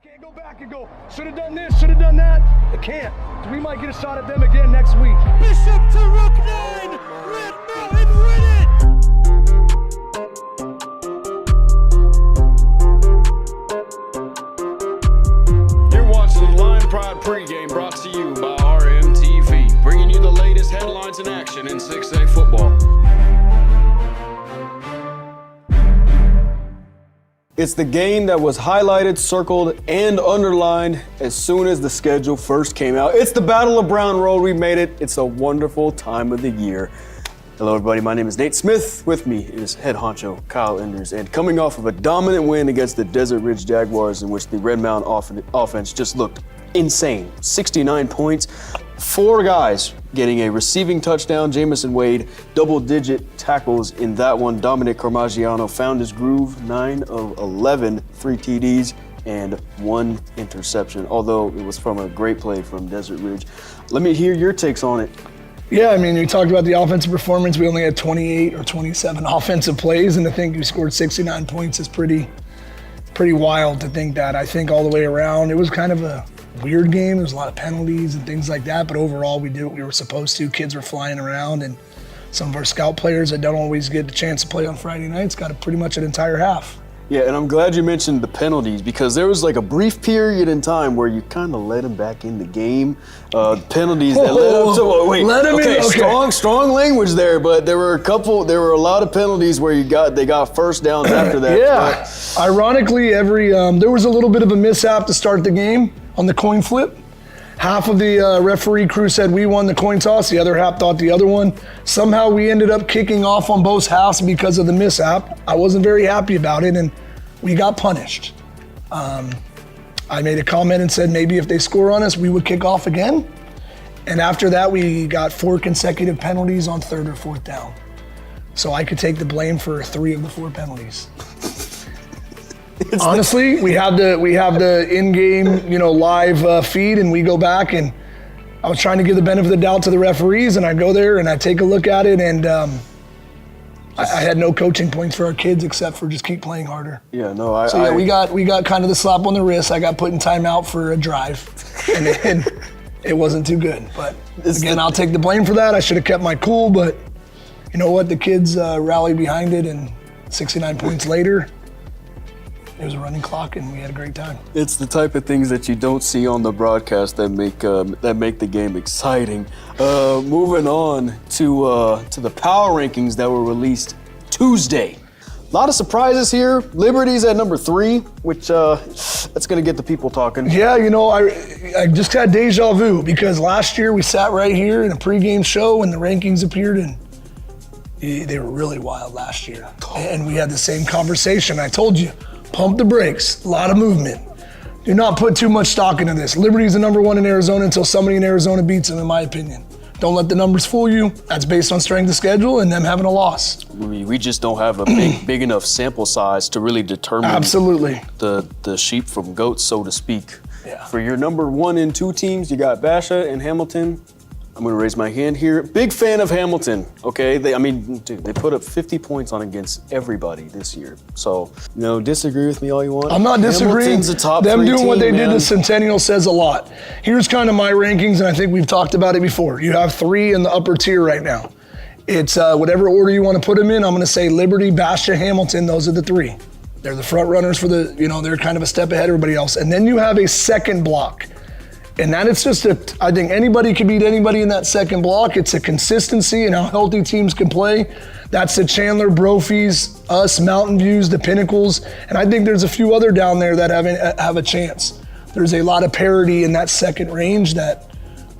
You can't go back and go, should have done this, should have done that. You can't. So we might get a shot at them again next week. Bishop to Rook 9. Red Mountain win it. You're watching the Lion Pride Pregame, brought to you by RMTV, bringing you the latest headlines and action in 6A football. It's the game that was highlighted, circled, and underlined as soon as the schedule first came out. It's the Battle of Brown Road. We made it. It's a wonderful time of the year. Hello, everybody. My name is Nate Smith. With me is head honcho Kyle Enders. And coming off of a dominant win against the Desert Ridge Jaguars, in which the Red Mountain offense just looked insane. 69 points. 4 guys getting a receiving touchdown. Jamison Wade, double-digit tackles in that one. Dominic Carmagiano found his groove. 9 of 11, 3 TDs, and 1 interception, although it was from a great play from Desert Ridge. Let me hear your takes on it. Yeah, I mean, you talked about the offensive performance. We only had 28 or 27 offensive plays, and to think we scored 69 points is pretty wild to think that. I think all the way around, it was kind of a weird game. There was a lot of penalties and things like that, but overall we did what we were supposed to. Kids were flying around, and some of our scout players that don't always get the chance to play on Friday nights got pretty much an entire half. Yeah, and I'm glad you mentioned the penalties, because there was like a brief period in time where you kind of let him back in the game. Penalties that led up to let him in. Okay. Strong language there, but there were a lot of penalties where they got first downs after that. Yeah. Ironically, there was a little bit of a mishap to start the game on the coin flip. Half of the referee crew said we won the coin toss. The other half thought the other one. Somehow we ended up kicking off on both halves because of the mishap. I wasn't very happy about it, and we got punished. I made a comment and said maybe if they score on us, we would kick off again. And after that, we got 4 consecutive penalties on 3rd or 4th down. So I could take the blame for 3 of the 4 penalties. Honestly, we have the in-game, live feed, and we go back, and I was trying to give the benefit of the doubt to the referees, and I go there and I take a look at it, and I had no coaching points for our kids except for just keep playing harder. Yeah, no, we got kind of the slap on the wrist. I got put in timeout for a drive, and it wasn't too good. But again, I'll take the blame for that. I should have kept my cool, but you know what? The kids rallied behind it, and 69 points later, it was a running clock, and we had a great time. It's the type of things that you don't see on the broadcast that make the game exciting. Moving on to the power rankings that were released Tuesday. A lot of surprises here. Liberty's at number 3, which that's going to get the people talking. Yeah, I just had deja vu, because last year we sat right here in a pregame show and the rankings appeared, and they were really wild last year. And we had the same conversation. I told you, pump the brakes, a lot of movement. Do not put too much stock into this. Liberty's the number 1 in Arizona until somebody in Arizona beats them, in my opinion. Don't let the numbers fool you. That's based on strength of schedule and them having a loss. We just don't have a big enough sample size to really determine absolutely the sheep from goats, so to speak. Yeah. For your number 1 and 2 teams, you got Basha and Hamilton. I'm going to raise my hand here. Big fan of Hamilton, okay? They put up 50 points on against everybody this year. So, disagree with me all you want. I'm not disagreeing. Hamilton's a top Them 3 doing team, what they man. did to Centennial says a lot. Here's kind of my rankings, and I think we've talked about it before. You have 3 in the upper tier right now. It's whatever order you want to put them in. I'm going to say Liberty, Basha, Hamilton. Those are the 3. They're the front runners for they're kind of a step ahead of everybody else. And then you have a second block. And that it's just I think anybody can beat anybody in that second block. It's a consistency and how healthy teams can play. That's the Chandler, Brophy's, us, Mountain Views, the Pinnacles. And I think there's a few other down there that have a chance. There's a lot of parity in that second range that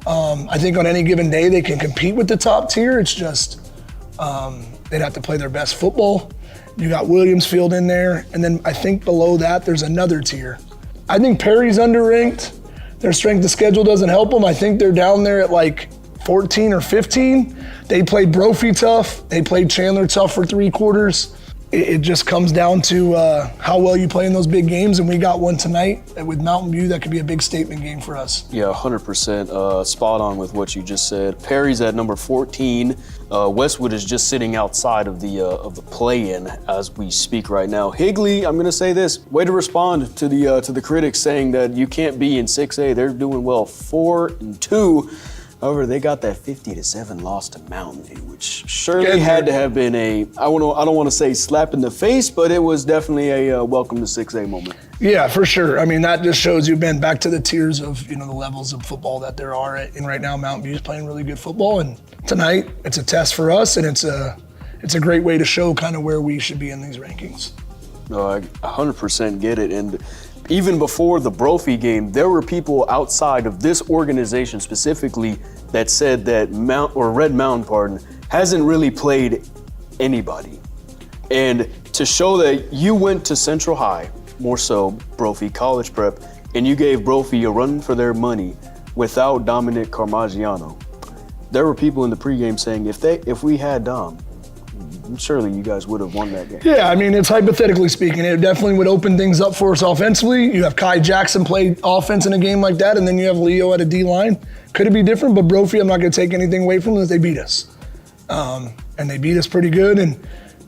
I think on any given day they can compete with the top tier. It's just they'd have to play their best football. You got Williamsfield in there. And then I think below that there's another tier. I think Perry's underranked. Their strength of schedule doesn't help them. I think they're down there at like 14 or 15. They played Brophy tough. They played Chandler tough for 3 quarters. it just comes down to how well you play in those big games, and we got one tonight with Mountain View that could be a big statement game for us. Yeah, 100% spot on with what you just said. Perry's at number 14. Westwood is just sitting outside of the play-in as we speak right now. Higley, I'm going to say this: way to respond to the critics saying that you can't be in 6A. They're doing well, 4-2. However, they got that 50-7 loss to Mountain View, which surely had to have been I don't want to say slap in the face, but it was definitely a welcome to 6A moment. Yeah, for sure. I mean, that just shows you've been back to the tiers of, the levels of football that there are. And right now, Mountain View is playing really good football. And tonight, it's a test for us, and it's a great way to show kind of where we should be in these rankings. No, I 100% get it. And even before the Brophy game, there were people outside of this organization specifically that said that Red Mountain, hasn't really played anybody. And to show that you went to Central High, more so Brophy College Prep, and you gave Brophy a run for their money without Dominic Carmagiano, there were people in the pregame saying if we had Dom, surely you guys would have won that game. Yeah, I mean, it's hypothetically speaking. It definitely would open things up for us offensively. You have Kai Jackson play offense in a game like that, and then you have Leo at a D-line. Could it be different? But Brophy, I'm not going to take anything away from them. They beat us. And they beat us pretty good. And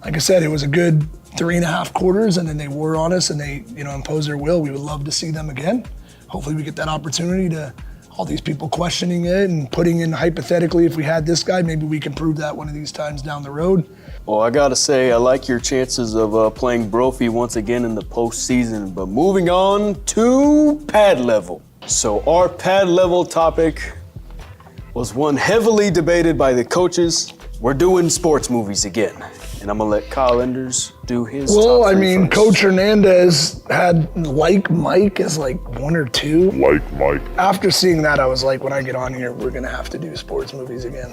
like I said, it was a good 3.5 quarters, and then they wore on us, and they imposed their will. We would love to see them again. Hopefully we get that opportunity to all these people questioning it and putting in hypothetically, if we had this guy, maybe we can prove that one of these times down the road. Well, I gotta say, I like your chances of playing Brophy once again in the postseason. But moving on to pad level. So our pad level topic was one heavily debated by the coaches. We're doing sports movies again. And I'm gonna let Kyle Enders do his Well, top I three mean, first. Coach Hernandez had Like Mike as like 1 or 2. Like Mike. After seeing that, I was like, when I get on here, we're gonna have to do sports movies again.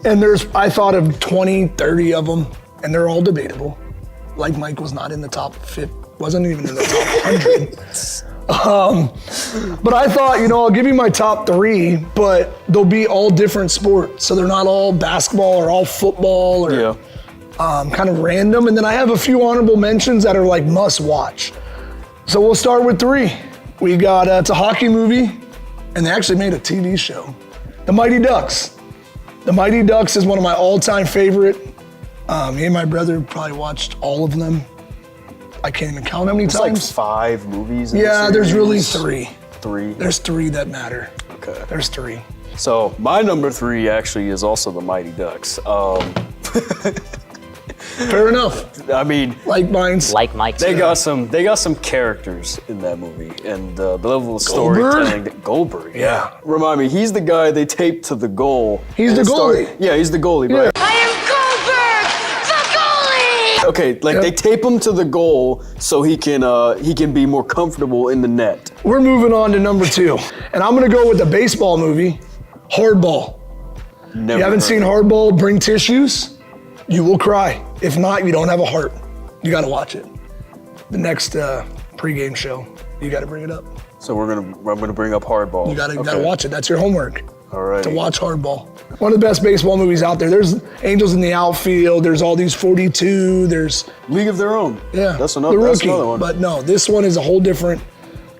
And I thought of 20, 30 of them, and they're all debatable. Like Mike was not in the top 50, wasn't even in the top 100. But I thought, I'll give you my top 3, but they'll be all different sports. So they're not all basketball or all football or kind of random. And then I have a few honorable mentions that are like must watch. So we'll start with 3. We got, it's a hockey movie, and they actually made a TV show. The Mighty Ducks. The Mighty Ducks is one of my all-time favorite. Me and my brother probably watched all of them. I can't even count how many It's times. like 5 movies in the Yeah, there's really series. 3. 3? There's 3 that matter. Okay. There's 3. So my number 3 actually is also the Mighty Ducks. Fair enough. I mean, Like mine's. Like Mike. they got some characters in that movie, and the level of storytelling. Goldberg, yeah. Remind me, he's the guy they taped to the goal. He's the goalie. Yeah, he's the goalie, Yeah. right? I am Goldberg, the goalie! Okay, like they tape him to the goal so he can be more comfortable in the net. We're moving on to number 2. And I'm gonna go with the baseball movie, Hardball. Never You haven't heard seen of it. Hardball, bring tissues, you will cry. If not, you don't have a heart. You gotta watch it. The next pregame show, you gotta bring it up. So I'm gonna bring up Hardball. You gotta watch it. That's your homework. All right. To watch Hardball. One of the best baseball movies out there. There's Angels in the Outfield. There's all these 42. There's League of Their Own. yeah, That's The another Rookie. one. But no, this one is a whole different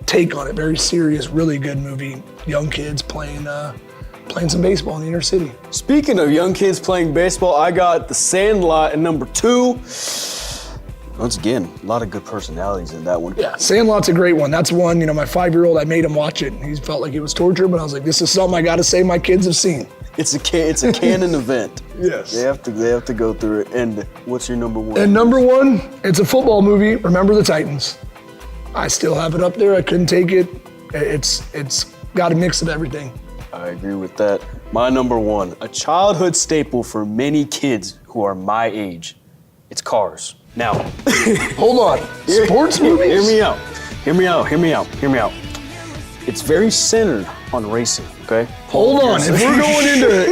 take on it. Very serious, really good movie. Young kids playing some baseball in the inner city. Speaking of young kids playing baseball, I got The Sandlot at number 2. Once again, a lot of good personalities in that one. Yeah, Sandlot's a great one. That's one, my 5-year-old, I made him watch it. He felt like it was torture, but I was like, this is something I gotta say my kids have seen. It's a canon event. Yes. They have to go through it. And what's your number 1? And number 1, it's a football movie, Remember the Titans. I still have it up there, I couldn't take it. It's got a mix of everything. I agree with that. My number 1, a childhood staple for many kids who are my age. It's Cars. Now, Hold on, sports movies? Hear me out. It's very centered on racing, okay? Hold on, if we're going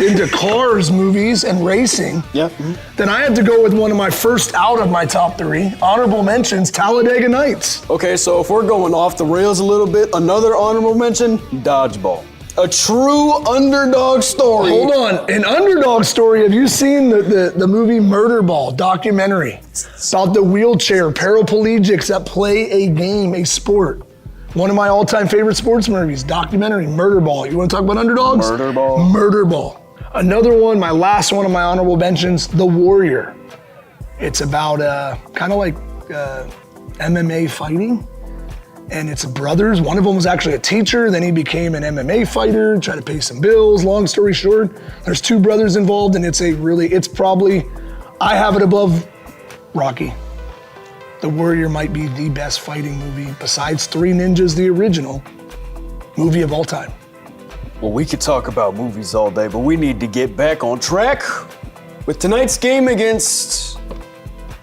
into Cars movies and racing, Yeah. then I have to go with one of my first out of my top 3, honorable mentions, Talladega Nights. Okay, so if we're going off the rails a little bit, another honorable mention, Dodgeball. A true underdog story. Hold on. An underdog story. Have you seen the movie Murder Ball documentary? About the wheelchair paraplegics that play a game, a sport. One of my all-time favorite sports movies, documentary, Murder Ball. You want to talk about underdogs? Murder Ball. Murder Ball. Another one, my last one of my honorable mentions, The Warrior. It's about kind of like MMA fighting. And it's brothers. One of them was actually a teacher. Then he became an MMA fighter, tried to pay some bills. Long story short, there's two brothers involved, and it's probably, I have it above Rocky. The Warrior might be the best fighting movie, besides Three Ninjas, the original, movie of all time. Well, we could talk about movies all day, but we need to get back on track with tonight's game against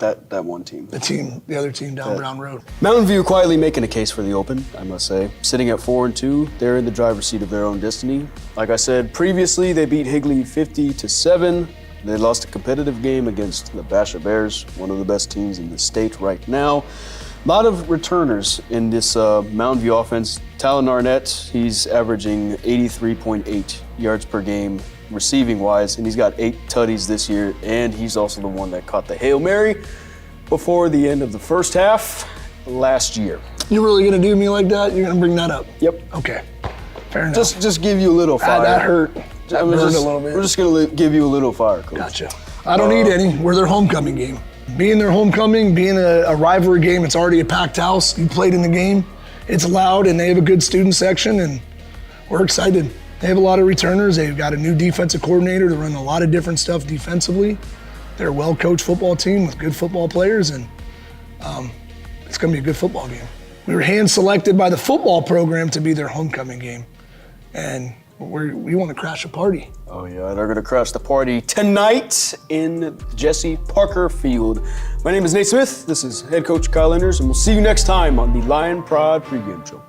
that one team. The other team down Brown Road. Mountain View quietly making a case for the Open, I must say. Sitting at 4-2, they're in the driver's seat of their own destiny. Like I said previously, they beat Higley 50-7. They lost a competitive game against the Basha Bears, one of the best teams in the state right now. A lot of returners in this Mountain View offense. Talon Arnett, he's averaging 83.8 yards per game receiving-wise, and he's got 8 tutties this year, and he's also the one that caught the Hail Mary before the end of the first half last year. You really gonna do me like that? You're gonna bring that up? Yep. Okay, fair enough. Just give you a little fire. That hurt. That burned a little bit. We're just gonna give you a little fire, Coach. Gotcha. I don't need any. We're their homecoming game. Being their homecoming, being a rivalry game, it's already a packed house. You played in the game. It's loud, and they have a good student section, and we're excited. They have a lot of returners. They've got a new defensive coordinator to run a lot of different stuff defensively. They're a well-coached football team with good football players, and it's going to be a good football game. We were hand-selected by the football program to be their homecoming game, and we want to crash a party. Oh yeah, they're going to crash the party tonight in Jesse Parker Field. My name is Nate Smith. This is head coach Kyle Enders, and we'll see you next time on the Lion Pride Pregame Show.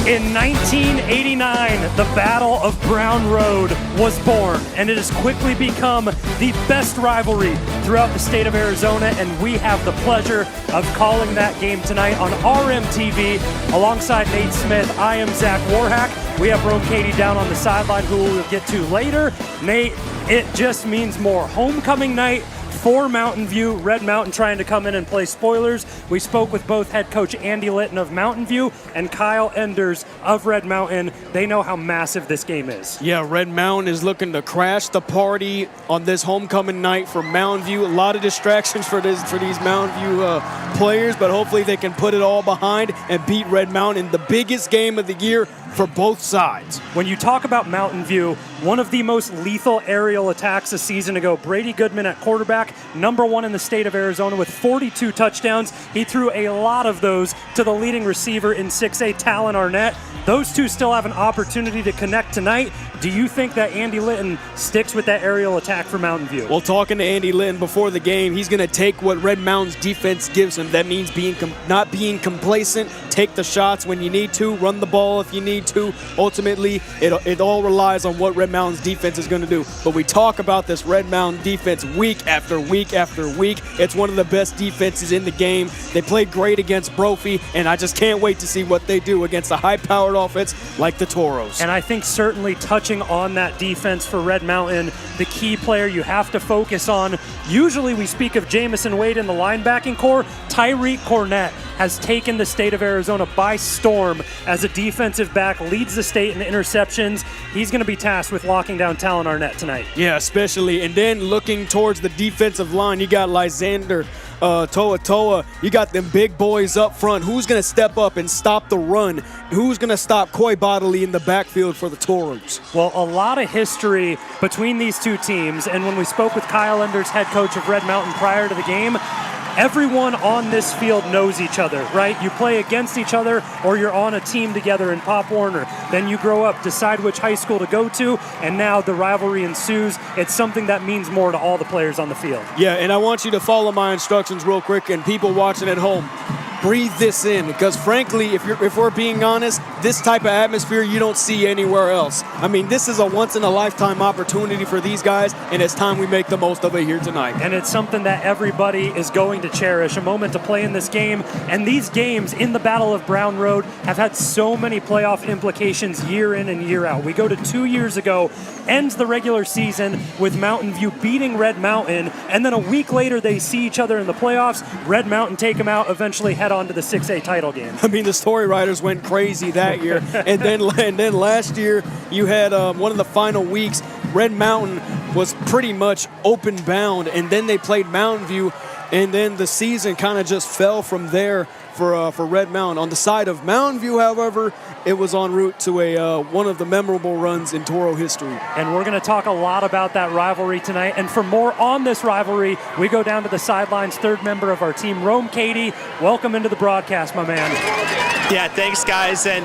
In 1989, the Battle of Brown Road was born, and it has quickly become the best rivalry throughout the state of Arizona, and we have the pleasure of calling that game tonight on RMTV. Alongside Nate Smith, I am Zach Warhack. We have Rome Katie down on the sideline, who we'll get to later. Nate, it just means more. Homecoming night for Mountain View. Red Mountain trying to come in and play spoilers. We spoke with both head coach Andy Litton of Mountain View and Kyle Enders of Red Mountain. They know how massive this game is. Yeah, Red Mountain is looking to crash the party on this homecoming night for Mountain View. A lot of distractions for these Mountain View players, but hopefully they can put it all behind and beat Red Mountain in the biggest game of the year for both sides. When you talk about Mountain View, one of the most lethal aerial attacks a season ago, Brady Goodman at quarterback, #1 in the state of Arizona with 42 touchdowns. He threw a lot of those to the leading receiver in 6A, Talon Arnett. Those two still have an opportunity to connect tonight. Do you think that Andy Litton sticks with that aerial attack for Mountain View? Well, talking to Andy Litton before the game, he's going to take what Red Mountain's defense gives him. That means not being complacent, take the shots when you need to, run the ball if you need to. Ultimately, it all relies on what Red Mountain's defense is going to do. But we talk about this Red Mountain defense week after week after week. It's one of the best defenses in the game. They played great against Brophy, and I just can't wait to see what they do against a high-powered offense like the Toros. And I think certainly touching on that defense for Red Mountain, the key player you have to focus on, usually we speak of Jamison Wade in the linebacking core. Tyreek Cornett has taken the state of Arizona by storm as a defensive back, leads the state in interceptions. He's going to be tasked with locking down Talon Arnett tonight. Yeah, especially. And then looking towards the defensive line, you got Lysander Toa. You got them big boys up front. Who's going to step up and stop the run? Who's going to stop Coy Bodley in the backfield for the Toros? Well, a lot of history between these two teams, and when we spoke with Kyle Enders, head coach of Red Mountain, prior to the game, everyone on this field knows each other, right? You play against each other or you're on a team together in Pop Warner. Then you grow up, decide which high school to go to, and now the rivalry ensues. It's something that means more to all the players on the field. Yeah, and I want you to follow my instructions real quick, and people watching at home, breathe this in, because frankly, if we're being honest, this type of atmosphere you don't see anywhere else. I mean, this is a once-in-a-lifetime opportunity for these guys, and it's time we make the most of it here tonight. And it's something that everybody is going to cherish, a moment to play in this game. And these games in the Battle of Brown Road have had so many playoff implications year in and year out. We go to 2 years ago, ends the regular season with Mountain View beating Red Mountain, and then a week later they see each other in the playoffs. Red Mountain take them out, eventually head on to the 6A title game. I mean, the story writers went crazy that year. and then last year you had one of the final weeks, Red Mountain was pretty much open bound, and then they played Mountain View, and then the season kind of just fell from there for Red Mountain. On the side of Mountain View, however, it was en route to one of the memorable runs in Toro history. And we're going to talk a lot about that rivalry tonight. And for more on this rivalry, we go down to the sidelines. Third member of our team, Rome Cady. Welcome into the broadcast, my man. Yeah, thanks, guys, and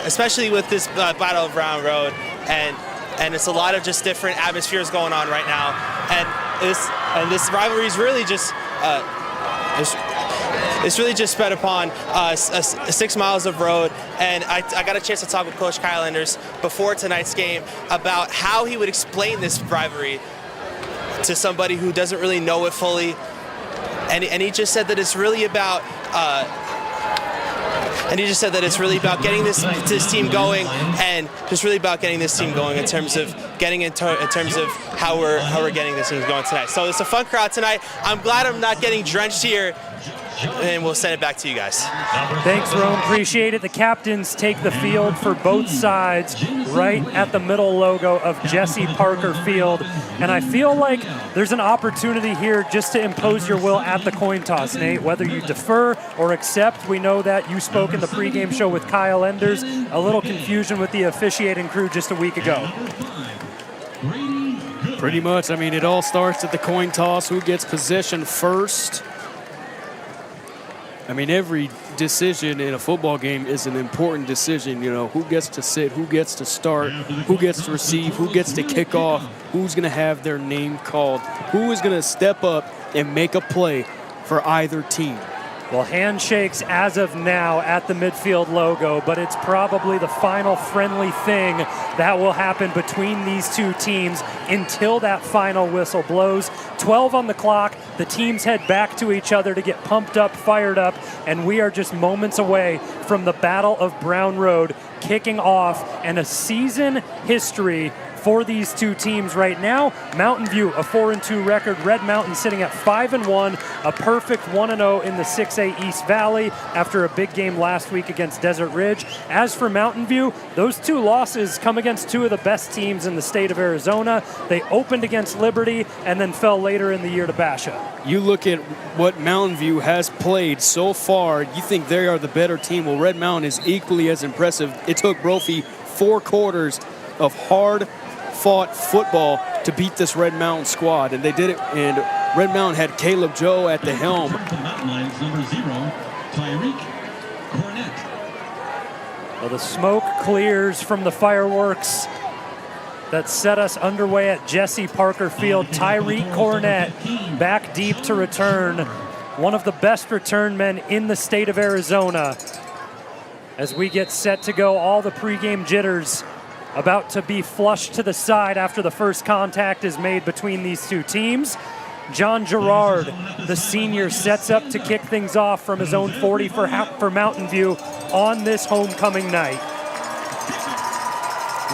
especially with this Battle of Brown Road, and it's a lot of just different atmospheres going on right now, and this rivalry is really just. It's really just spread upon 6 miles of road, and I got a chance to talk with Coach Kyle Enders before tonight's game about how he would explain this rivalry to somebody who doesn't really know it fully, and he just said that it's really about getting this team going, and just really about getting this team going in terms of how we're getting this team going tonight. So it's a fun crowd tonight. I'm glad I'm not getting drenched here, and we'll send it back to you guys. Thanks, Rome. Appreciate it. The captains take the field for both sides right at the middle logo of Jesse Parker Field. And I feel like there's an opportunity here just to impose your will at the coin toss, Nate. Whether you defer or accept, we know that you spoke in the pregame show with Kyle Enders. A little confusion with the officiating crew just a week ago. Pretty much. I mean, it all starts at the coin toss. Who gets possession first? I mean, every decision in a football game is an important decision. You know, who gets to sit, who gets to start, who gets to receive, who gets to kick off, who's going to have their name called, who is going to step up and make a play for either team. Well, handshakes as of now at the midfield logo, but it's probably the final friendly thing that will happen between these two teams until that final whistle blows. 12 on the clock. The teams head back to each other to get pumped up, fired up, and we are just moments away from the Battle of Brown Road kicking off, and a season history for these two teams right now. Mountain View, a 4-2 record. Red Mountain sitting at 5-1, a perfect 1-0 in the 6A East Valley after a big game last week against Desert Ridge. As for Mountain View, those two losses come against two of the best teams in the state of Arizona. They opened against Liberty and then fell later in the year to Basha. You look at what Mountain View has played so far, you think they are the better team. Well, Red Mountain is equally as impressive. It took Brophy 4 quarters of hard-fought football to beat this Red Mountain squad, and they did it. And Red Mountain had Caleb Joe at the helm. Well, the smoke clears from the fireworks that set us underway at Jesse Parker Field. Tyreek Cornett back deep to return. One of the best return men in the state of Arizona. As we get set to go, all the pregame jitters about to be flushed to the side after the first contact is made between these two teams. John Gerard, the senior, sets up to kick things off from his own 40 for Mountain View on this homecoming night.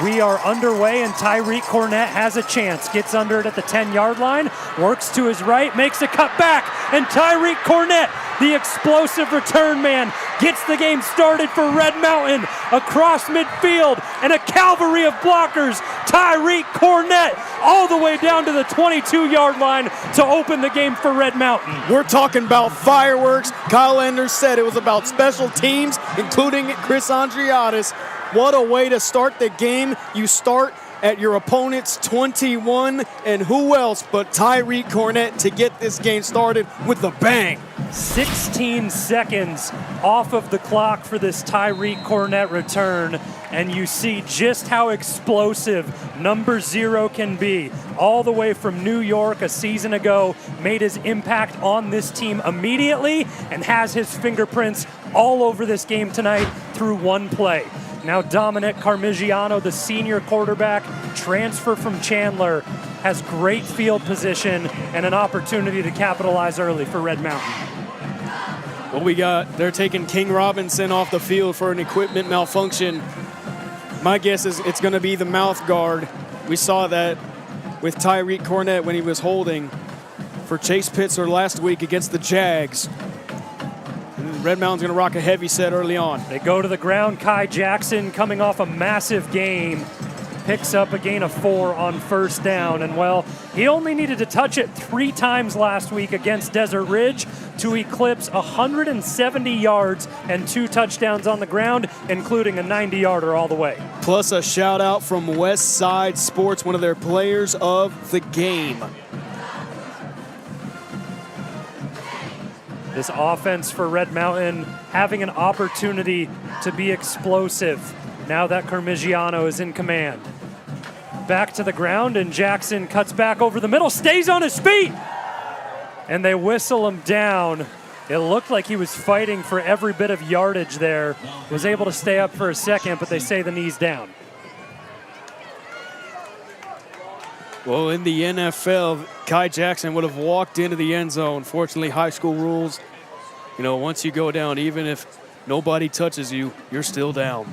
We are underway, and Tyreek Cornett has a chance. Gets under it at the 10-yard line, works to his right, makes a cut back, and Tyreek Cornett, the explosive return man, gets the game started for Red Mountain across midfield, and a cavalry of blockers. Tyreek Cornett all the way down to the 22-yard line to open the game for Red Mountain. We're talking about fireworks. Kyle Enders said it was about special teams, including Chris Andriadis. What a way to start the game. You start at your opponent's 21, and who else but Tyreek Cornett to get this game started with a bang. 16 seconds off of the clock for this Tyreek Cornett return, and you see just how explosive number 0 can be. All the way from New York a season ago, made his impact on this team immediately and has his fingerprints all over this game tonight through one play. Now Dominic Carmigiano, the senior quarterback, transfer from Chandler, has great field position and an opportunity to capitalize early for Red Mountain. What we got, they're taking King Robinson off the field for an equipment malfunction. My guess is it's going to be the mouth guard. We saw that with Tyreek Cornett when he was holding for Chase Pitzer last week against the Jags. Red Mountain's going to rock a heavy set early on. They go to the ground. Kai Jackson, coming off a massive game, picks up a gain of 4 on first down. And, well, he only needed to touch it 3 times last week against Desert Ridge to eclipse 170 yards and 2 touchdowns on the ground, including a 90-yarder all the way. Plus a shout-out from West Side Sports, one of their players of the game. This offense for Red Mountain having an opportunity to be explosive now that Carmigiano is in command. Back to the ground, and Jackson cuts back over the middle, stays on his feet, and they whistle him down. It looked like he was fighting for every bit of yardage there. Was able to stay up for a second, but they say the knee's down. Well, in the NFL, Kai Jackson would have walked into the end zone. Fortunately, high school rules, once you go down, even if nobody touches you, you're still down.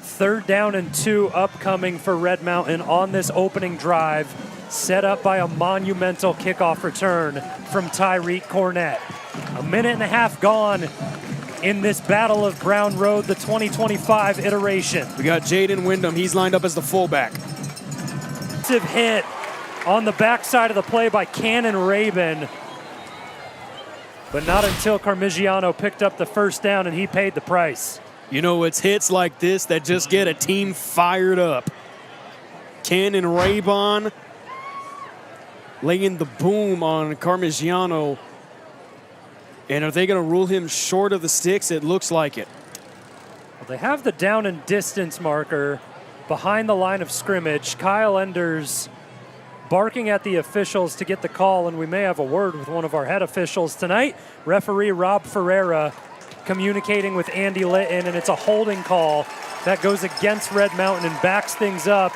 3rd down and 2 upcoming for Red Mountain on this opening drive, set up by a monumental kickoff return from Tyreek Cornett. 1.5 minutes gone in this Battle of Brown Road, the 2025 iteration. We got Jaden Wyndham. He's lined up as the fullback. Hit on the backside of the play by Cannon Rabin, but not until Carmigiano picked up the first down and he paid the price. It's hits like this that just get a team fired up. Cannon Rabin laying the boom on Carmigiano. And are they going to rule him short of the sticks? It looks like it. Well, they have the down and distance marker behind the line of scrimmage. Kyle Enders barking at the officials to get the call, and we may have a word with one of our head officials tonight. Referee Rob Ferreira communicating with Andy Litton, and it's a holding call that goes against Red Mountain and backs things up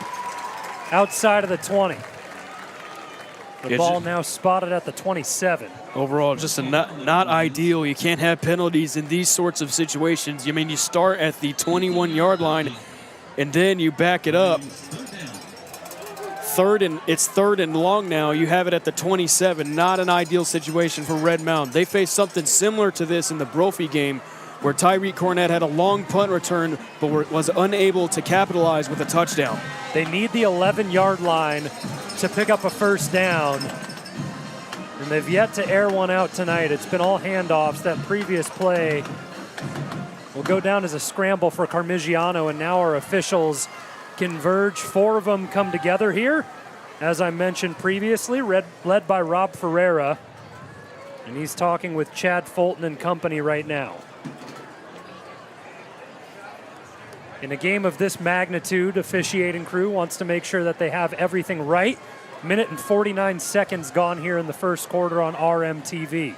outside of the 20. The ball now spotted at the 27. Overall, just not ideal. You can't have penalties in these sorts of situations. You start at the 21-yard line, and then you back it up. It's third and long now. You have it at the 27. Not an ideal situation for Red Mountain. They faced something similar to this in the Brophy game, where Tyreek Cornett had a long punt return, but was unable to capitalize with a touchdown. They need the 11-yard line to pick up a first down, and they've yet to air one out tonight. It's been all handoffs. That previous play will go down as a scramble for Carmigiano, and now our officials converge. 4 of them come together here, as I mentioned previously, led by Rob Ferreira, and he's talking with Chad Fulton and company right now. In a game of this magnitude, officiating crew wants to make sure that they have everything right. 1 and 49 seconds gone here in the first quarter on RMTV.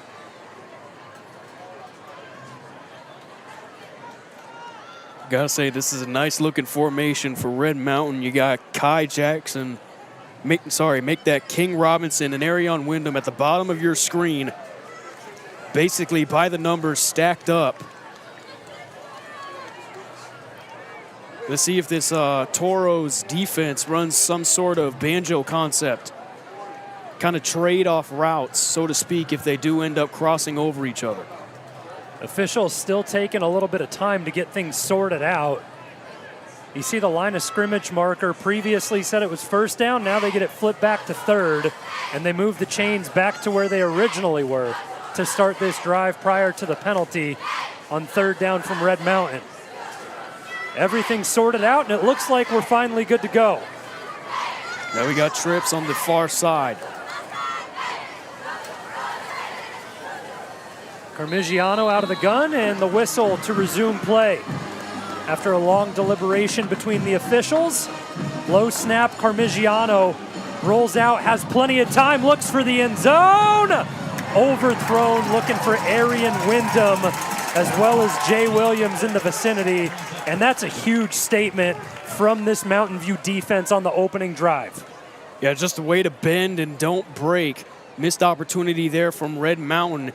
Gotta say, this is a nice looking formation for Red Mountain. You got Kai Jackson, make that King Robinson and Arion Wyndham at the bottom of your screen, basically by the numbers stacked up. Let's see if this Toros defense runs some sort of banjo concept, kind of trade-off routes, so to speak, if they do end up crossing over each other. Officials still taking a little bit of time to get things sorted out. You see the line of scrimmage marker previously said it was first down. Now they get it flipped back to third, and they move the chains back to where they originally were to start this drive prior to the penalty on third down from Red Mountain. Everything's sorted out, and it looks like we're finally good to go. Now we got trips on the far side. Carmigiano out of the gun, and the whistle to resume play. After a long deliberation between the officials, low snap, Carmigiano rolls out, has plenty of time, looks for the end zone. Overthrown, looking for Arian Wyndham, as well as Jay Williams in the vicinity. And that's a huge statement from this Mountain View defense on the opening drive. Yeah, just a way to bend and don't break. Missed opportunity there from Red Mountain.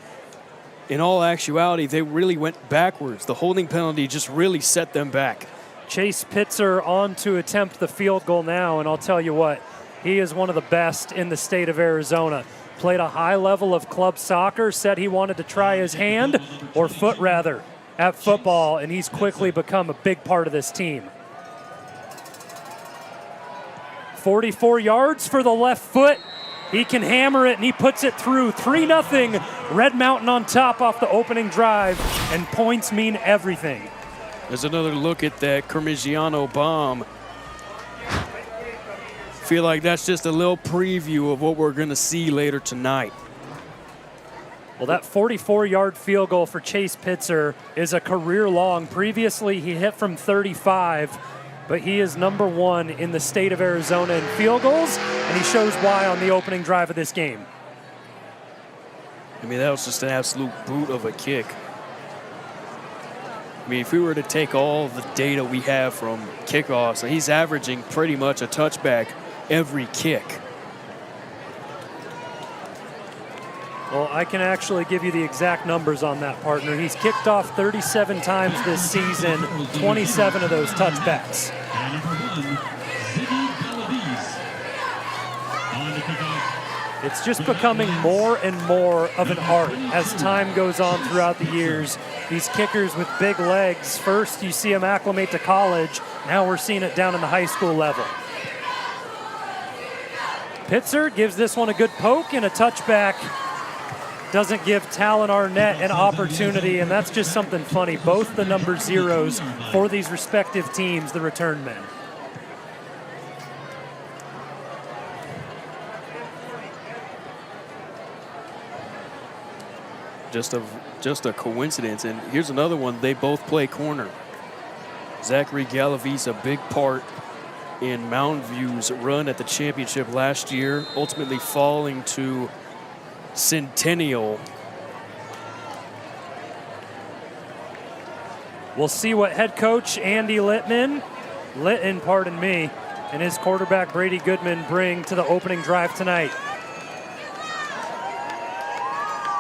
In all actuality, they really went backwards. The holding penalty just really set them back. Chase Pitzer on to attempt the field goal now, and I'll tell you what, he is one of the best in the state of Arizona. Played a high level of club soccer, said he wanted to try his hand, or foot rather, at football, and he's quickly become a big part of this team. 44 yards for the left foot. He can hammer it, and he puts it through. 3-0, Red Mountain on top off the opening drive, and points mean everything. There's another look at that Carmigiano bomb. Feel like that's just a little preview of what we're going to see later tonight. Well, that 44-yard field goal for Chase Pitzer is a career long. Previously, he hit from 35, but he is #1 in the state of Arizona in field goals, and he shows why on the opening drive of this game. I mean, that was just an absolute boot of a kick. I mean, if we were to take all the data we have from kickoffs, he's averaging pretty much a touchback every kick. Well, I can actually give you the exact numbers on that, partner. He's kicked off 37 times this season, 27 of those touchbacks. It's just becoming more and more of an art as time goes on throughout the years. These kickers with big legs, first you see them acclimate to college, now we're seeing it down in the high school level. Pitzer gives this one a good poke and a touchback. Doesn't give Talon Arnett an opportunity, and that's just something funny. Both the number zeros for these respective teams, the return men. Just a coincidence, and here's another one. They both play corner. Zachary Galavis, a big part in Mountain View's run at the championship last year, ultimately falling to Centennial. We'll see what head coach Andy Litton, and his quarterback Brady Goodman bring to the opening drive tonight.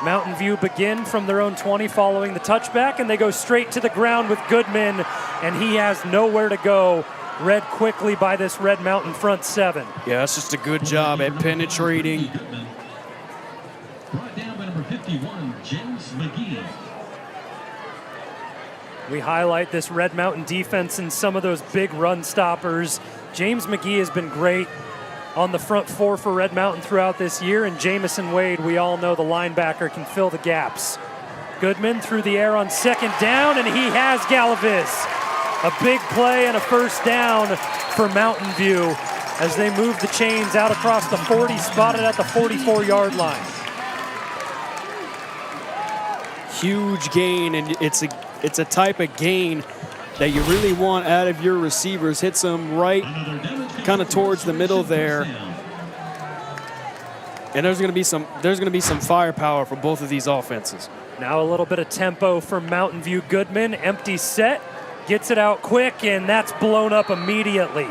Mountain View begin from their own 20 following the touchback, and they go straight to the ground with Goodman, and he has nowhere to go. Read quickly by this Red Mountain front seven. Yeah, that's just a good job at penetrating. Brought down by number 51, James McGee. We highlight this Red Mountain defense and some of those big run stoppers. James McGee has been great on the front four for Red Mountain throughout this year, and Jamison Wade, we all know the linebacker, can fill the gaps. Goodman through the air on second down, and he has Galavis. A big play and a first down for Mountain View as they move the chains out across the 40, spotted at the 44-yard line. Huge gain, and it's a type of gain that you really want out of your receivers. Hits them right kind of towards the middle there. And there's going to be some firepower for both of these offenses. Now a little bit of tempo from Mountain View. Goodman, empty set, gets it out quick, and that's blown up immediately.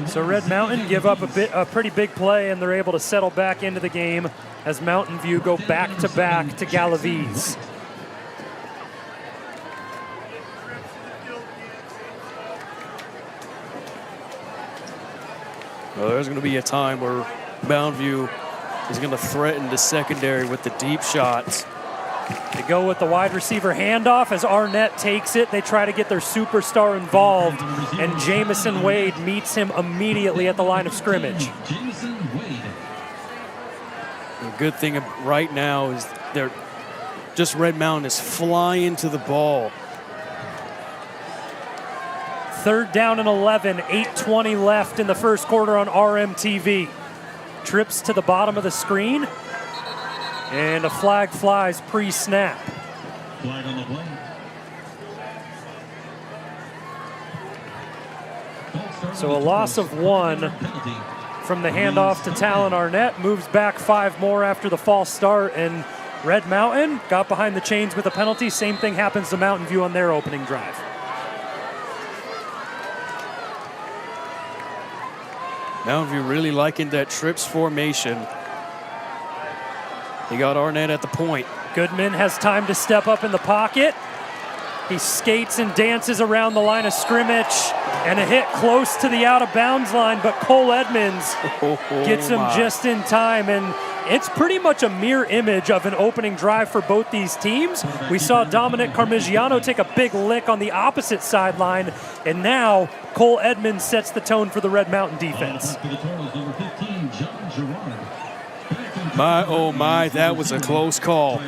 So Red Mountain give up a pretty big play, and they're able to settle back into the game as Mountain View go back-to-back to Galavis. Well, there's going to be a time where Mountain View is going to threaten the secondary with the deep shots. They go with the wide receiver handoff as Arnett takes it. They try to get their superstar involved, and Jamison Wade meets him immediately at the line of scrimmage. The good thing right now is Red Mountain is flying to the ball. 3rd down and 11, 8:20 left in the first quarter on RMTV. Trips to the bottom of the screen, and a flag flies pre-snap. Flag on the play. So a loss of 1 from the handoff to Talon Arnett, moves back 5 more after the false start, and Red Mountain got behind the chains with a penalty. Same thing happens to Mountain View on their opening drive. Mountain View really liking that trips formation. He got Arnett at the point. Goodman has time to step up in the pocket. He skates and dances around the line of scrimmage, and a hit close to the out-of-bounds line, but Cole Edmonds gets him just in time, and it's pretty much a mirror image of an opening drive for both these teams. We saw Dominic Carmigiano take a big lick on the opposite sideline, and now Cole Edmonds sets the tone for the Red Mountain defense. My, oh my, that was a close call.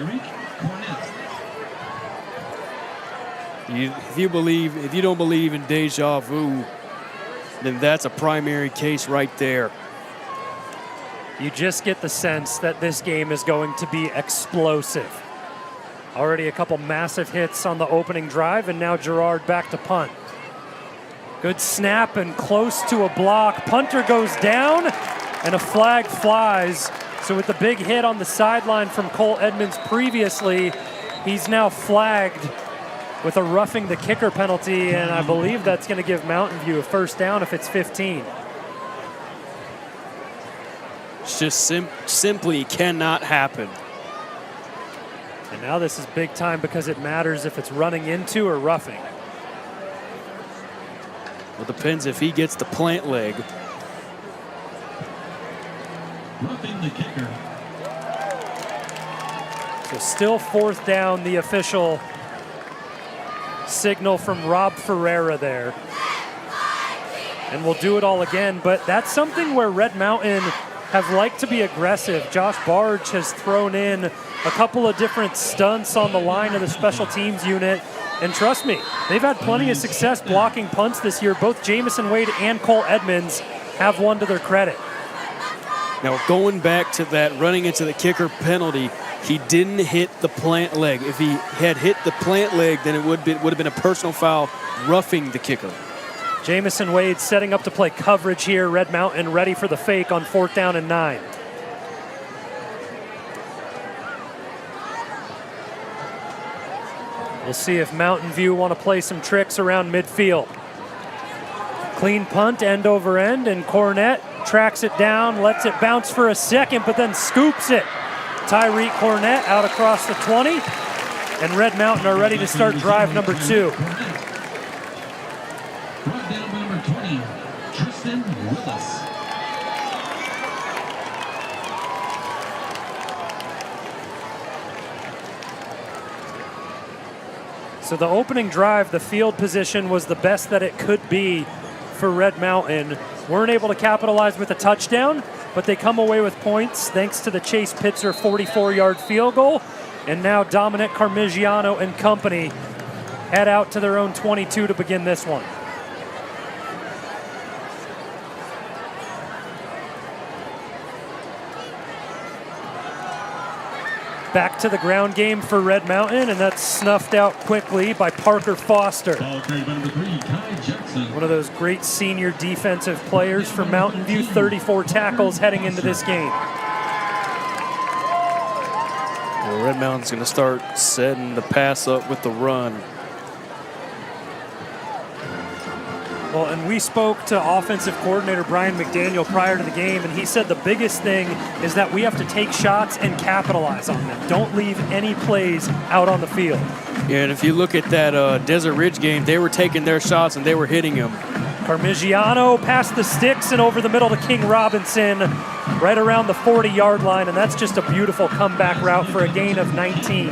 If you don't believe in deja vu, then that's a primary case right there. You just get the sense that this game is going to be explosive. Already a couple massive hits on the opening drive, and now Gerard back to punt. Good snap and close to a block. Punter goes down, and a flag flies. So with the big hit on the sideline from Cole Edmonds previously, he's now flagged with a roughing the kicker penalty, and I believe that's going to give Mountain View a first down if it's 15. It's just simply cannot happen. And now this is big time because it matters if it's running into or roughing. Well, it depends if he gets the plant leg. Roughing the kicker. So still 4th down, the official signal from Rob Ferreira there. And we'll do it all again, but that's something where Red Mountain have liked to be aggressive. Josh Barge has thrown in a couple of different stunts on the line of the special teams unit. And trust me, they've had plenty of success blocking punts this year. Both Jamison Wade and Cole Edmonds have one to their credit. Now, going back to that running into the kicker penalty, he didn't hit the plant leg. If he had hit the plant leg, then it would have been a personal foul roughing the kicker. Jamison Wade setting up to play coverage here. Red Mountain ready for the fake on 4th down and 9. We'll see if Mountain View want to play some tricks around midfield. Clean punt, end over end, and Cornett tracks it down, lets it bounce for a second, but then scoops it. Tyreek Cornett out across the 20, and Red Mountain are ready to start drive number 2. Brought down by number 20, Tristan Willis. So the opening drive, the field position was the best that it could be for Red Mountain. Weren't able to capitalize with a touchdown, but they come away with points thanks to the Chase Pitzer 44-yard field goal. And now Dominic Carmigiano and company head out to their own 22 to begin this one. Back to the ground game for Red Mountain, and that's snuffed out quickly by Parker Foster. Ball carried by number 3, Kai Jackson. One of those great senior defensive players for Mountain View, 34 tackles heading into this game. Well, Red Mountain's going to start setting the pass up with the run. Well, and we spoke to offensive coordinator Brian McDaniel prior to the game, and he said the biggest thing is that we have to take shots and capitalize on them. Don't leave any plays out on the field. Yeah, and if you look at that Desert Ridge game, they were taking their shots and they were hitting them. Parmigiano past the sticks and over the middle to King Robinson, right around the 40-yard line, and that's just a beautiful comeback route for a gain of 19.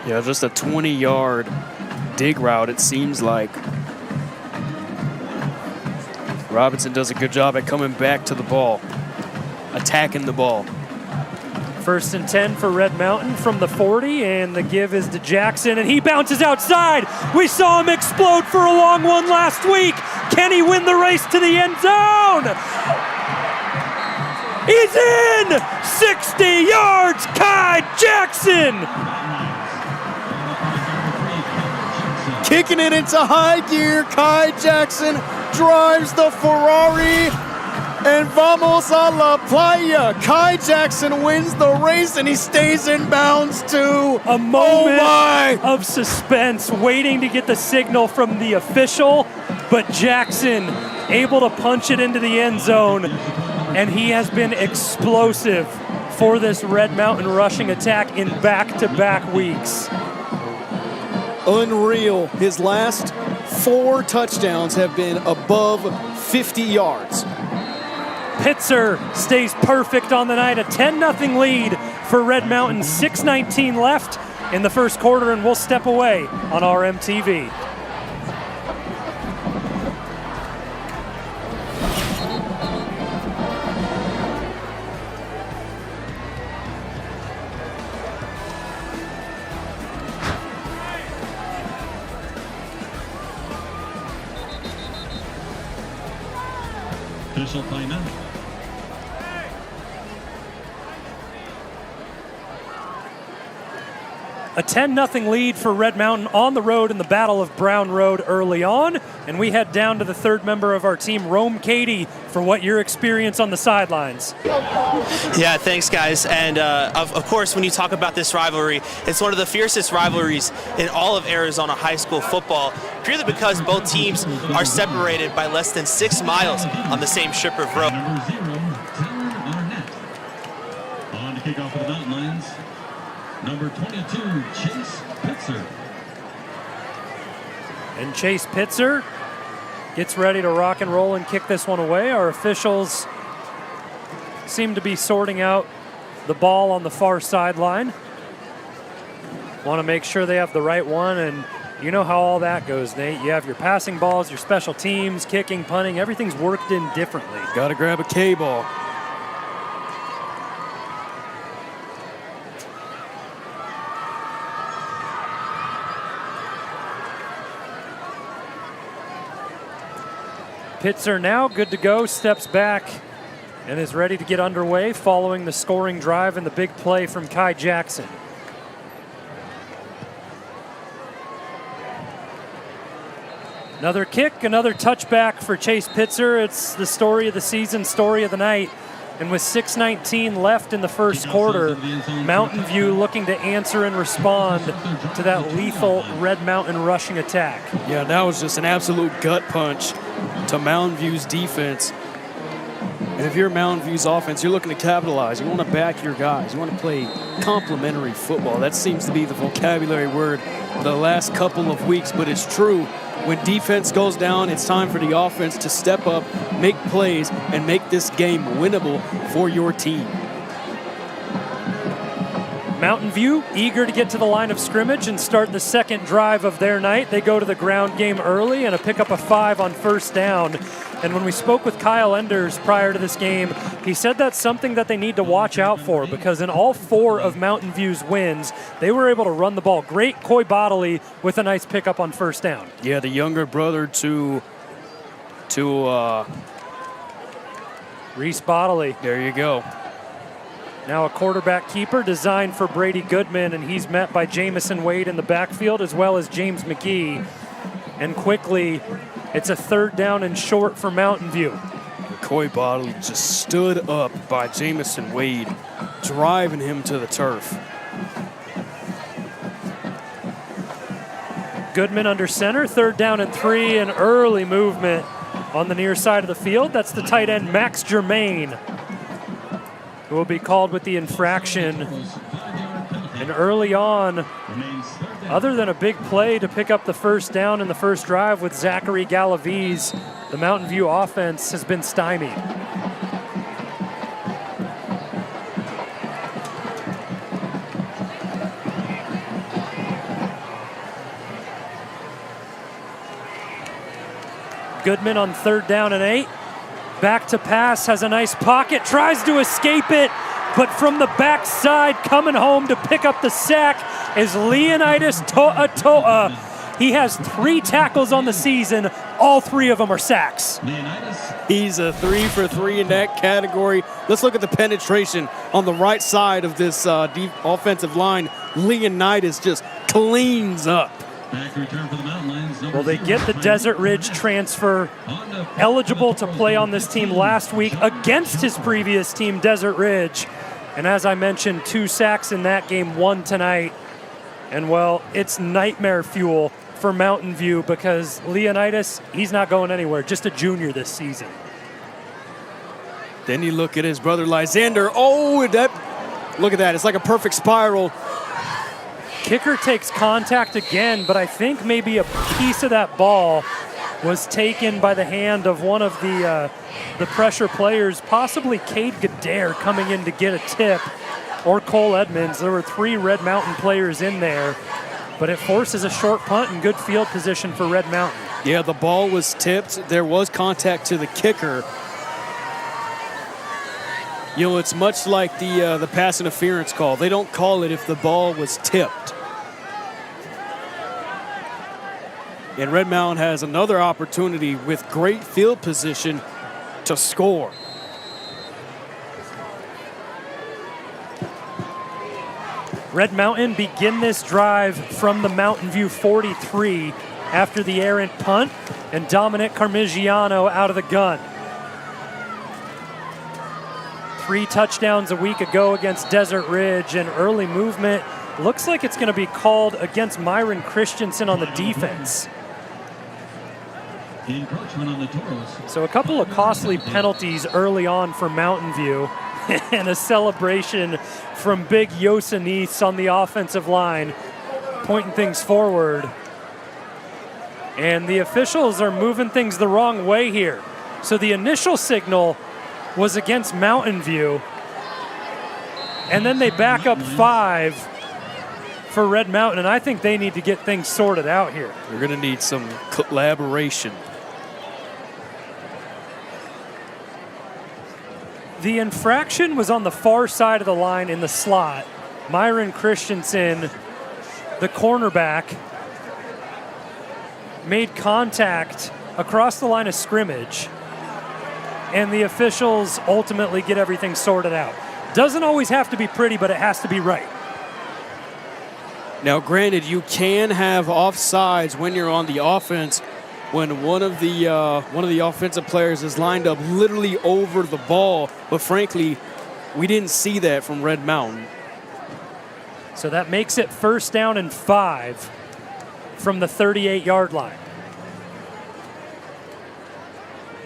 Yeah, just a 20-yard dig route, it seems like. Robinson does a good job at coming back to the ball, attacking the ball. 1st and 10 for Red Mountain from the 40, and the give is to Jackson, and he bounces outside. We saw him explode for a long one last week. Can he win the race to the end zone? He's in! 60 yards, Kai Jackson! Kicking it into high gear, Kai Jackson drives the Ferrari, and vamos a la playa. Kai Jackson wins the race, and he stays in bounds too. A moment of suspense, waiting to get the signal from the official, but Jackson able to punch it into the end zone, and he has been explosive for this Red Mountain rushing attack in back-to-back weeks. Unreal. His last 4 touchdowns have been above 50 yards. Pitzer stays perfect on the night. A 10-0 lead for Red Mountain. 6:19 left in the first quarter, and we'll step away on RMTV. Official timeout. A 10-0 lead for Red Mountain on the road in the Battle of Brown Road early on. And we head down to the third member of our team, Rome Cady, for what your experience on the sidelines. Yeah, thanks, guys. And of course, when you talk about this rivalry, it's one of the fiercest rivalries in all of Arizona high school football, purely because both teams are separated by less than 6 miles on the same strip of road. Number 0, Tyler Arnett. On to kick off for the Mountain Lions, number 22, Chase Pitzer. And Chase Pitzer gets ready to rock and roll and kick this one away. Our officials seem to be sorting out the ball on the far sideline. Want to make sure they have the right one, and you know how all that goes, Nate. You have your passing balls, your special teams, kicking, punting, everything's worked in differently. Got to grab a K-ball. Pitzer now good to go, steps back and is ready to get underway following the scoring drive and the big play from Kai Jackson. Another kick, another touchback for Chase Pitzer. It's the story of the season, story of the night. And with 6:19 left in the first quarter, Mountain View looking to answer and respond to that lethal Red Mountain rushing attack. Yeah, that was just an absolute gut punch to Mountain View's defense. And if you're Mountain View's offense, you're looking to capitalize. You want to back your guys. You want to play complementary football. That seems to be the vocabulary word the last couple of weeks, but it's true. When defense goes down, it's time for the offense to step up, make plays, and make this game winnable for your team. Mountain View eager to get to the line of scrimmage and start the second drive of their night. They go to the ground game early and pick up a 5 on first down. And when we spoke with Kyle Enders prior to this game, he said that's something that they need to watch out for, because in all 4 of Mountain View's wins, they were able to run the ball. Great Coy Bodley with a nice pickup on first down. Yeah, the younger brother to Reese Bodley. There you go. Now a quarterback keeper designed for Brady Goodman, and he's met by Jamison Wade in the backfield as well as James McGee. And quickly, it's a 3rd down and short for Mountain View. Coy Bodley just stood up by Jamison Wade, driving him to the turf. Goodman under center, 3rd down and 3, and early movement on the near side of the field. That's the tight end, Max Germain, who will be called with the infraction And early on, other than a big play to pick up the first down in the first drive with Zachary Galaviz, the Mountain View offense has been stymied. Goodman on 3rd down and 8. Back to pass, has a nice pocket, tries to escape it, but from the backside, coming home to pick up the sack is Leonidas To'a. He has 3 tackles on the season. All 3 of them are sacks. He's a 3 for 3 in that category. Let's look at the penetration on the right side of this offensive line. Leonidas just cleans up. Well, they get the Desert Ridge transfer, eligible to play on this team last week against his previous team, Desert Ridge. And as I mentioned, 2 sacks in that game, 1 tonight. And, well, it's nightmare fuel for Mountain View because Leonidas, he's not going anywhere, just a junior this season. Then you look at his brother Lysander. Oh, look at that. It's like a perfect spiral. Kicker takes contact again, but I think maybe a piece of that ball was taken by the hand of one of the pressure players, possibly Cade Gadare coming in to get a tip, or Cole Edmonds. There were 3 Red Mountain players in there, but it forces a short punt and good field position for Red Mountain. Yeah, the ball was tipped. There was contact to the kicker. You know, it's much like the pass interference call. They don't call it if the ball was tipped. And Red Mountain has another opportunity with great field position to score. Red Mountain begin this drive from the Mountain View 43 after the errant punt, and Dominic Carmigiano out of the gun. 3 touchdowns a week ago against Desert Ridge, and early movement looks like it's going to be called against Myron Christensen on the defense. Encroachment on the Toros. So a couple of costly penalties early on for Mountain View and a celebration from Big Yosanith on the offensive line, pointing things forward. And the officials are moving things the wrong way here. So the initial signal was against Mountain View, and then they back up 5 for Red Mountain, and I think they need to get things sorted out here. We're going to need some collaboration. The infraction was on the far side of the line in the slot. Myron Christensen, the cornerback, made contact across the line of scrimmage, and the officials ultimately get everything sorted out. Doesn't always have to be pretty, but it has to be right. Now, granted, you can have offsides when you're on the offense, when one of the offensive players is lined up literally over the ball, but frankly, we didn't see that from Red Mountain. So that makes it 1st down and 5 from the 38-yard line.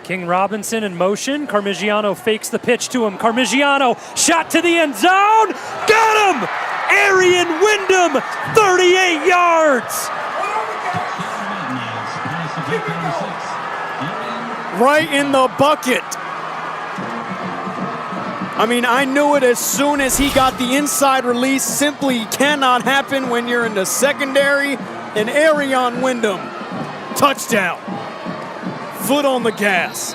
King Robinson in motion. Carmigiano fakes the pitch to him. Carmigiano, shot to the end zone. Got him! Arian Wyndham, 38 yards. Right in the bucket. I mean, I knew it as soon as he got the inside release. Simply cannot happen when you're in the secondary. And Arian Wyndham, touchdown. Foot on the gas.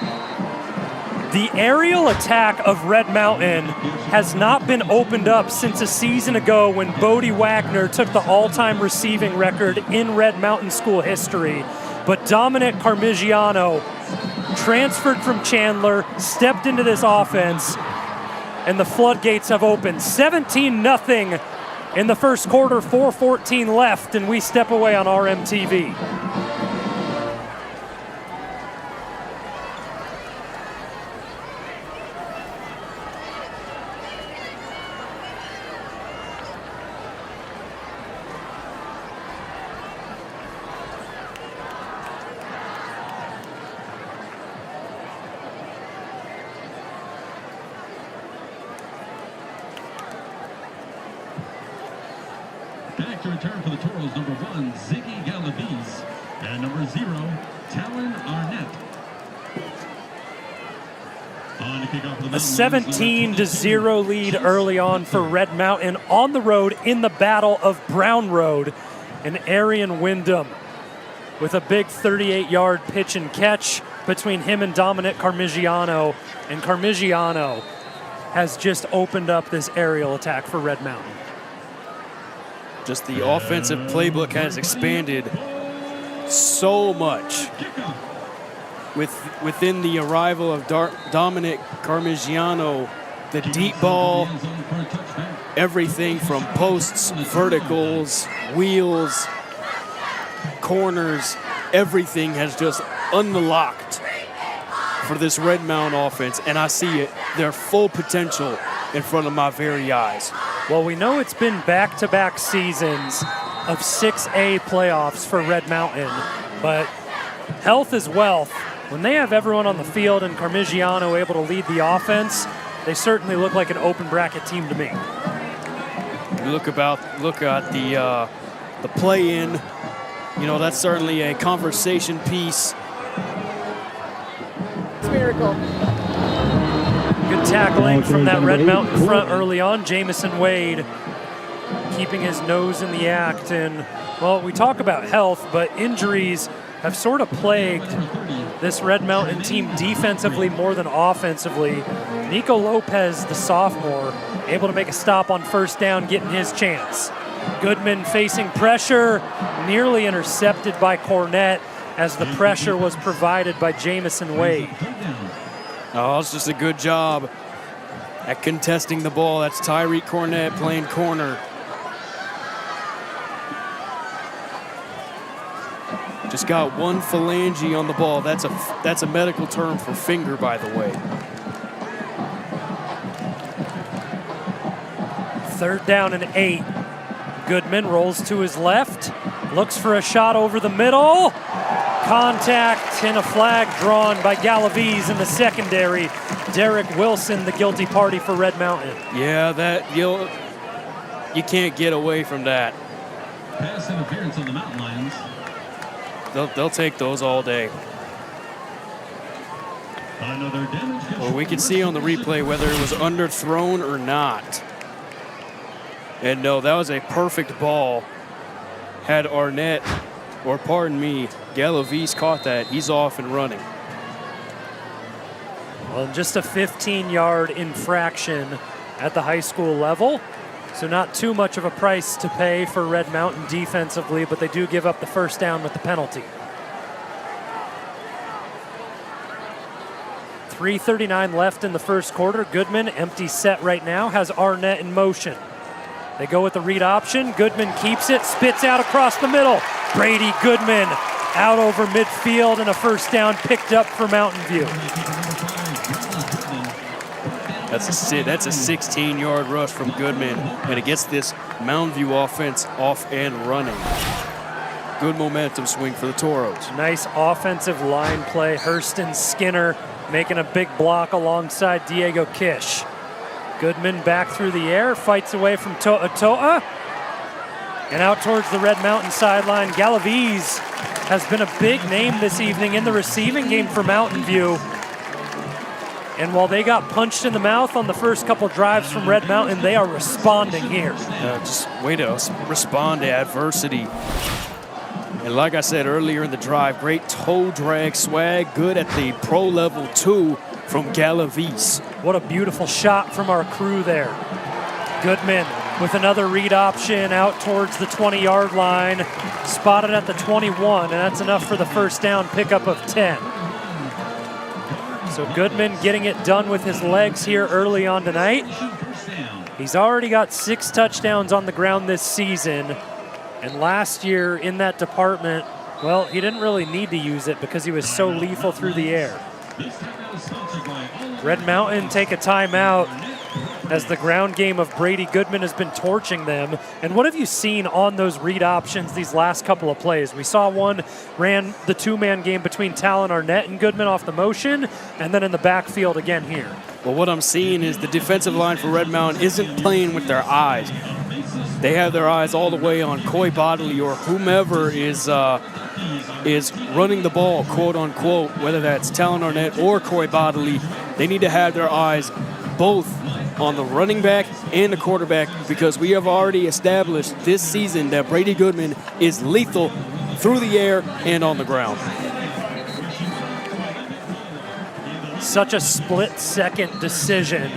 The aerial attack of Red Mountain has not been opened up since a season ago when Bodie Wagner took the all-time receiving record in Red Mountain school history. But Dominic Carmigiano transferred from Chandler, stepped into this offense, and the floodgates have opened. 17-0 in the first quarter, 4:14 left, and we step away on RMTV. Back to return for the Toros, number 1, Ziggy Galaviz, and number 0, Talon Arnett. On to kick off the A 17-0 lead early on for Red Mountain on the road in the Battle of Brown Road. And Arian Wyndham with a big 38-yard pitch and catch between him and Dominic Carmigiano. And Carmigiano has just opened up this aerial attack for Red Mountain. Just the offensive playbook has expanded so much within the arrival of Dominic Carmigiano. The deep ball, everything from posts, verticals, wheels, corners, everything has just unlocked for this Red Mountain offense, and I see it, their full potential in front of my very eyes. Well, we know it's been back-to-back seasons of 6A playoffs for Red Mountain, but health is wealth. When they have everyone on the field and Carmigiano able to lead the offense, they certainly look like an open bracket team to me. Look at the play-in. You know, that's certainly a conversation piece. It's a miracle. Good tackling from that Red Mountain front early on. Jamison Wade keeping his nose in the act. And, well, we talk about health, but injuries have sort of plagued this Red Mountain team defensively more than offensively. Nico Lopez, the sophomore, able to make a stop on first down, getting his chance. Goodman facing pressure, nearly intercepted by Cornett as the pressure was provided by Jamison Wade. Oh, it's just a good job at contesting the ball. That's Tyreek Cornett playing corner. Just got one phalange on the ball. That's a medical term for finger, by the way. Third down and 8. Goodman rolls to his left, looks for a shot over the middle. Contact and a flag drawn by Galaviz in the secondary. Derek Wilson, the guilty party for Red Mountain. Yeah, you can't get away from that. Pass interference on the Mountain Lions. They'll take those all day. Another damage. Well, we can see on the replay whether it was underthrown or not. And no, that was a perfect ball. Had Arnett, or pardon me, Galaviz caught that, he's off and running. Well, just a 15-yard infraction at the high school level. So not too much of a price to pay for Red Mountain defensively, but they do give up the first down with the penalty. 3:39 left in the first quarter. Goodman, empty set right now, has Arnett in motion. They go with the read option. Goodman keeps it, spits out across the middle. Brady Goodman out over midfield, and a first down picked up for Mountain View. That's a 16-yard rush from Goodman, and it gets this Mountain View offense off and running. Good momentum swing for the Toros. Nice offensive line play. Hurston Skinner making a big block alongside Diego Kish. Goodman back through the air, fights away from To'a, and out towards the Red Mountain sideline. Galaviz has been a big name this evening in the receiving game for Mountain View. And while they got punched in the mouth on the first couple drives from Red Mountain, they are responding here. Just way to respond to adversity. And like I said earlier in the drive, great toe drag swag, good at the pro level 2 from Galaviz. What a beautiful shot from our crew there. Goodman with another read option out towards the 20-yard line, spotted at the 21, and that's enough for the first down pickup of 10. So Goodman getting it done with his legs here early on tonight. He's already got 6 touchdowns on the ground this season. And last year in that department, well, he didn't really need to use it because he was so lethal through the air. Red Mountain take a timeout as the ground game of Brady Goodman has been torching them. And what have you seen on those read options these last couple of plays? We saw one ran the 2-man game between Talon Arnett and Goodman off the motion, and then in the backfield again here. Well, what I'm seeing is the defensive line for Red Mountain isn't playing with their eyes. they have their eyes all the way on Coy Bodley or whomever is running the ball, quote unquote, whether that's Talon Arnett or Coy Bodley. They need to have their eyes both on the running back and the quarterback, because we have already established this season that Brady Goodman is lethal through the air and on the ground. Such a split-second decision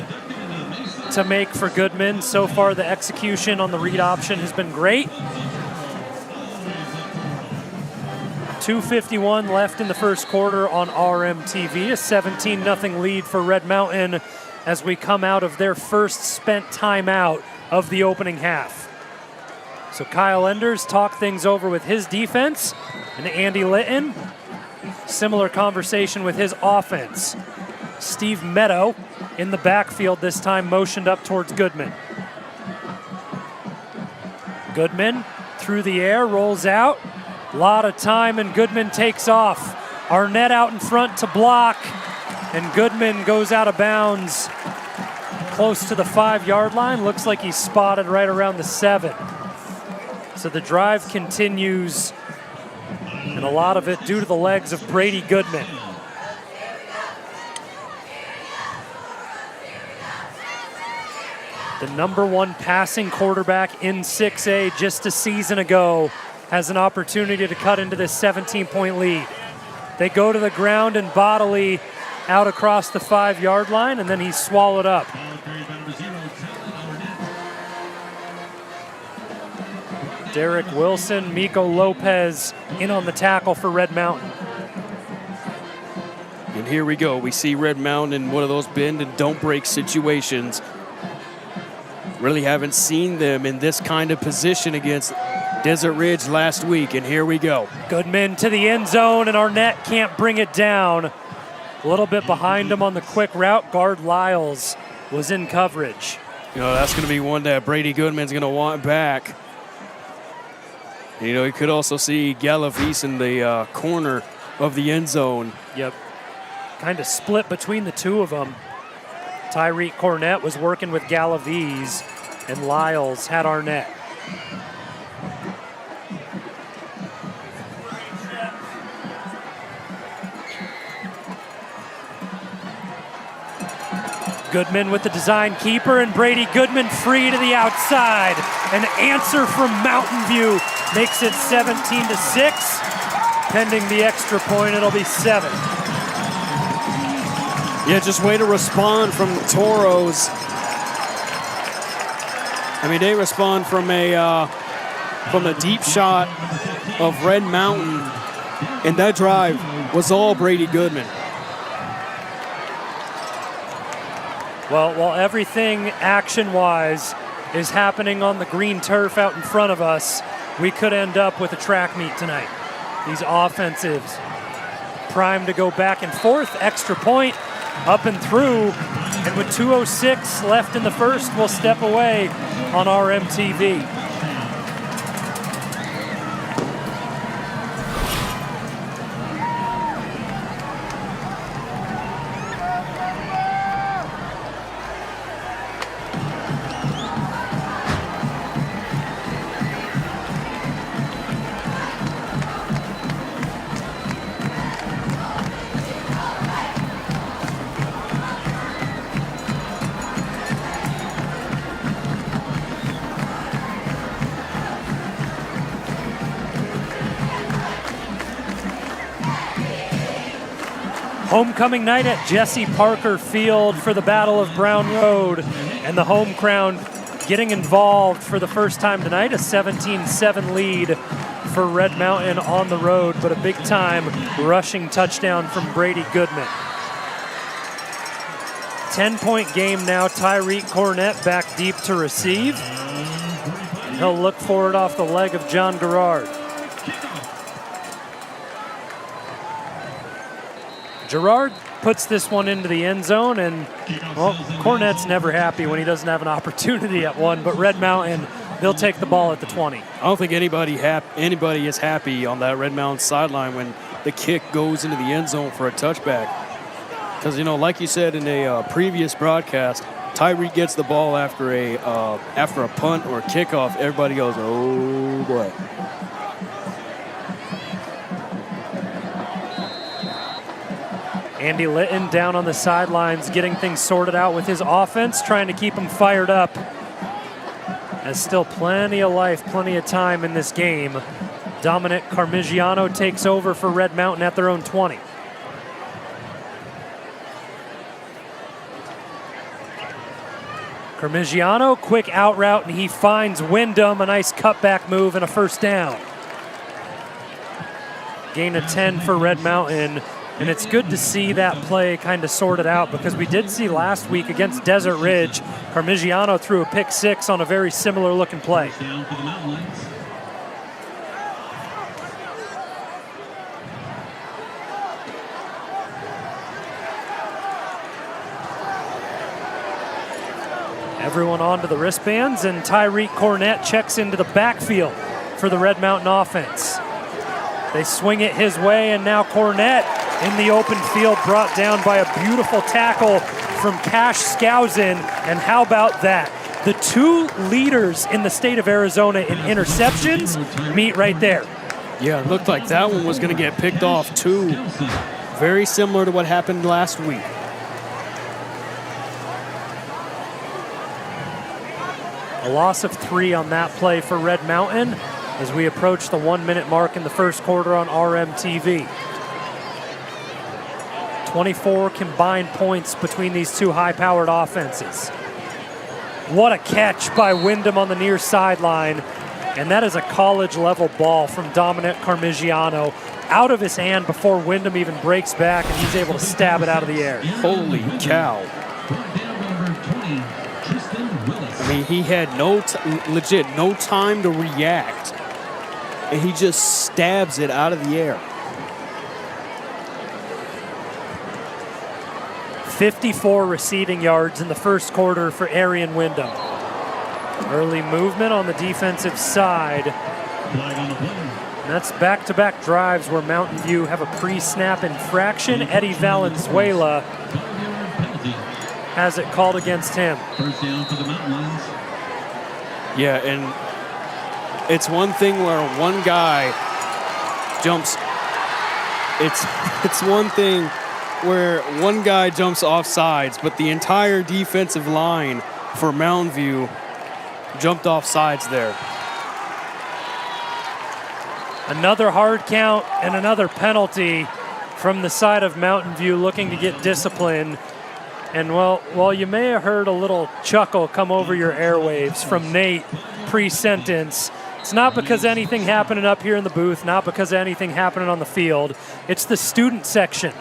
to make for Goodman. So far, the execution on the read option has been great. 2:51 left in the first quarter on RMTV. A 17-0 lead for Red Mountain as we come out of their first spent timeout of the opening half. So Kyle Enders talked things over with his defense, and Andy Litton, similar conversation with his offense. Steve Meadow in the backfield this time motioned up towards Goodman. Goodman through the air, rolls out. A lot of time, and Goodman takes off. Arnett out in front to block, and Goodman goes out of bounds close to the 5-yard line. Looks like he's spotted right around the 7. So the drive continues, and a lot of it due to the legs of Brady Goodman. The #1 passing quarterback in 6A just a season ago has an opportunity to cut into this 17-point lead. They go to the ground, and Bodley out across the 5-yard line, and then he's swallowed up. Derek Wilson, Miko Lopez in on the tackle for Red Mountain. And here we go. We see Red Mountain in one of those bend and don't break situations. Really haven't seen them in this kind of position against Desert Ridge last week, and here we go. Goodman to the end zone, and Arnett can't bring it down. A little bit behind him on the quick route. Guard Lyles was in coverage. You know, that's going to be one that Brady Goodman's going to want back. You know, you could also see Galavis in the corner of the end zone. Yep. Kind of split between the two of them. Tyreek Cornett was working with Galavis, and Lyles had Arnett. Goodman with the design keeper, and Brady Goodman free to the outside. An answer from Mountain View makes it 17-6. Pending the extra point, it'll be 7. Yeah, just way to respond from the Toros. I mean, they respond from a deep shot of Red Mountain, and that drive was all Brady Goodman. Well, while everything action-wise is happening on the green turf out in front of us, we could end up with a track meet tonight. These offensives primed to go back and forth, extra point, up and through, and with 2:06 left in the first, we'll step away on RMTV. Homecoming night at Jesse Parker Field for the Battle of Brown Road, and the home crowd getting involved for the first time tonight. A 17-7 lead for Red Mountain on the road, but a big-time rushing touchdown from Brady Goodman. 10-point game now. Tyreek Cornett back deep to receive. He'll look for it off the leg of John Gerard. Gerard puts this one into the end zone, and, well, Cornett's never happy when he doesn't have an opportunity at one, but Red Mountain, they'll take the ball at the 20. I don't think anybody is happy on that Red Mountain sideline when the kick goes into the end zone for a touchback. Because, you know, like you said in a previous broadcast, Tyreek gets the ball after a punt or a kickoff, everybody goes, oh boy. Andy Litton down on the sidelines getting things sorted out with his offense, trying to keep them fired up. There's still plenty of life, plenty of time in this game. Dominic Carmigiano takes over for Red Mountain at their own 20. Carmigiano, quick out route, and he finds Wyndham, a nice cutback move and a first down. Gain of 10 for Red Mountain, and it's good to see that play kind of sorted out because we did see last week against Desert Ridge, Carmigiano threw a pick 6 on a very similar looking play. Down for the Mountain Lions. Everyone onto the wristbands, and Tyreek Cornett checks into the backfield for the Red Mountain offense. They swing it his way, and now Cornett in the open field, brought down by a beautiful tackle from Cash Skousen. And how about that? The two leaders in the state of Arizona in interceptions meet right there. Yeah, it looked like that one was going to get picked off too. Very similar to what happened last week. A loss of 3 on that play for Red Mountain as we approach the 1-minute mark in the first quarter on RMTV. 24 combined points between these two high-powered offenses. What a catch by Wyndham on the near sideline. And that is a college-level ball from Dominic Carmigiano out of his hand before Wyndham even breaks back, and he's able to stab it out of the air. Holy cow. I mean, he had legit no time to react, and he just stabs it out of the air. 54 receiving yards in the first quarter for Arian Wyndham. Early movement on the defensive side. And that's back-to-back drives where Mountain View have a pre-snap infraction. Eddie Valenzuela has it called against him. First down for the Mountain Lions. Yeah, and it's one thing where one guy jumps. It's one thing where one guy jumps off sides, but the entire defensive line for Mountain View jumped off sides there. Another hard count and another penalty from the side of Mountain View looking to get discipline. And well, you may have heard a little chuckle come over your airwaves from Nate pre-sentence. It's not because anything happening up here in the booth, not because anything happening on the field. It's the student section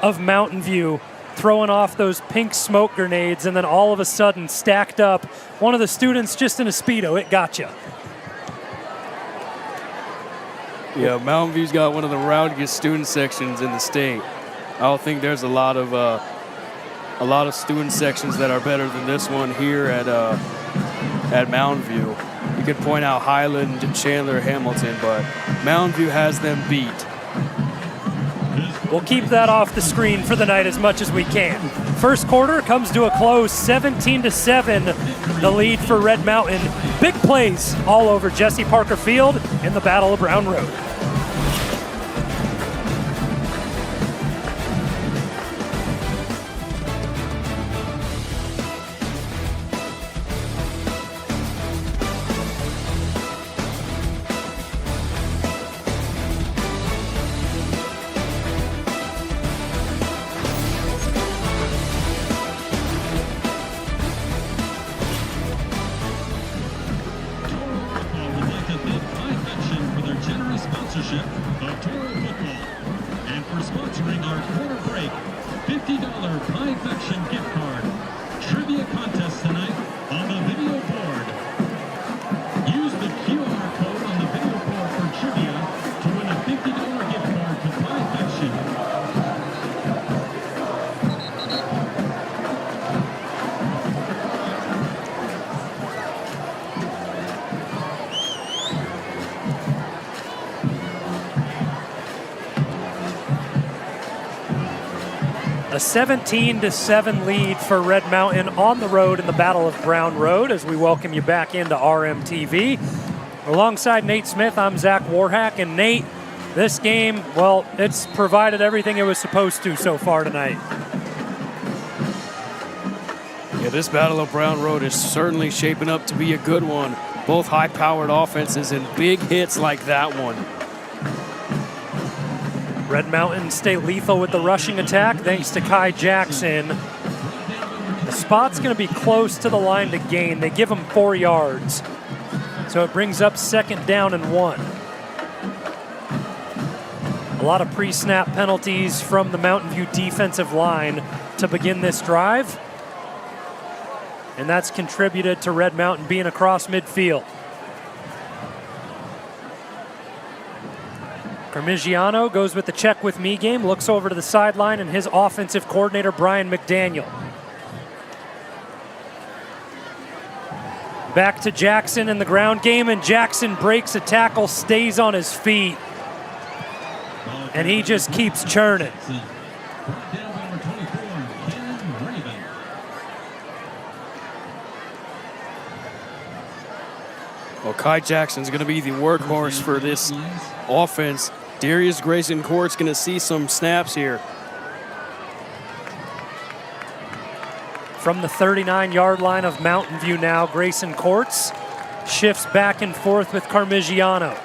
of Mountain View throwing off those pink smoke grenades, and then all of a sudden stacked up one of the students just in a Speedo. It got you. Yeah, Mountain View's got one of the rowdiest student sections in the state. I don't think there's a lot of student sections that are better than this one here at Mountain View. You could point out Highland, Chandler, Hamilton, but Mountain View has them beat. We'll keep that off the screen for the night as much as we can. First quarter comes to a close, 17-7, the lead for Red Mountain. Big plays all over Jesse Parker Field in the Battle of Brown Road. A 17-7 lead for Red Mountain on the road in the Battle of Brown Road as we welcome you back into RMTV. Alongside Nate Smith, I'm Zach Warhack. And Nate, this game, well, it's provided everything it was supposed to so far tonight. Yeah, this Battle of Brown Road is certainly shaping up to be a good one. Both high-powered offenses and big hits like that one. Red Mountain stay lethal with the rushing attack thanks to Kai Jackson. The spot's going to be close to the line to gain. They give him 4 yards. So it brings up 2nd down and 1. A lot of pre-snap penalties from the Mountain View defensive line to begin this drive. And that's contributed to Red Mountain being across midfield. Carmigiano goes with the check with me game, looks over to the sideline, and his offensive coordinator, Brian McDaniel. Back to Jackson in the ground game, and Jackson breaks a tackle, stays on his feet, and he just keeps churning. Well, Kai Jackson's going to be the workhorse for this offense. Darius Grayson Court's going to see some snaps here. From the 39-yard line of Mountain View now, Grayson Courts shifts back and forth with Carmigiano.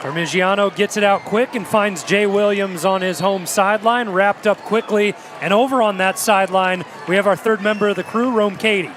Carmigiano gets it out quick and finds Jay Williams on his home sideline, wrapped up quickly. And over on that sideline, we have our third member of the crew, Rome Cady.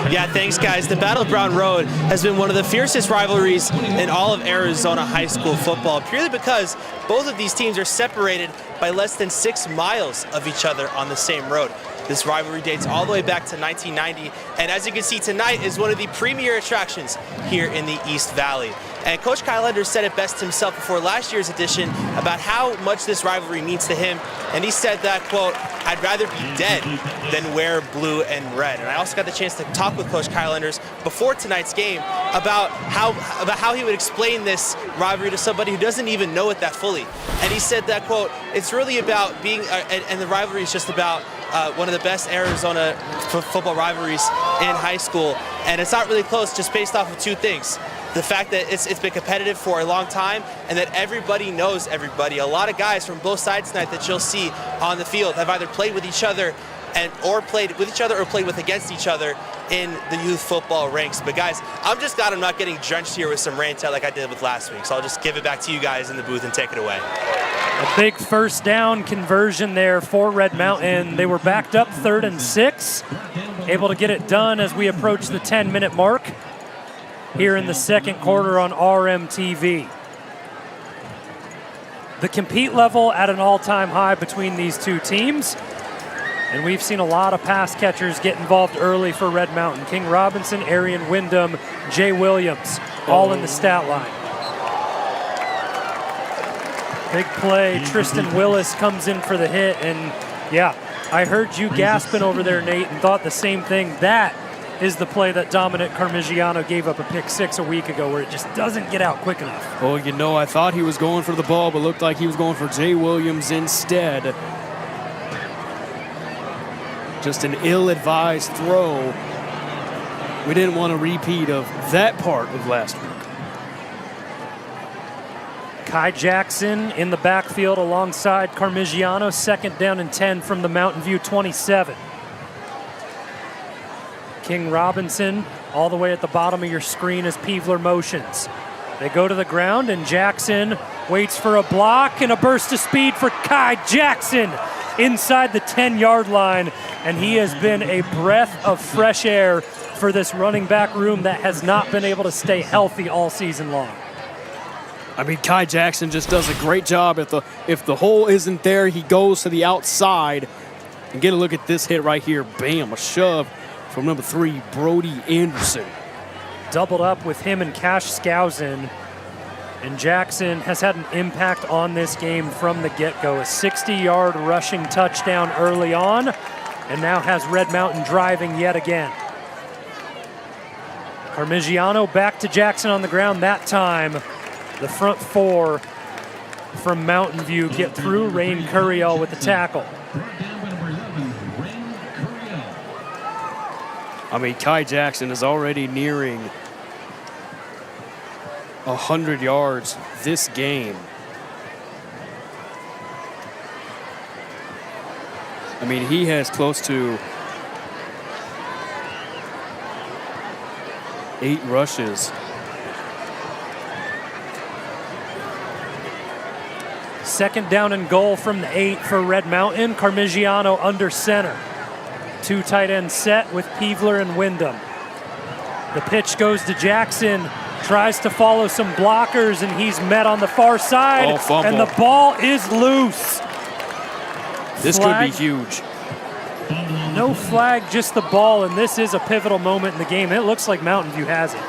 Yeah, thanks, guys. The Battle of Brown Road has been one of the fiercest rivalries in all of Arizona high school football, purely because both of these teams are separated by less than 6 miles of each other on the same road. This rivalry dates all the way back to 1990, and as you can see tonight is one of the premier attractions here in the East Valley. And Coach Kyle Enders said it best himself before last year's edition about how much this rivalry means to him, and he said that, quote, "I'd rather be dead than wear blue and red." And I also got the chance to talk with Coach Kyle Enders before tonight's game about how he would explain this rivalry to somebody who doesn't even know it that fully. And he said that, quote, "It's really about being, and the rivalry is just about one of the best Arizona football rivalries in high school, and it's not really close just based off of 2 things. The fact that it's been competitive for a long time and that everybody knows everybody. A lot of guys from both sides tonight that you'll see on the field have either played with each other or played with against each other in the youth football ranks. But guys, I'm just glad I'm not getting drenched here with some rain like I did with last week. So I'll just give it back to you guys in the booth and take it away. A big 1st down conversion there for Red Mountain. They were backed up 3rd and 6, able to get it done as we approach the 10-minute mark here in the 2nd quarter on RMTV. The compete level at an all-time high between these 2 teams. And we've seen a lot of pass catchers get involved early for Red Mountain. King Robinson, Arian Wyndham, Jay Williams, all in the stat line. Big play, Tristan Willis comes in for the hit. And yeah, I heard you gasping over there, Nate, and thought the same thing. That is the play that Dominic Carmigiano gave up a pick 6 a week ago, where it just doesn't get out quick enough. Oh, you know, I thought he was going for the ball, but looked like he was going for Jay Williams instead. Just an ill-advised throw. We didn't want a repeat of that part of last week. Kai Jackson in the backfield alongside Carmigiano, 2nd down and 10 from the Mountain View 27. King Robinson all the way at the bottom of your screen as Peevler motions. They go to the ground, and Jackson waits for a block and a burst of speed for Kai Jackson inside the 10-yard line, and he has been a breath of fresh air for this running back room that has not been able to stay healthy all season long. I mean, Kai Jackson just does a great job. If the hole isn't there, he goes to the outside. And get a look at this hit right here. Bam, a shove from number 3, Brody Anderson. Doubled up with him and Cash Skousen. And Jackson has had an impact on this game from the get-go. A 60-yard rushing touchdown early on, and now has Red Mountain driving yet again. Carmigiano back to Jackson on the ground that time. The front 4 from Mountain View get through. Rain Curiel with the tackle. I mean, Kai Jackson is already nearing 100 yards this game. I mean, he has close to 8 rushes. Second down and goal from the 8 for Red Mountain. Carmigiano under center. 2 tight end set with Peevler and Wyndham. The pitch goes to Jackson. Tries to follow some blockers, and he's met on the far side. Oh, fumble. And the ball is loose. This Flag. could be huge. No flag, just the ball, and this is a pivotal moment in the game. It looks like Mountain View has it.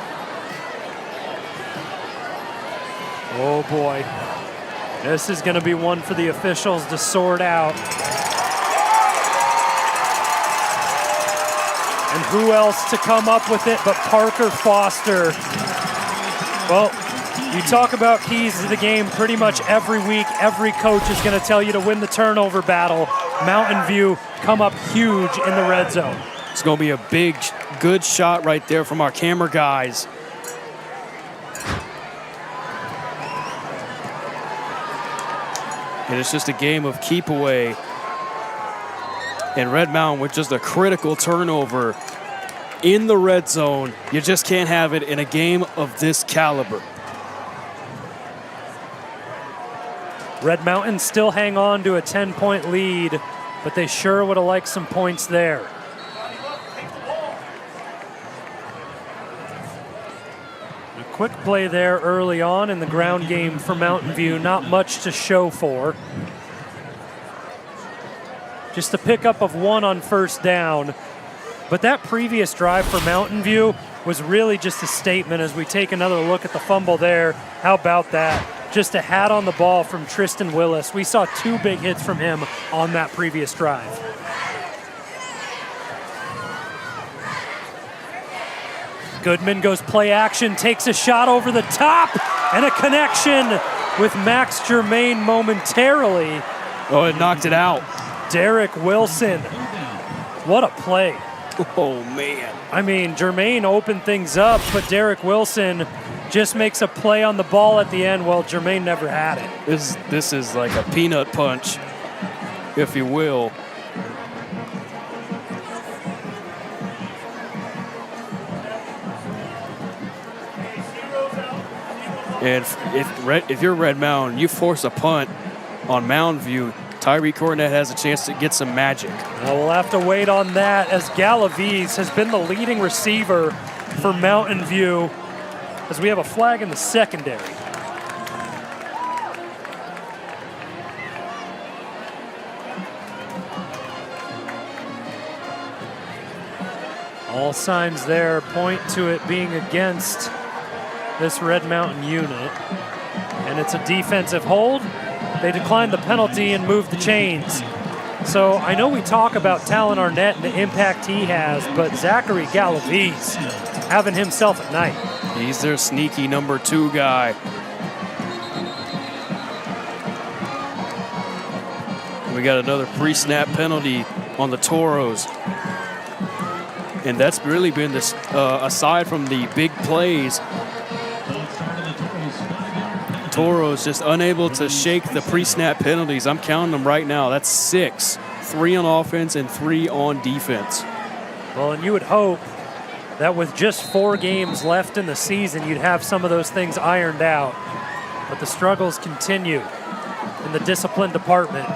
Oh boy. This is going to be one for the officials to sort out. And who else to come up with it but Parker Foster? Well, you talk about keys to the game pretty much every week. Every coach is going to tell you to win the turnover battle. Mountain View come up huge in the red zone. It's going to be a big, good shot right there from our camera guys. And it's just a game of keep away. And Red Mountain with just a critical turnover in the red zone. You just can't have it in a game of this caliber. Red Mountain still hang on to a 10-point lead, but they sure would have liked some points there. A quick play there early on in the ground game for Mountain View. Not much to show for. Just a pickup of 1 on first down. But that previous drive for Mountain View was really just a statement as we take another look at the fumble there. How about that? Just a hat on the ball from Tristan Willis. We saw 2 big hits from him on that previous drive. Goodman goes play action, takes a shot over the top, and a connection with Max Germain momentarily. Oh, it knocked it out. Derek Wilson. What a play. Oh, man. I mean, Germain opened things up, but Derek Wilson just makes a play on the ball at the end. Well, Germain never had it. This is like a peanut punch, if you will. And if you're Red Mountain, you force a punt on Mountain View, Tyree Cornett has a chance to get some magic. Well, we'll have to wait on that as Galaviz has been the leading receiver for Mountain View as we have a flag in the secondary. All signs there point to it being against this Red Mountain unit. And it's a defensive hold. They declined the penalty and moved the chains. So I know we talk about Talon Arnett and the impact he has, but Zachary Galaviz having himself a night. He's their sneaky number 2 guy. We got another pre-snap penalty on the Toros. And that's really been this, aside from the big plays, Toros just unable to shake the pre-snap penalties. I'm counting them right now. That's 6. 3 on offense and 3 on defense. Well, and you would hope that with just 4 games left in the season, you'd have some of those things ironed out. But the struggles continue in the discipline department.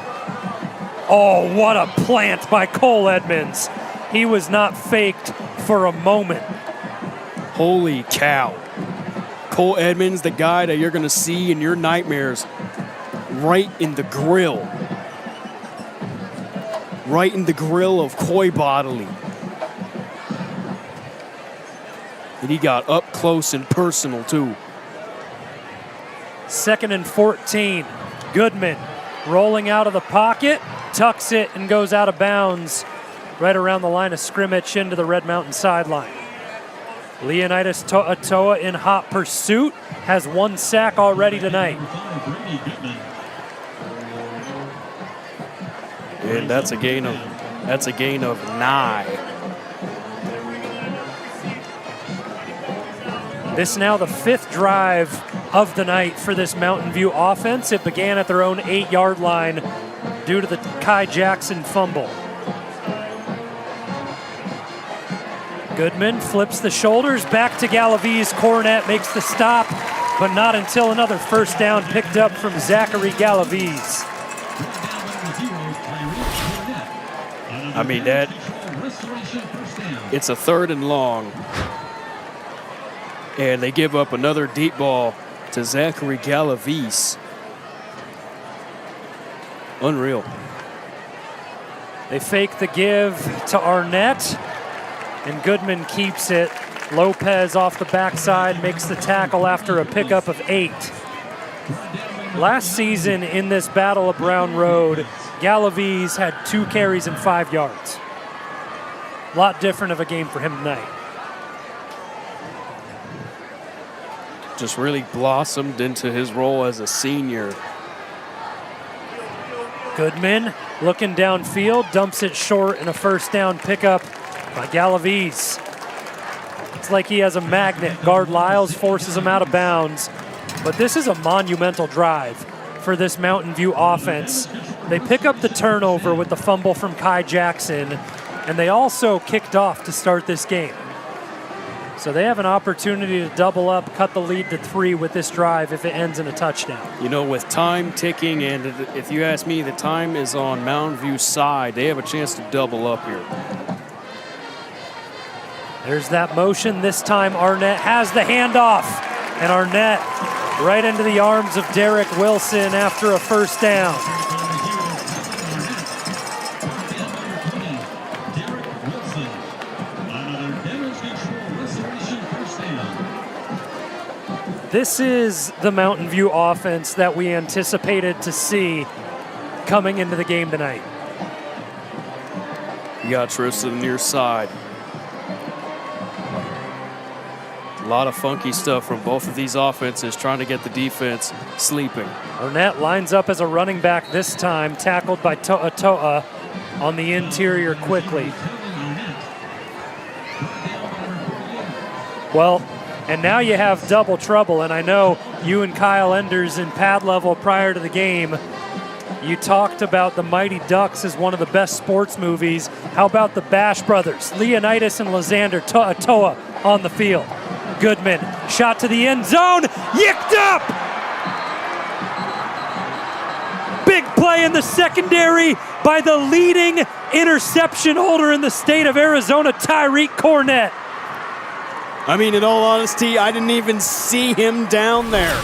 Oh, what a plant by Cole Edmonds. He was not faked for a moment. Holy cow. Cole Edmonds, the guy that you're going to see in your nightmares, right in the grill. Right in the grill of Coy Bodley. And he got up close and personal, too. 2nd and 14. Goodman rolling out of the pocket, tucks it, and goes out of bounds right around the line of scrimmage into the Red Mountain sideline. Leonidas Atoa in hot pursuit, has 1 sack already tonight. And that's a gain of 9. This now the 5th drive of the night for this Mountain View offense. It began at their own 8-yard line due to the Kai Jackson fumble. Goodman flips the shoulders back to Galaviz. Cornett makes the stop, but not until another first down picked up from Zachary Galaviz. I mean, it's a 3rd and long. And they give up another deep ball to Zachary Galaviz. Unreal. They fake the give to Arnett, and Goodman keeps it. Lopez off the backside makes the tackle after a pickup of 8. Last season in this Battle of Brown Road, Galaviz had 2 carries and 5 yards. A lot different of a game for him tonight. Just really blossomed into his role as a senior. Goodman looking downfield, dumps it short, and a first down pickup by Galaviz. It's like he has a magnet. Guard Lyles forces him out of bounds. But this is a monumental drive for this Mountain View offense. They pick up the turnover with the fumble from Kai Jackson, and they also kicked off to start this game. So they have an opportunity to double up, cut the lead to 3 with this drive if it ends in a touchdown. You know, with time ticking, and if you ask me, the time is on Mountain View's side. They have a chance to double up here. There's that motion. This time Arnett has the handoff, and Arnett right into the arms of Derek Wilson after a first down. This is the Mountain View offense that we anticipated to see coming into the game tonight. You got trips to the near side. A lot of funky stuff from both of these offenses trying to get the defense sleeping. Arnett lines up as a running back this time, tackled by To'a on the interior quickly. Well, and now you have double trouble, and I know you and Kyle Enders in pad level prior to the game, you talked about the Mighty Ducks as one of the best sports movies. How about the Bash Brothers, Leonidas and Lysander To'a on the field? Goodman, shot to the end zone, yicked up! Big play in the secondary by the leading interception holder in the state of Arizona, Tyreek Cornett. I mean, in all honesty, I didn't even see him down there.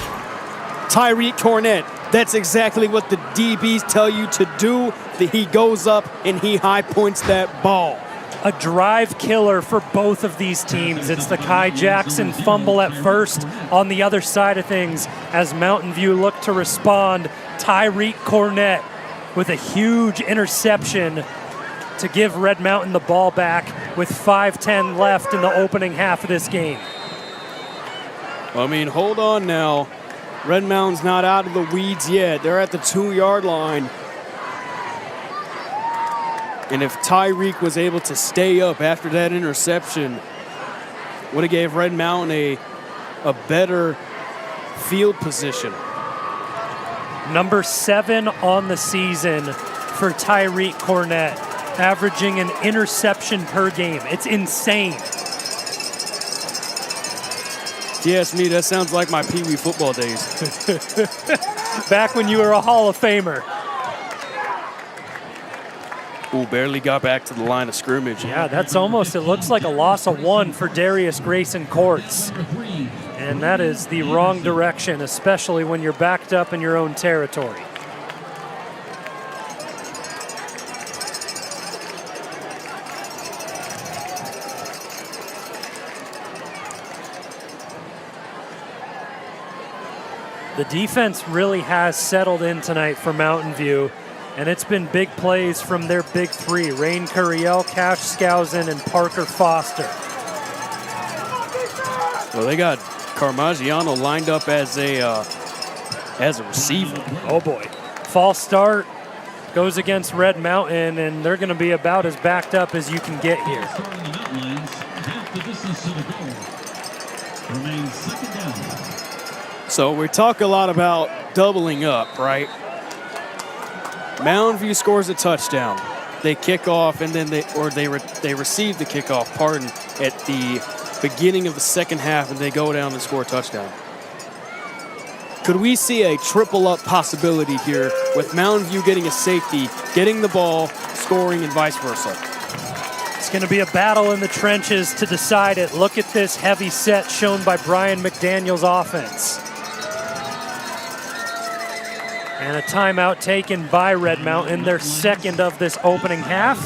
Tyreek Cornett, that's exactly what the DBs tell you to do. He goes up and he high points that ball. A drive killer for both of these teams. It's the Kai Jackson fumble at first. On the other side of things, as Mountain View looked to respond, Tyreek Cornett with a huge interception to give Red Mountain the ball back with 5:10 left in the opening half of this game. I mean, hold on now. Red Mountain's not out of the weeds yet. They're at the 2-yard line. And if Tyreek was able to stay up after that interception, would have gave Red Mountain a better field position. Number 7 on the season for Tyreek Cornett, averaging an interception per game. It's insane. If you ask me, that sounds like my Pee Wee football days. Back when you were a Hall of Famer. Ooh, barely got back to the line of scrimmage. Yeah, that's almost, it looks like a loss of 1 for Darius Grayson Courts. And that is the wrong direction, especially when you're backed up in your own territory. The defense really has settled in tonight for Mountain View, and it's been big plays from their big 3, Rain Curiel, Cash Skousen, and Parker Foster. Well, they got Carmagiano lined up as a receiver. Oh boy. False start. goes against Red Mountain, and they're going to be about as backed up as you can get here. Starting the mountain lines, half the distance to the goal. Remains second down. So we talk a lot about doubling up, right? Mountain View scores a touchdown. They kick off, and then they receive the kickoff, at the beginning of the second half, and they go down and score a touchdown. Could we see a triple up possibility here with Mountain View getting a safety, getting the ball, scoring, and vice versa? It's going to be a battle in the trenches to decide it. Look at this heavy set shown by Brian McDaniel's offense. And a timeout taken by Red Mountain, their second of this opening half,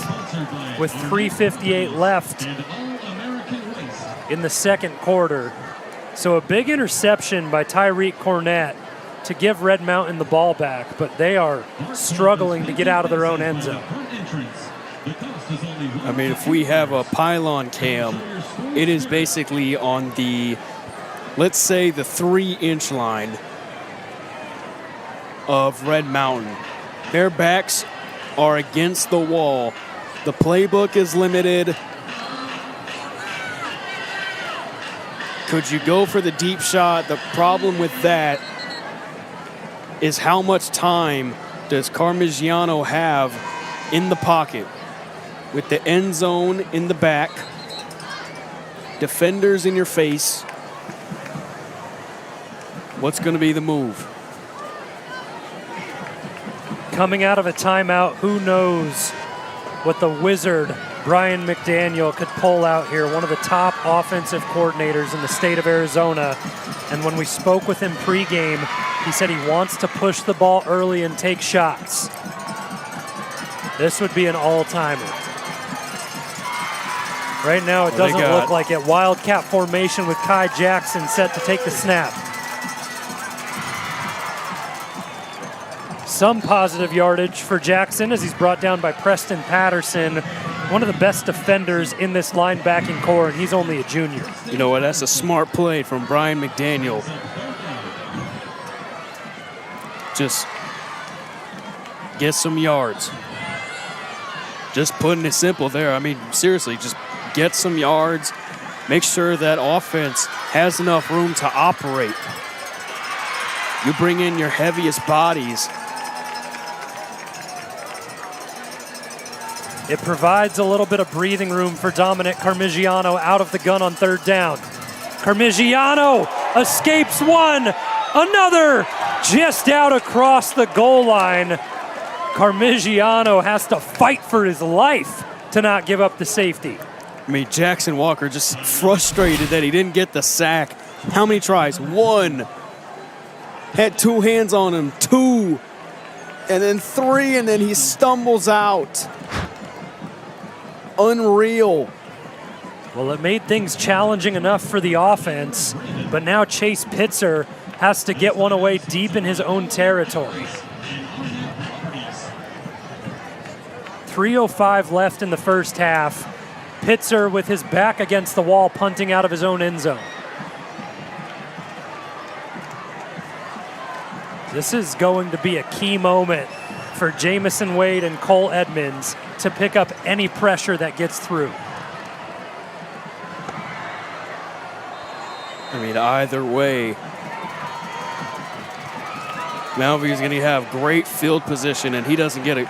with 3:58 left in the second quarter. So a big interception by Tyreek Cornett to give Red Mountain the ball back, but they are struggling to get out of their own end zone. I mean, if we have a pylon cam, it is basically on the, let's say, the 3-inch line of Red Mountain. Their backs are against the wall. The playbook is limited. Could you go for the deep shot? The problem with that is how much time does Carmigiano have in the pocket with the end zone in the back, defenders in your face? What's going to be the move? Coming out of a timeout, who knows what the wizard Brian McDaniel could pull out here, one of the top offensive coordinators in the state of Arizona. And when we spoke with him pregame, he said he wants to push the ball early and take shots. This would be an all-timer. Right now, it doesn't look like it. Wildcat formation with Kai Jackson set to take the snap. Some positive yardage for Jackson as he's brought down by Preston Patterson, one of the best defenders in this linebacking core, and he's only a junior. You know what? That's a smart play from Brian McDaniel. Just get some yards. Just putting it simple there. I mean, seriously, just get some yards. Make sure that offense has enough room to operate. You bring in your heaviest bodies. It provides a little bit of breathing room for Dominic Carmigiano out of the gun on third down. Carmigiano escapes one, another just out across the goal line. Carmigiano has to fight for his life to not give up the safety. I mean, Jackson Walker just frustrated that he didn't get the sack. How many tries? One. Had two hands on him, two. And then three, and then he stumbles out. Unreal. Well, it made things challenging enough for the offense, but now Chase Pitzer has to get one away deep in his own territory. 3:05 left in the first half. Pitzer with his back against the wall, punting out of his own end zone. This is going to be a key moment for Jamison Wade and Cole Edmonds to pick up any pressure that gets through. I mean, either way, Mountain View is going to have great field position, and he doesn't get it.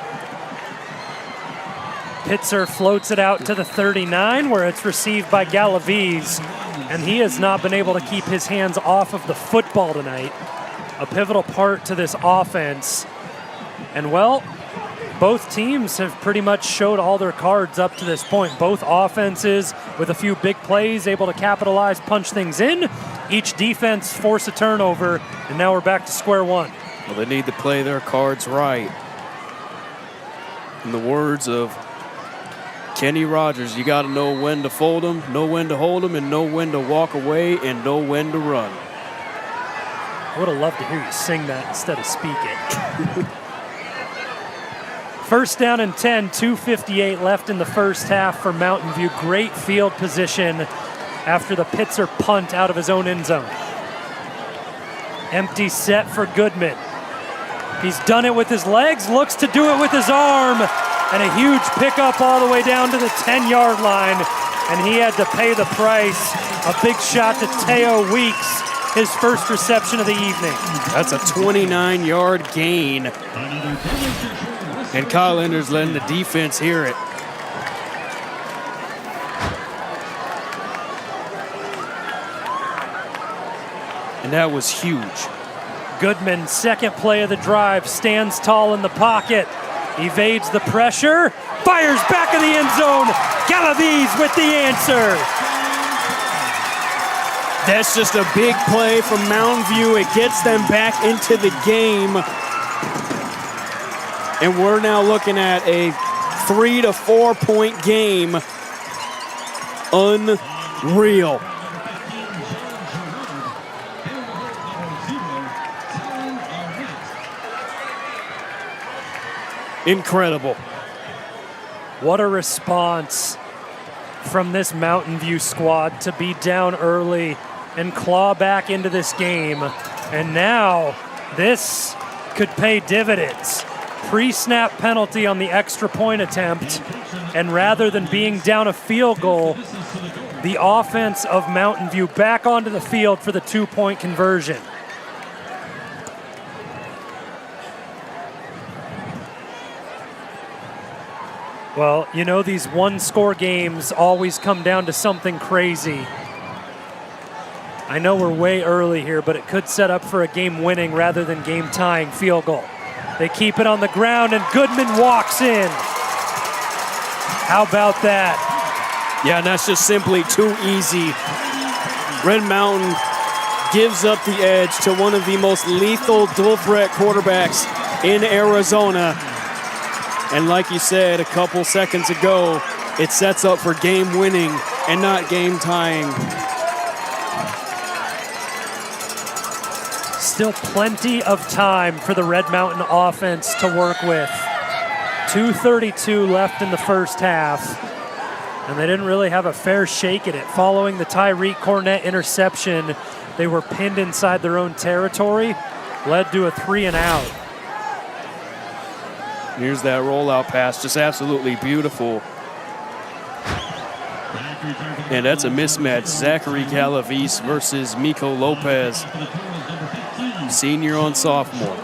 Pitzer floats it out to the 39, where it's received by Galaviz, and he has not been able to keep his hands off of the football tonight. A pivotal part to this offense. And, well, both teams have pretty much showed all their cards up to this point. Both offenses with a few big plays able to capitalize, punch things in. Each defense force a turnover, and now we're back to square one. Well, they need to play their cards right. In the words of Kenny Rogers, you got to know when to fold them, know when to hold them, and know when to walk away, and know when to run. I would have loved to hear you sing that instead of speak it. First down and 10, 2:58 left in the first half for Mountain View. Great field position after the Pitzer punt out of his own end zone. Empty set for Goodman. He's done it with his legs, looks to do it with his arm, and a huge pickup all the way down to the 10-yard line, and he had to pay the price. A big shot to Teo Weeks, his first reception of the evening. That's a 29-yard gain. And Kyle Enders letting the defense hear it. And that was huge. Goodman, second play of the drive, stands tall in the pocket, evades the pressure, fires back of the end zone. Galaviz with the answer. That's just a big play from Mountain View. It gets them back into the game. And we're now looking at a 3 to 4 point game. Unreal. Incredible. What a response from this Mountain View squad to be down early and claw back into this game. And now this could pay dividends. Pre-snap penalty on the extra point attempt, and rather than being down a field goal, the offense of Mountain View back onto the field for the 2-point conversion. Well, you know, these one-score games always come down to something crazy. I know we're way early here, but it could set up for a game-winning rather than game-tying field goal. They keep it on the ground, and Goodman walks in. How about that? Yeah, and that's just simply too easy. Red Mountain gives up the edge to one of the most lethal dual-threat quarterbacks in Arizona. And like you said a couple seconds ago, it sets up for game-winning and not game-tying. Still plenty of time for the Red Mountain offense to work with. 2:32 left in the first half, and they didn't really have a fair shake at it. Following the Tyreek Cornett interception, they were pinned inside their own territory, led to a 3-and-out. Here's that rollout pass, just absolutely beautiful. And that's a mismatch. Zachary Galaviz versus Miko Lopez. Senior on sophomore.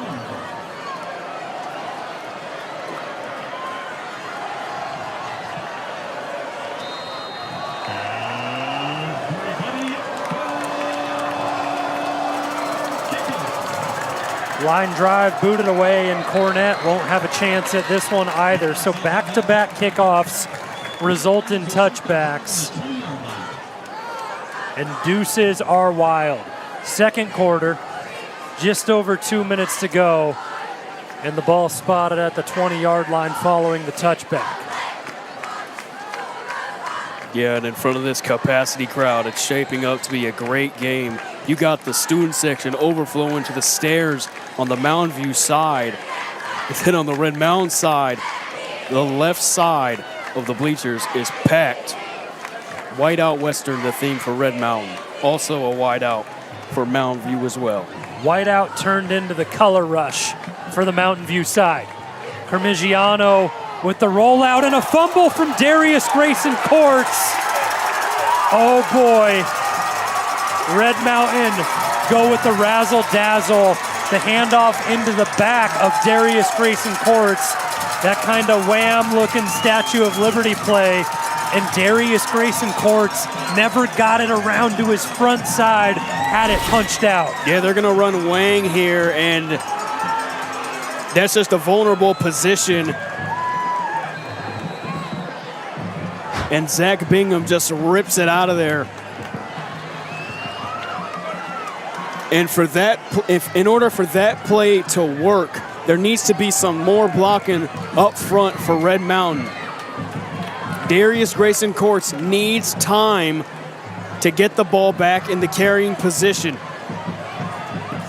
Line drive booted away, and Cornett won't have a chance at this one either. So back-to-back kickoffs result in touchbacks. And deuces are wild. Second quarter, just over 2 minutes to go, and the ball spotted at the 20-yard line following the touchback. Yeah, and in front of this capacity crowd, it's shaping up to be a great game. You got the student section overflowing to the stairs on the Mountain View side. And then on the Red Mountain side, the left side of the bleachers is packed. Whiteout Western, the theme for Red Mountain. Also a whiteout for Mountain View as well. Whiteout turned into the color rush for the Mountain View side. Carmigiano with the rollout and a fumble from Darius Grayson Courts. Oh boy. Red Mountain go with the razzle-dazzle. The handoff into the back of Darius Grayson Courts. That kind of wham-looking Statue of Liberty play. And Darius Grayson Courts never got it around to his front side, had it punched out. Yeah, they're going to run Wang here, and that's just a vulnerable position. And Zach Bingham just rips it out of there. And for that, in order for that play to work, there needs to be some more blocking up front for Red Mountain. Darius Grayson Courts needs time to get the ball back in the carrying position.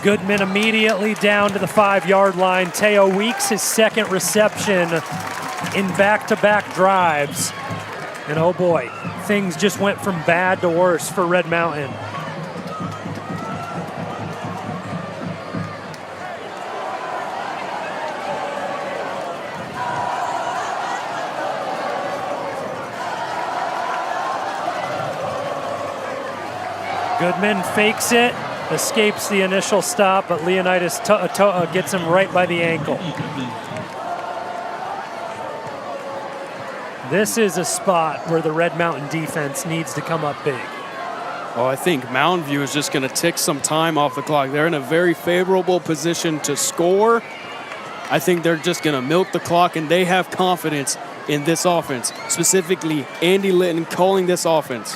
Goodman immediately down to the 5-yard line. Teo Weeks, his second reception in back-to-back drives. And oh boy, things just went from bad to worse for Red Mountain. Goodman fakes it, escapes the initial stop, but Leonidas gets him right by the ankle. This is a spot where the Red Mountain defense needs to come up big. Oh, I think Mountain View is just going to tick some time off the clock. They're in a very favorable position to score. I think they're just going to milk the clock, and they have confidence in this offense, specifically Andy Litton calling this offense.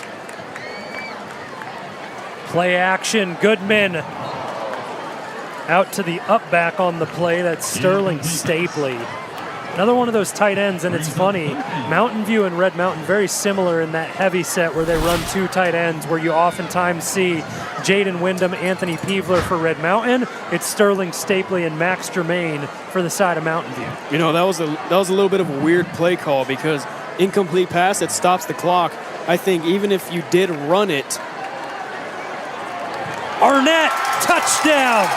Play action, Goodman out to the up back on the play. That's Sterling Stapley. Another one of those tight ends, and it's funny, Mountain View and Red Mountain very similar in that heavy set where they run two tight ends, where you oftentimes see Jaden Wyndham, Anthony Peevler for Red Mountain. It's Sterling Stapley and Max Germain for the side of Mountain View. You know, that was a little bit of a weird play call because incomplete pass, it stops the clock. I think even if you did run it. Arnett, touchdown!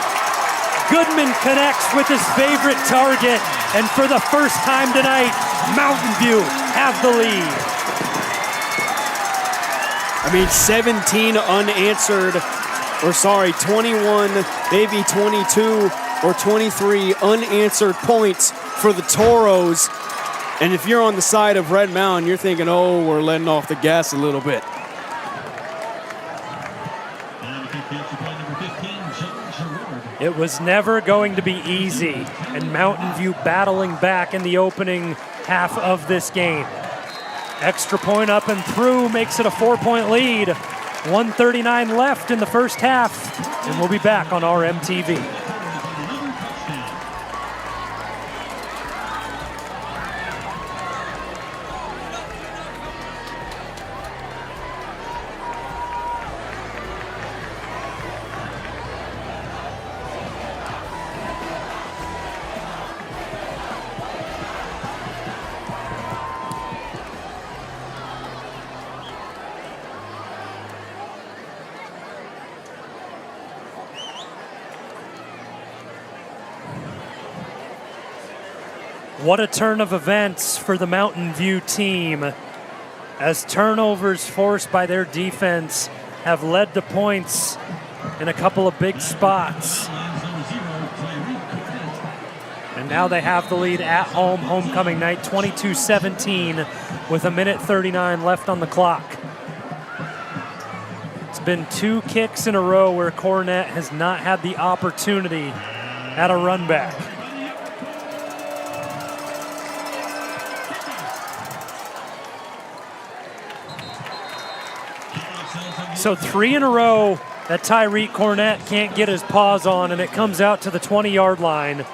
Goodman connects with his favorite target, and for the first time tonight, Mountain View have the lead. I mean, 17 unanswered, 21, maybe 22 or 23 unanswered points for the Toros. And if you're on the side of Red Mountain, you're thinking, oh, we're letting off the gas a little bit. It was never going to be easy, and Mountain View battling back in the opening half of this game. Extra point up and through makes it a 4-point lead. 1:39 left in the first half, and we'll be back on RMTV. What a turn of events for the Mountain View team, as turnovers forced by their defense have led to points in a couple of big spots. And now they have the lead at home, homecoming night, 22-17 with 1:39 left on the clock. It's been 2 kicks in a row where Cornett has not had the opportunity at a run back. So 3 in a row that Tyreek Cornett can't get his paws on, and it comes out to the 20-yard line.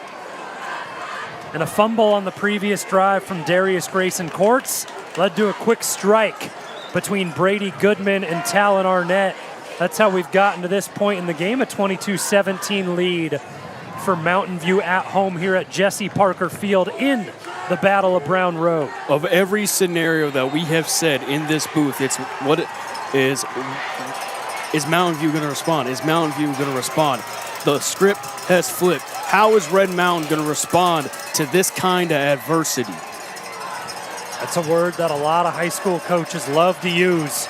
And a fumble on the previous drive from Darius Grayson Courts led to a quick strike between Brady Goodman and Talon Arnett. That's how we've gotten to this point in the game, a 22-17 lead for Mountain View at home here at Jesse Parker Field in the Battle of Brown Road. Of every scenario that we have said in this booth, it's what is Mountain View going to respond? Is Mountain View going to respond? The script has flipped. How is Red Mountain going to respond to this kind of adversity? That's a word that a lot of high school coaches love to use.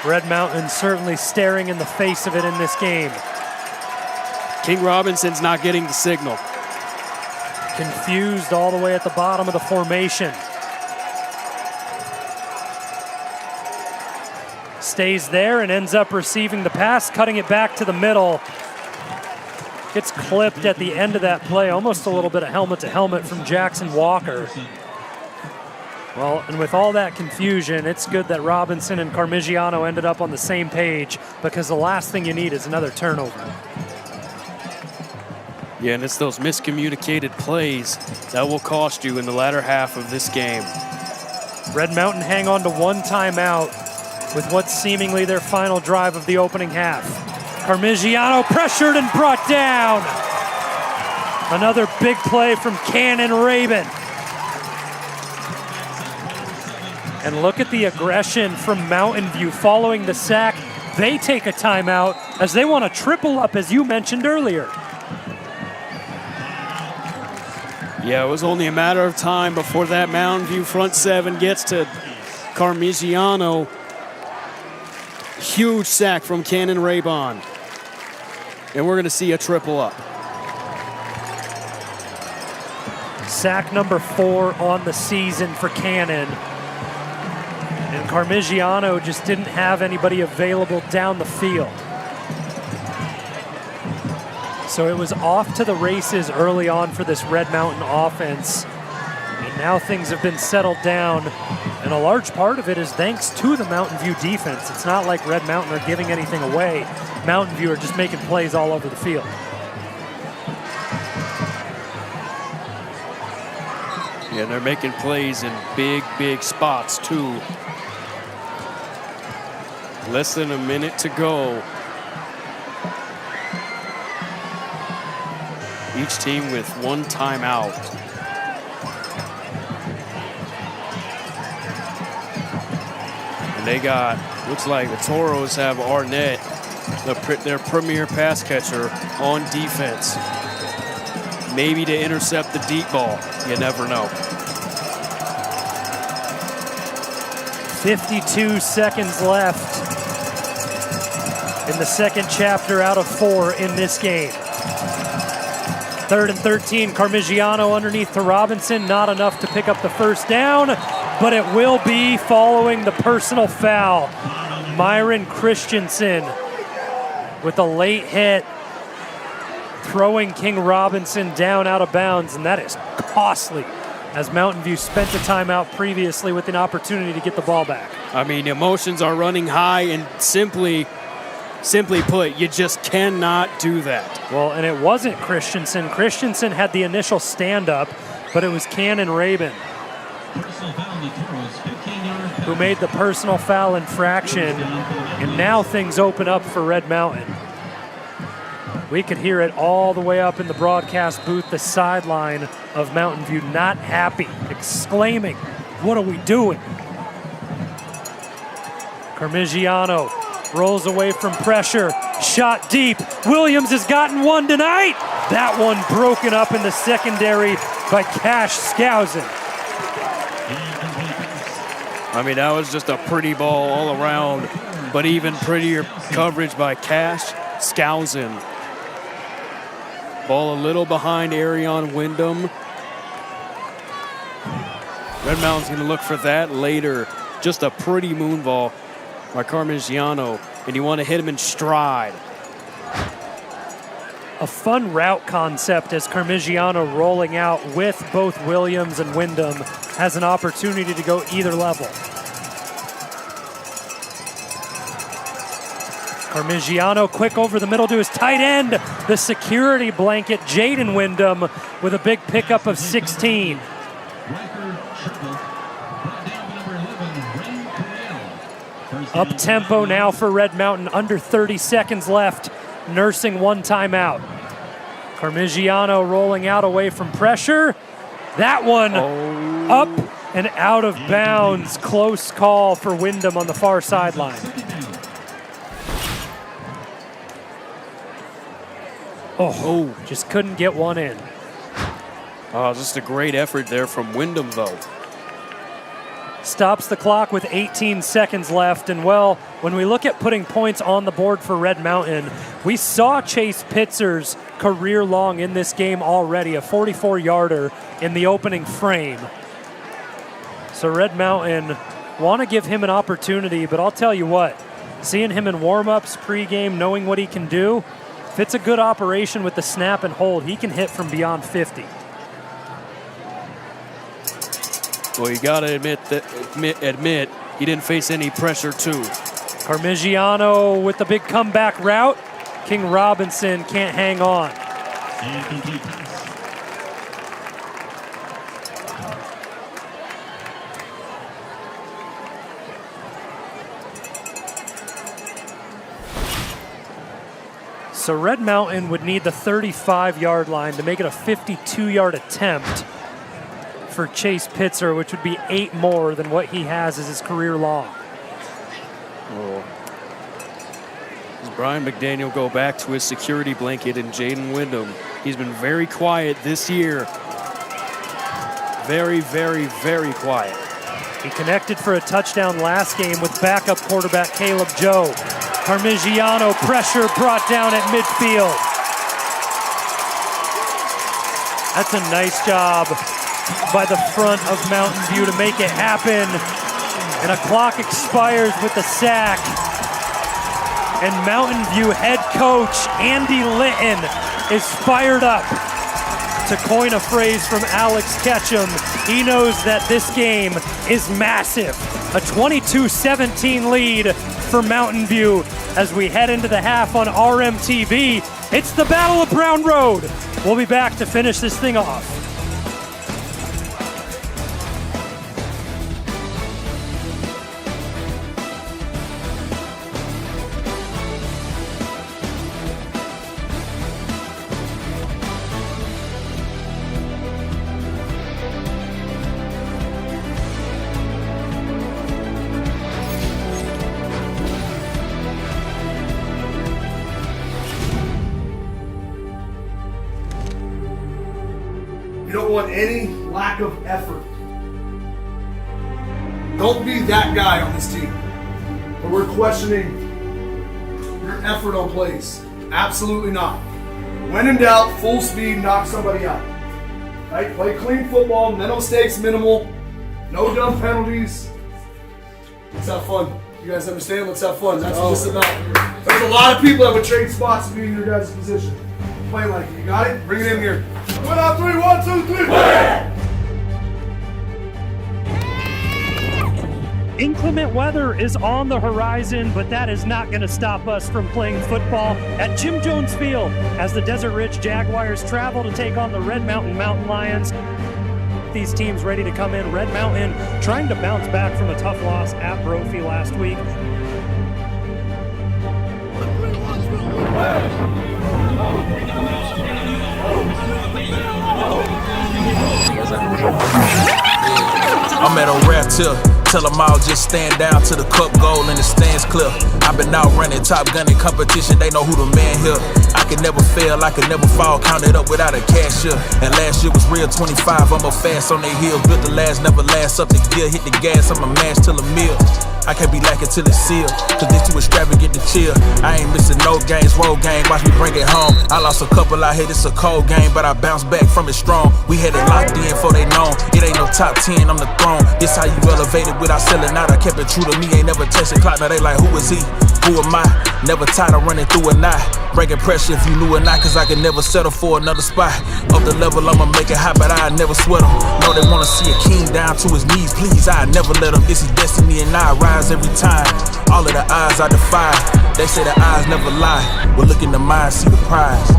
Red Mountain certainly staring in the face of it in this game. King Robinson's not getting the signal. Confused all the way at the bottom of the formation. Stays there and ends up receiving the pass, cutting it back to the middle. Gets clipped at the end of that play, almost a little bit of helmet to helmet from Jackson Walker. Well, and with all that confusion, it's good that Robinson and Carmigiano ended up on the same page, because the last thing you need is another turnover. Yeah, and it's those miscommunicated plays that will cost you in the latter half of this game. Red Mountain hang on to one timeout with what's seemingly their final drive of the opening half. Carmigiano pressured and brought down. Another big play from Cannon Rabin. And look at the aggression from Mountain View following the sack. They take a timeout as they want to triple up, as you mentioned earlier. Yeah, it was only a matter of time before that Mountain View front seven gets to Carmigiano. Huge sack from Cannon Raybon. And we're going to see a triple up. Sack number 4 on the season for Cannon. And Carmigiano just didn't have anybody available down the field. So it was off to the races early on for this Red Mountain offense. And now things have been settled down. And a large part of it is thanks to the Mountain View defense. It's not like Red Mountain are giving anything away. Mountain View are just making plays all over the field. Yeah, they're making plays in big, big spots, too. Less than a minute to go. Each team with 1 timeout. And they got, looks like the Toros have Arnett, their premier pass catcher, on defense. Maybe to intercept the deep ball. You never know. 52 seconds left in the second chapter out of 4 in this game. 3rd and 13, Carmigiano underneath to Robinson. Not enough to pick up the first down, but it will be following the personal foul. Myron Christensen with a late hit, throwing King Robinson down out of bounds, and that is costly, as Mountain View spent a timeout previously with an opportunity to get the ball back. I mean, emotions are running high, and simply put, you just cannot do that. Well, and it wasn't Christensen. Christensen had the initial stand-up, but it was Cannon Rabin who made the personal foul infraction, and now things open up for Red Mountain. We could hear it all the way up in the broadcast booth, the sideline of Mountain View, not happy, exclaiming, "What are we doing?" Carmigiano rolls away from pressure, shot deep. Williams has gotten one tonight. That one broken up in the secondary by Cash Skousen. I mean, that was just a pretty ball all around, but even prettier coverage by Cash Skousen. Ball a little behind Arion Wyndham. Red Mountain's going to look for that later. Just a pretty moon ball by Carmigiano, and you want to hit him in stride. A fun route concept as Carmigiano rolling out with both Williams and Wyndham has an opportunity to go either level. Carmigiano quick over the middle to his tight end. The security blanket, Jaden Wyndham, with a big pickup of 16. Up tempo now for Red Mountain, under 30 seconds left, nursing 1 timeout. Carmigiano rolling out away from pressure. That one up and out of bounds. Close call for Wyndham on the far sideline. Oh, just couldn't get one in. Oh, just a great effort there from Wyndham, though. Stops the clock with 18 seconds left. And, well, when we look at putting points on the board for Red Mountain, we saw Chase Pitzer's career long in this game already, a 44-yarder in the opening frame. So Red Mountain want to give him an opportunity, but I'll tell you what, seeing him in warm-ups, pregame, knowing what he can do, if it's a good operation with the snap and hold, he can hit from beyond 50. Well, you got to admit he didn't face any pressure, too. Carmigiano with the big comeback route. King Robinson can't hang on. So Red Mountain would need the 35-yard line to make it a 52-yard attempt for Chase Pitzer, which would be 8 more than what he has as his career long. Oh. Does Brian McDaniel go back to his security blanket and Jaden Wyndham? He's been very quiet this year. Very, very, very quiet. He connected for a touchdown last game with backup quarterback Caleb Joe. Parmigiano, pressure brought down at midfield. That's a nice job by the front of Mountain View to make it happen. And a clock expires with the sack. And Mountain View head coach Andy Litton is fired up. To coin a phrase from Alex Ketchum, he knows that this game is massive. A 22-17 lead for Mountain View as we head into the half on RMTV. It's the Battle of Brown Road. We'll be back to finish this thing off. You don't want any lack of effort. Don't be that guy on this team. But we're questioning your effort on plays. Absolutely not. When in doubt, full speed, knock somebody out. Right? Play clean football, no mistakes, minimal, no dumb penalties. Let's have fun. You guys understand? Let's have fun. That's what this is about. There's a lot of people that would trade spots to be in your guys' position. Play like it. You got it? Bring it in here. Win out 3, 1, 2, 3. Inclement weather is on the horizon, but that is not going to stop us from playing football at Jim Jones Field as the Desert Ridge Jaguars travel to take on the Red Mountain Mountain Lions. These teams ready to come in. Red Mountain trying to bounce back from a tough loss at Brophy last week. I'm at a rare tip. Tell them all just stand down to the cup goal and the stands clear. I've been out running, top gunning competition, they know who the man here. I can never fail, I can never fall, counted up without a cashier. And last year was real 25, I'm a fast on their heels. Built the last, never last, up the gear, hit the gas, I'm a mash till a meal. I can't be lacking till it's sealed, cause this too extravagant to chill. I ain't missing no games, road game, watch me bring it home. I lost a couple out here, it's a cold game, but I bounced back from it strong. We had it locked in for they known, it ain't no top 10, I'm the throne. This how you elevated without selling out, I kept it true to me, ain't never tested clock, now they like, who is he? Who am I? Never tired of running through a knot. Breaking pressure if you knew or not, cause I can never settle for another spot. Up the level, I'ma make it hot, but I never sweat them. Know they wanna see a king down to his knees, please, I never let him. This is destiny and I rise every time. All of the odds I defy. They say the eyes never lie, but look in the mind, see the prize.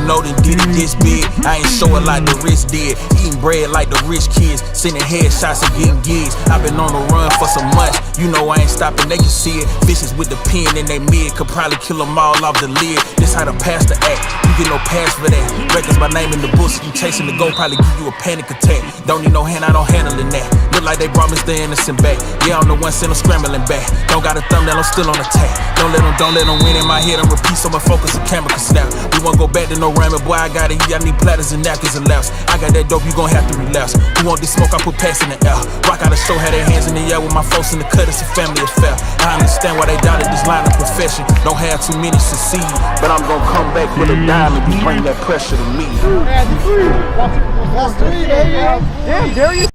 Know they did it this big. I ain't show it like the rich did. Eating bread like the rich kids. Sending headshots and getting gigs. I've been on the run for some months. You know I ain't stopping, they can see it. Fishes with the pen in they mid. Could probably kill them all off the lid. This how the pastor act. You get no pass for that. Records my name in the books. You chasing the goal, probably give you a panic attack. Don't need no hand, I don't handling that. Look like they brought Mr. Innocent back. Yeah, I'm the one send them scrambling back. Don't got a thumbnail, I'm still on attack. Don't let them win in my head. I'm repeat so my focus the camera can snap. We won't go back to no ramming, boy, I got it, I need platters and napkins and laps. I got that dope, you gon' have to relapse. Who want this smoke, I put packs in the air. Rock out a show, had their hands in the air with my folks in the cut, it's a family affair. I understand why they doubted this line of profession. Don't have too many succeed, but I'm gon' come back with a diamond. You bring that pressure to me. That's 3, baby. Damn, Darius.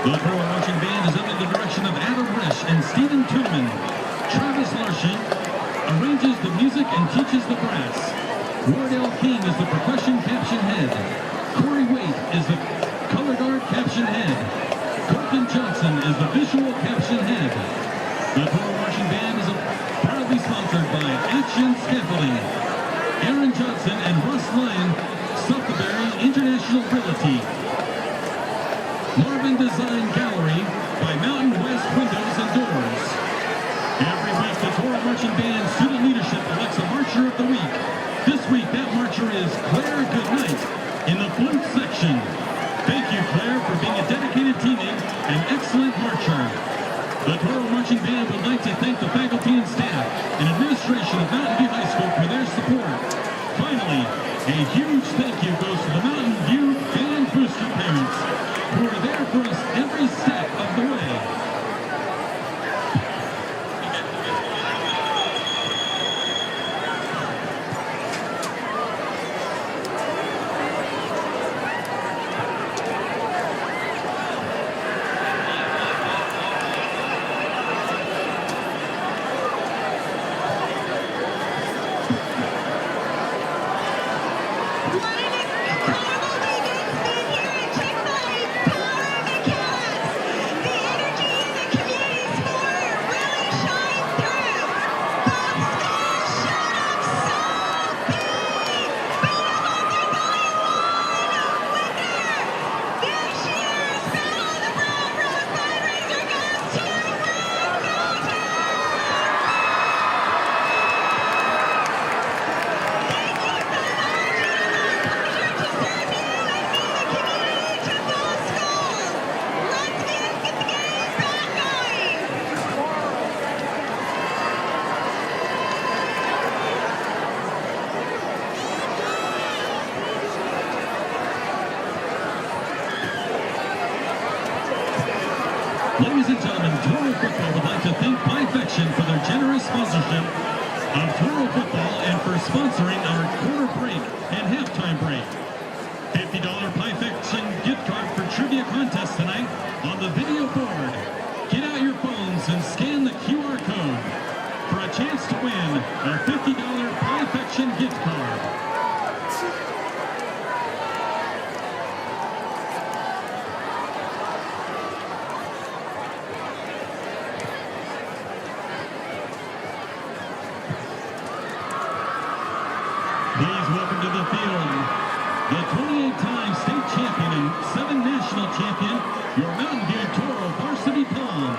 The Toro Marching Band is under the direction of Adam Resch and Stephen Tuneman. Travis Larson arranges the music and teaches the brass. Wardell King is the percussion caption head. Corey Waite is the color guard caption head. Colton Johnson is the visual caption head. The Toro Marching Band is proudly sponsored by Action Scaffolding, Aaron Johnson and Russ Lyon, Suffolkberry International Realty, Marvin Design Gallery by Mountain West Windows and Doors. Every week, the Toro Marching Band student leadership elects a Marcher of the Week. This week, that Marcher is Claire Goodnight in the flute section. Thank you, Claire, for being a dedicated teammate and excellent Marcher. The Toro Marching Band would like to thank the faculty and staff and administration of Mountain View High School for their support. Finally, a huge thank you goes to the Mountain View Band booster parents who are there for us every step of the way. Ladies and gentlemen, Toro Football would like to thank Pie-Fection for their generous sponsorship of Toro Football and for sponsoring our quarter break and halftime break. $50 Pie-Fection gift card for trivia contest tonight on the video board. Get out your phones and scan the QR code for a chance to win a $50 Pie-Fection gift card. Please welcome to the field the 28-time state champion and 7 national champion, your Mountain View Toro Varsity Palm.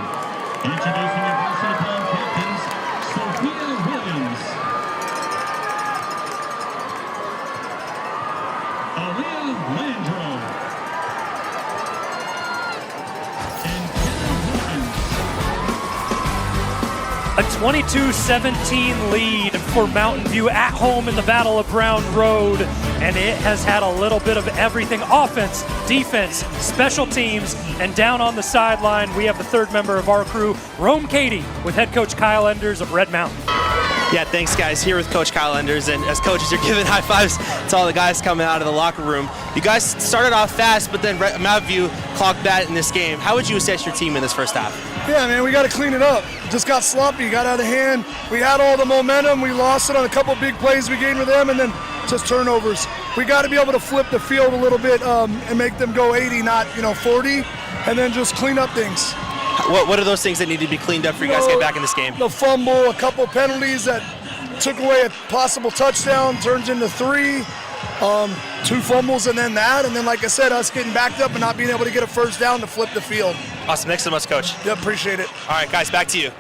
Introducing your Varsity Palm captains, Sophia Williams, Aaliyah Landro, and Kenneth Wilkins. A 22-17 lead for Mountain View at home in the Battle of Brown Road, and it has had a little bit of everything: offense, defense, special teams, and down on the sideline we have the third member of our crew, Rome Katie, with head coach Kyle Enders of Red Mountain. Yeah, thanks, guys. Here with Coach Kyle Enders, and as coaches, you're giving high fives to all the guys coming out of the locker room. You guys started off fast, but then Mountain View clocked that in this game. How would you assess your team in this first half? Yeah, man, we got to clean it up. Just got sloppy, got out of hand. We had all the momentum. We lost it on a couple big plays we gained with them, and then just turnovers. We got to be able to flip the field a little bit and make them go 80, not 40, and then just clean up things. What are those things that need to be cleaned up for you guys to get back in this game? The fumble, a couple penalties that took away a possible touchdown, turns into 3. 2 fumbles and then that, and then like I said, us getting backed up and not being able to get a first down to flip the field. Awesome. Thanks so much, Coach. Yeah, appreciate it. All right, guys, back to you.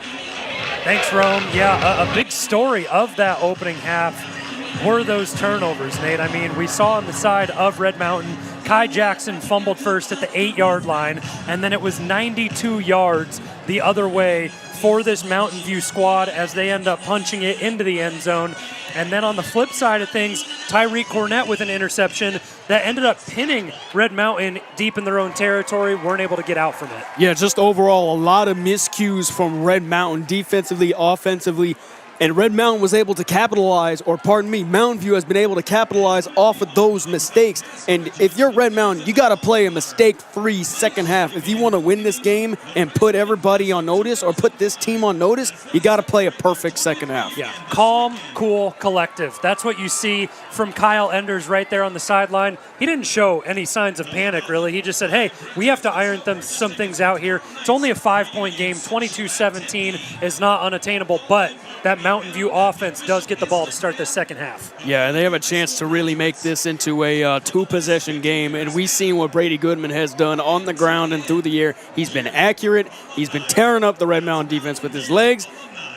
Thanks, Rome. Yeah, a big story of that opening half were those turnovers, Nate. I mean, we saw on the side of Red Mountain, Kai Jackson fumbled first at the 8-yard line, and then it was 92 yards the other way for this Mountain View squad as they end up punching it into the end zone. And then on the flip side of things, Tyreek Cornett with an interception that ended up pinning Red Mountain deep in their own territory, weren't able to get out from it. Yeah, just overall a lot of miscues from Red Mountain defensively, offensively, And Red Mountain was able to capitalize, or pardon me, Mountain View has been able to capitalize off of those mistakes. And if you're Red Mountain, you got to play a mistake-free second half. If you want to win this game and put everybody on notice or put this team on notice, you got to play a perfect second half. Yeah, calm, cool, collective. That's what you see from Kyle Enders right there on the sideline. He didn't show any signs of panic, really. He just said, hey, we have to iron some things out here. It's only a 5-point game. 22-17 is not unattainable, but that Mountain View offense does get the ball to start the second half. Yeah, and they have a chance to really make this into a two-possession game, and we've seen what Brady Goodman has done on the ground and through the air. He's been accurate. He's been tearing up the Red Mountain defense with his legs,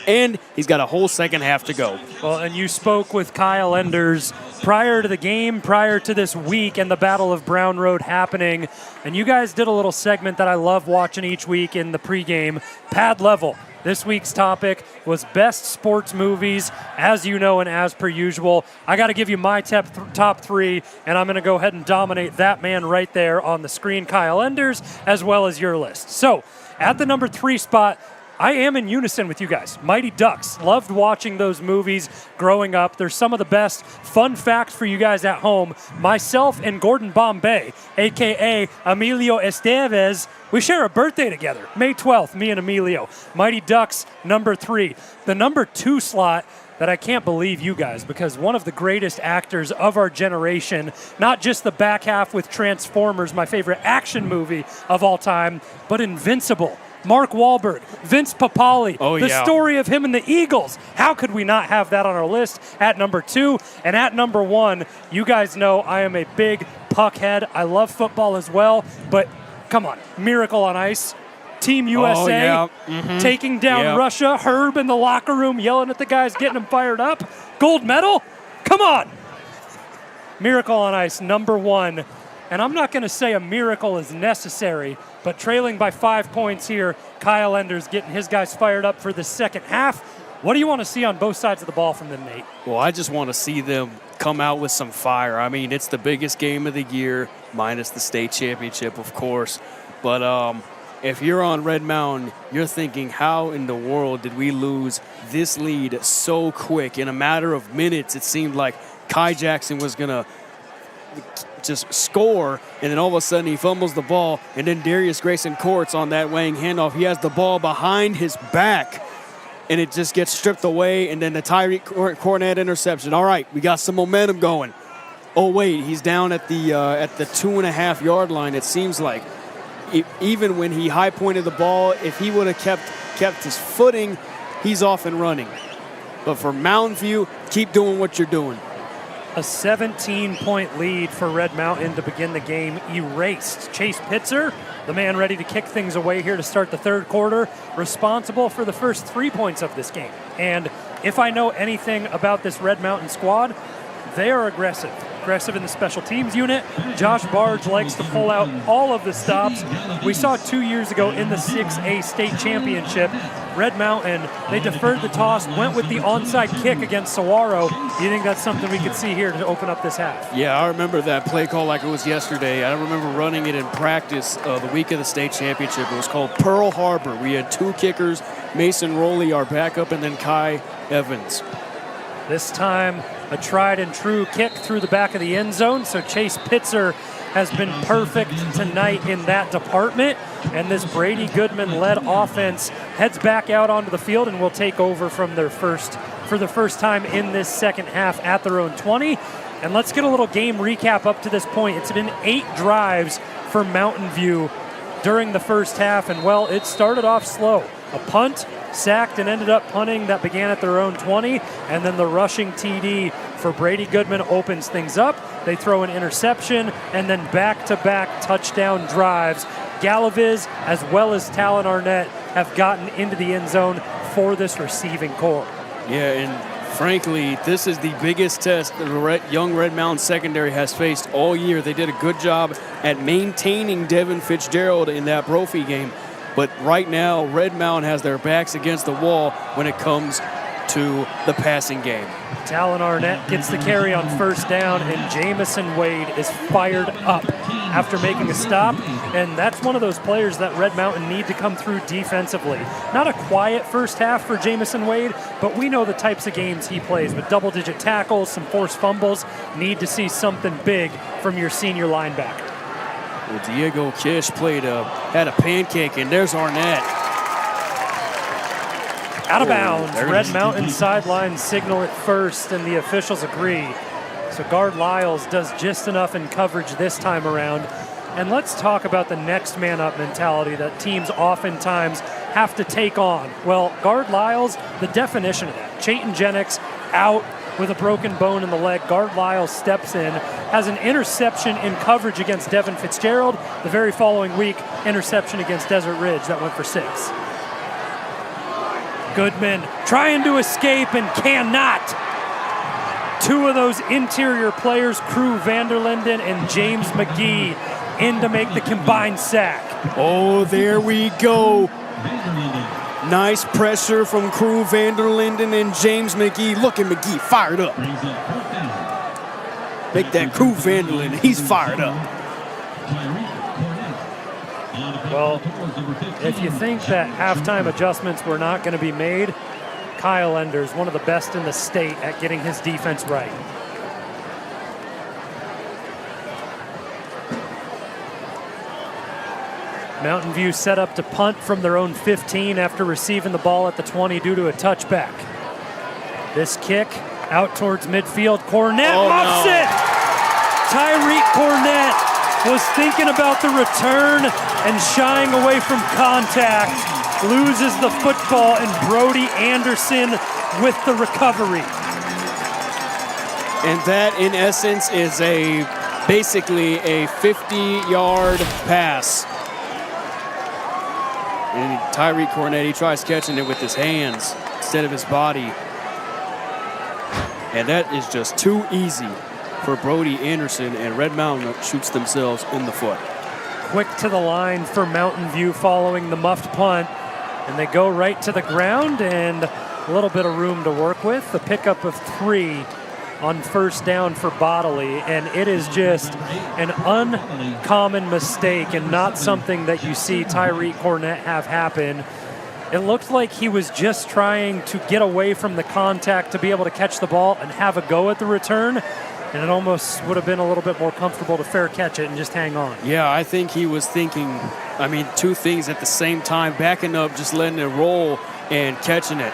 and he's got a whole second half to go. Well, and you spoke with Kyle Enders prior to the game, prior to this week and the Battle of Brown Road happening, and you guys did a little segment that I love watching each week in the pregame, Pad Level. This week's topic was best sports movies, as you know and as per usual. I got to give you my top three, and I'm going to go ahead and dominate that man right there on the screen, Kyle Enders, as well as your list. So, at the number 3 spot, I am in unison with you guys. Mighty Ducks. Loved watching those movies growing up. They're some of the best. Fun fact for you guys at home, myself and Gordon Bombay, a.k.a. Emilio Estevez, we share a birthday together. May 12th, me and Emilio. Mighty Ducks, number 3. The number 2 slot that I can't believe you guys, because one of the greatest actors of our generation, not just the back half with Transformers, my favorite action movie of all time, but Invincible. Mark Wahlberg, Vince Papale, the story of him and the Eagles. How could we not have that on our list at number 2? And at number 1, you guys know I am a big puck head. I love football as well, but come on, Miracle on Ice. Team USA taking down Russia. Herb in the locker room yelling at the guys, getting them fired up. Gold medal? Come on. Miracle on Ice, number 1. And I'm not going to say a miracle is necessary, but trailing by 5 points here, Kyle Enders getting his guys fired up for the second half. What do you want to see on both sides of the ball from them, Nate? Well, I just want to see them come out with some fire. I mean, it's the biggest game of the year, minus the state championship, of course. But if you're on Red Mountain, you're thinking, how in the world did we lose this lead so quick? In a matter of minutes, it seemed like Kai Jackson was going to just score, and then all of a sudden he fumbles the ball, and then Darius Grayson Courts on that weighing handoff. He has the ball behind his back, and it just gets stripped away, and then the Tyreek Cornett interception. All right, we got some momentum going. Oh, wait, he's down at the 2.5-yard line, it seems like. Even when he high-pointed the ball, if he would have kept his footing, he's off and running. But for Mountain View, keep doing what you're doing. A 17-point lead for Red Mountain to begin the game erased. Chase Pitzer, the man ready to kick things away here to start the third quarter, responsible for the first 3 points of this game. And if I know anything about this Red Mountain squad, they are aggressive. Aggressive in the special teams unit. Josh Barge likes to pull out all of the stops. We saw 2 years ago in the 6A state championship, Red Mountain, they deferred the toss, went with the onside kick against Saguaro. Do you think that's something we could see here to open up this half? Yeah, I remember that play call like it was yesterday. I remember running it in practice the week of the state championship. It was called Pearl Harbor. We had 2 kickers, Mason Rowley, our backup, and then Kai Evans. This time, a tried and true kick through the back of the end zone. So Chase Pitzer has been perfect tonight in that department. And this Brady Goodman-led offense heads back out onto the field and will take over for the first time in this second half at their own 20. And let's get a little game recap up to this point. It's been 8 drives for Mountain View during the first half. And, well, it started off slow. A punt, sacked, and ended up punting that began at their own 20. And then the rushing TD for Brady Goodman opens things up. They throw an interception, and then back-to-back touchdown drives. Galaviz, as well as Talon Arnett, have gotten into the end zone for this receiving core. Yeah, and frankly, this is the biggest test the young Red Mountain secondary has faced all year. They did a good job at maintaining Devin Fitzgerald in that Brophy game. But right now, Red Mountain has their backs against the wall when it comes to the passing game. Talon Arnett gets the carry on first down, and Jamison Wade is fired up after making a stop. And that's one of those players that Red Mountain need to come through defensively. Not a quiet first half for Jamison Wade, but we know the types of games he plays with double-digit tackles, some forced fumbles. Need to see something big from your senior linebacker. Well, Diego Kish had a pancake, and there's Arnett. Out of bounds. Red Mountain sideline signal at first, and the officials agree. So guard Lyles does just enough in coverage this time around. And let's talk about the next man up mentality that teams oftentimes have to take on. Well, guard Lyles, the definition of that. Chayton Jennings out with a broken bone in the leg. Guard Lyles steps in, has an interception in coverage against Devin Fitzgerald. The very following week, interception against Desert Ridge that went for 6. Goodman trying to escape and cannot. 2 of those interior players, Crew Vanderlinden and James McGee, in to make the combined sack. Oh, there we go. Nice pressure from Crew Vanderlinden and James McGee. Look at McGee, fired up. Make that Crew Vanderlinden, he's fired up. Well, if you think that halftime adjustments were not going to be made, Kyle Enders, one of the best in the state at getting his defense right. Mountain View set up to punt from their own 15 after receiving the ball at the 20 due to a touchback. This kick out towards midfield. Cornett muffs it! Tyreek Cornett was thinking about the return and shying away from contact. Loses the football, and Brody Anderson with the recovery. And that, in essence, is basically a 50-yard pass. And Tyreek Cornett, he tries catching it with his hands instead of his body. And that is just too easy for Brody Anderson, and Red Mountain shoots themselves in the foot. Quick to the line for Mountain View following the muffed punt. And they go right to the ground, and a little bit of room to work with. The pickup of 3 on first down for Bodley, and it is just an uncommon mistake and not something that you see Tyreek Cornett have happen. It looked like he was just trying to get away from the contact to be able to catch the ball and have a go at the return, and it almost would have been a little bit more comfortable to fair catch it and just hang on. Yeah, I think he was thinking, 2 things at the same time, backing up, just letting it roll, and catching it.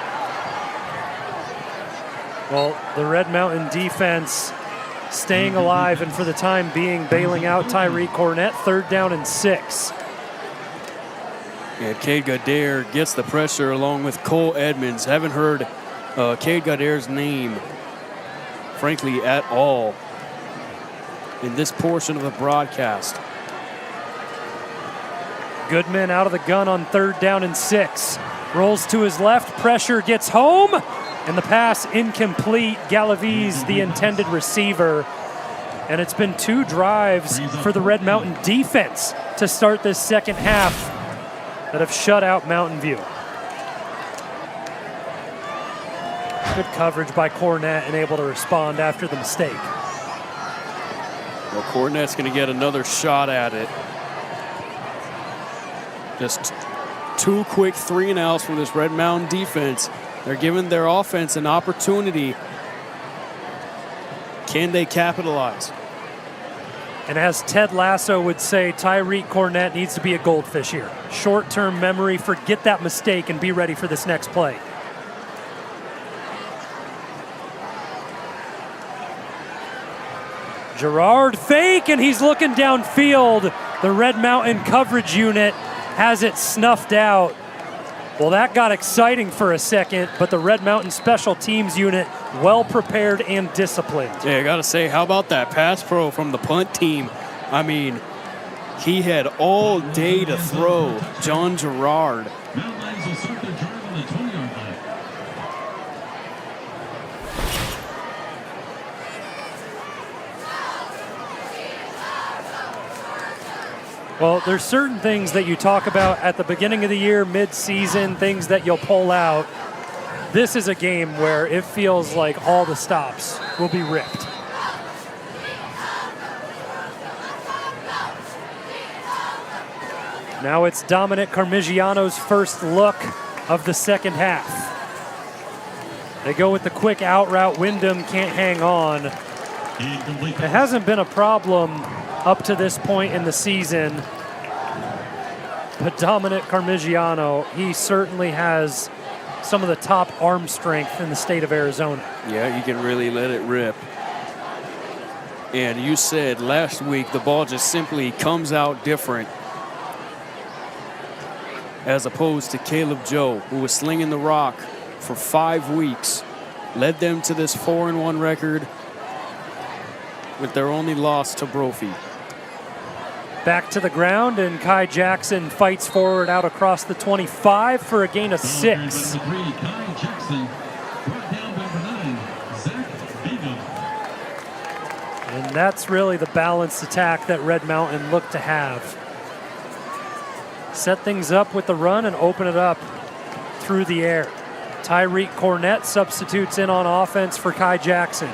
Well, the Red Mountain defense staying alive and for the time being bailing out Tyreek Cornett. 3rd down and 6. And Cade Goddard gets the pressure along with Cole Edmonds. Haven't heard Cade Goddard's name, frankly, at all in this portion of the broadcast. Goodman out of the gun on 3rd down and 6. Rolls to his left, pressure gets home, and the pass incomplete. Galaviz, the intended receiver. And it's been 2 drives for the Red Mountain defense to start this second half that have shut out Mountain View. Good coverage by Cornett and able to respond after the mistake. Well, Cornett's going to get another shot at it. Just 2 quick 3-and-outs from this Red Mountain defense. They're giving their offense an opportunity. Can they capitalize? And as Ted Lasso would say, Tyreek Cornett needs to be a goldfish here. Short-term memory, forget that mistake and be ready for this next play. Gerard fake, and he's looking downfield. The Red Mountain coverage unit has it snuffed out. Well, that got exciting for a second, but the Red Mountain special teams unit well prepared and disciplined. Yeah, I got to say, how about that pass pro from the punt team? He had all day to throw, John Gerard. Well, there's certain things that you talk about at the beginning of the year, mid-season, things that you'll pull out. this is a game where it feels like all the stops will be ripped. Now it's Dominic Carmigiano's first look of the second half. They go with the quick out route. Wyndham can't hang on. It hasn't been a problem up to this point in the season. But Dominic Carmigiano, he certainly has some of the top arm strength in the state of Arizona. Yeah, he can really let it rip. And you said last week the ball just simply comes out different, as opposed to Caleb Joe, who was slinging the rock for 5 weeks, led them to this 4-1 record with their only loss to Brophy. Back to the ground, and Kai Jackson fights forward out across the 25 for a gain of 6. Kai Jackson brought down number 9, Zach Bingham. And that's really the balanced attack that Red Mountain looked to have. Set things up with the run and open it up through the air. Tyreek Cornett substitutes in on offense for Kai Jackson.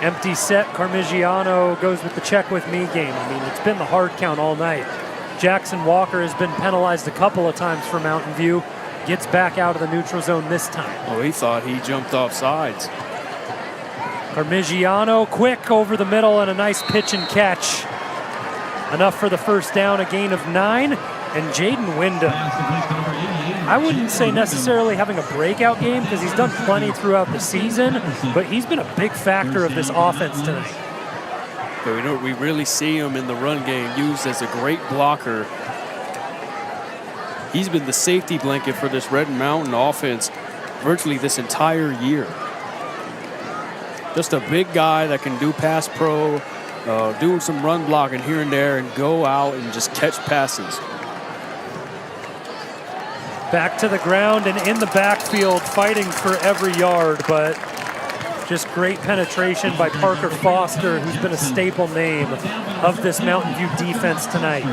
Empty set, Carmigiano goes with the check with me game. I mean, it's been the hard count all night. Jackson Walker has been penalized a couple of times for Mountain View. Gets back out of the neutral zone this time. Oh, he thought he jumped off sides. Carmigiano quick over the middle and a nice pitch and catch. Enough for the first down, a gain of 9. And Jaden Wyndham, I wouldn't say necessarily having a breakout game because he's done plenty throughout the season, but he's been a big factor of this offense tonight. But we really see him in the run game used as a great blocker. He's been the safety blanket for this Red Mountain offense virtually this entire year. Just a big guy that can do pass pro, doing some run blocking here and there, and go out and just catch passes. Back to the ground and in the backfield, fighting for every yard, but just great penetration by Parker Foster, who's been a staple name of this Mountain View defense tonight.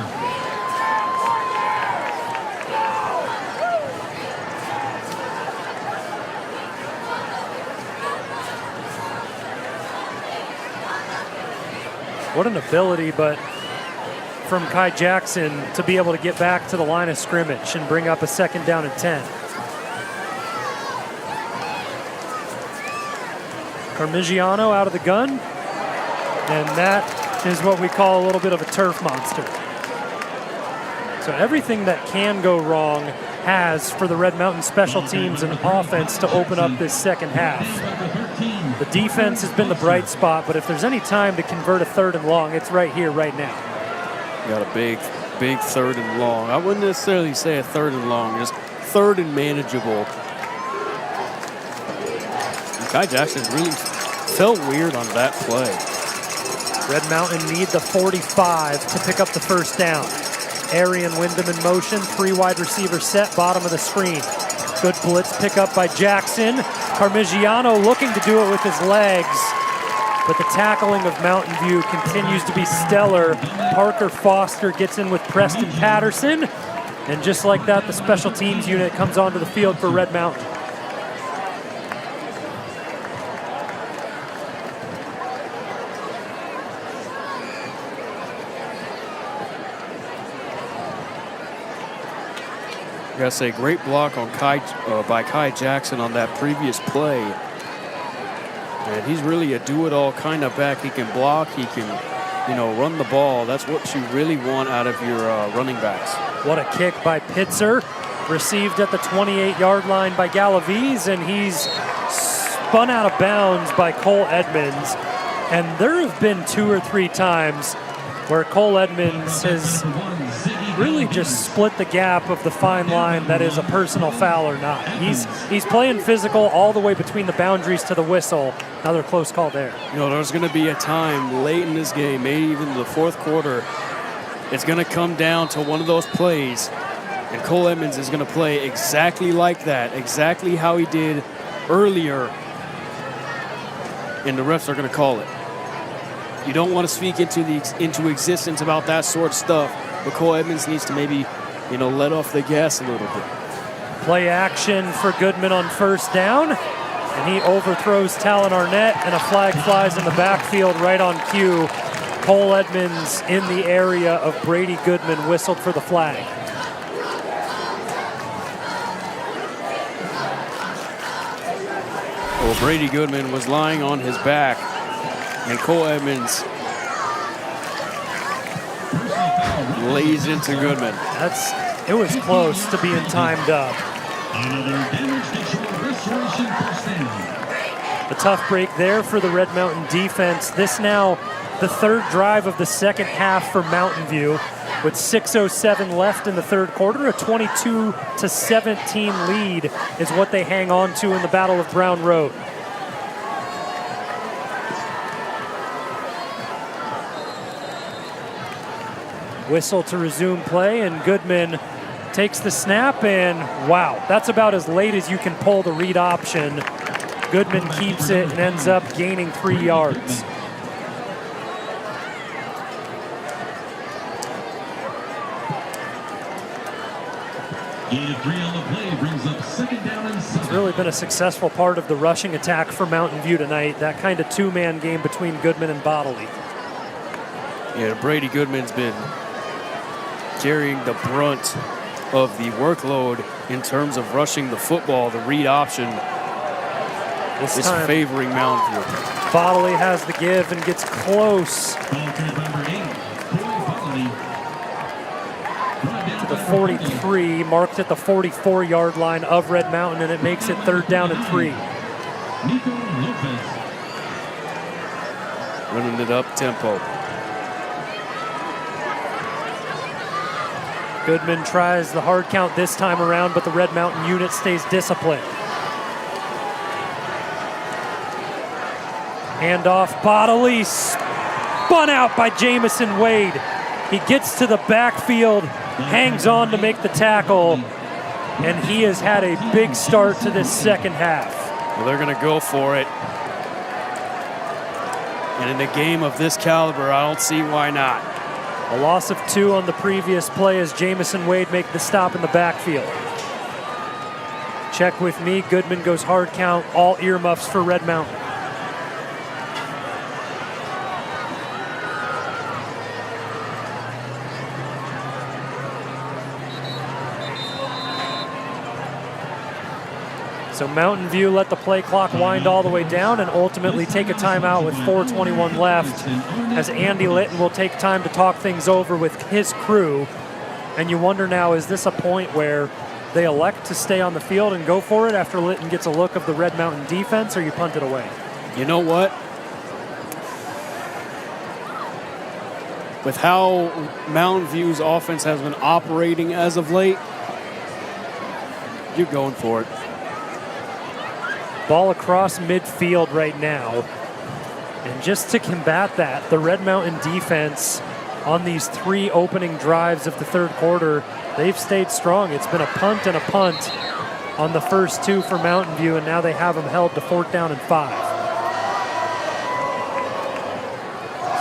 What an ability, but from Kai Jackson to be able to get back to the line of scrimmage and bring up a 2nd down and 10. Carmigiano out of the gun, and that is what we call a little bit of a turf monster. So everything that can go wrong has for the Red Mountain special teams and offense to open up this second half. The defense has been the bright spot, but if there's any time to convert a 3rd and long, it's right here, right now. Got a big 3rd and long. I wouldn't necessarily say a 3rd and long, just 3rd and manageable. And Kai Jackson really felt weird on that play. Red Mountain need the 45 to pick up the first down. Arian Wyndham in motion, 3 wide receiver set, bottom of the screen. Good blitz pickup by Jackson. Carmigiano looking to do it with his legs, but the tackling of Mountain View continues to be stellar. Parker Foster gets in with Preston Patterson, and just like that, the special teams unit comes onto the field for Red Mountain. I gotta say, great block on by Kai Jackson on that previous play. And he's really a do-it-all kind of back. He can block, he can, run the ball. That's what you really want out of your running backs. What a kick by Pitzer. Received at the 28-yard line by Galaviz, and he's spun out of bounds by Cole Edmonds. And there have been 2 or 3 times where Cole Edmonds has really just split the gap of the fine line that is a personal foul or not. He's playing physical all the way between the boundaries to the whistle. Another close call there. There's going to be a time late in this game, maybe even the 4th quarter, it's going to come down to one of those plays, and Cole Edmonds is going to play exactly like that, exactly how he did earlier, and the refs are going to call it. You don't want to speak into existence about that sort of stuff, but Cole Edmonds needs to maybe let off the gas a little bit. Play action for Goodman on first down, and he overthrows Talon Arnett, and a flag flies in the backfield right on cue. Cole Edmonds in the area of Brady Goodman whistled for the flag. Well, Brady Goodman was lying on his back, and Cole Edmonds lays into Goodman. It was close to being timed up. Another damage control restoration first down. A tough break there for the Red Mountain defense. This now the third drive of the second half for Mountain View. With 6:07 left in the third quarter, a 22-17 lead is what they hang on to in the Battle of Brown Road. Whistle to resume play, and Goodman takes the snap, and wow, that's about as late as you can pull the read option. Goodman keeps it and ends up gaining 3 yards. Gain of 3 on the play brings up second down and 7. It's really been a successful part of the rushing attack for Mountain View tonight, that kind of two-man game between Goodman and Bodley. Yeah, Brady Goodman's been carrying the brunt of the workload in terms of rushing the football. The read option is favoring Mountain View. Bodley has the give and gets close to the 43, marked at the 44-yard line of Red Mountain, and it makes it 3rd down and 3. Running it up tempo. Goodman tries the hard count this time around, but the Red Mountain unit stays disciplined. Handoff, Bodley, spun out by Jamison Wade. He gets to the backfield, hangs on to make the tackle, and he has had a big start to this second half. Well, they're going to go for it. And in a game of this caliber, I don't see why not. A loss of 2 on the previous play as Jamison Wade make the stop in the backfield. Check with me, Goodman goes hard count, all earmuffs for Red Mountain. So Mountain View let the play clock wind all the way down and ultimately take a timeout with 4:21 left, as Andy Litton will take time to talk things over with his crew. And you wonder now, is this a point where they elect to stay on the field and go for it after Litton gets a look of the Red Mountain defense, or you punt it away? You know what? With how Mountain View's offense has been operating as of late, you're going for it. Ball across midfield right now. And just to combat that, the Red Mountain defense on these 3 opening drives of the third quarter, they've stayed strong. It's been a punt and a punt on the first 2 for Mountain View, and now they have them held to 4th down and 5.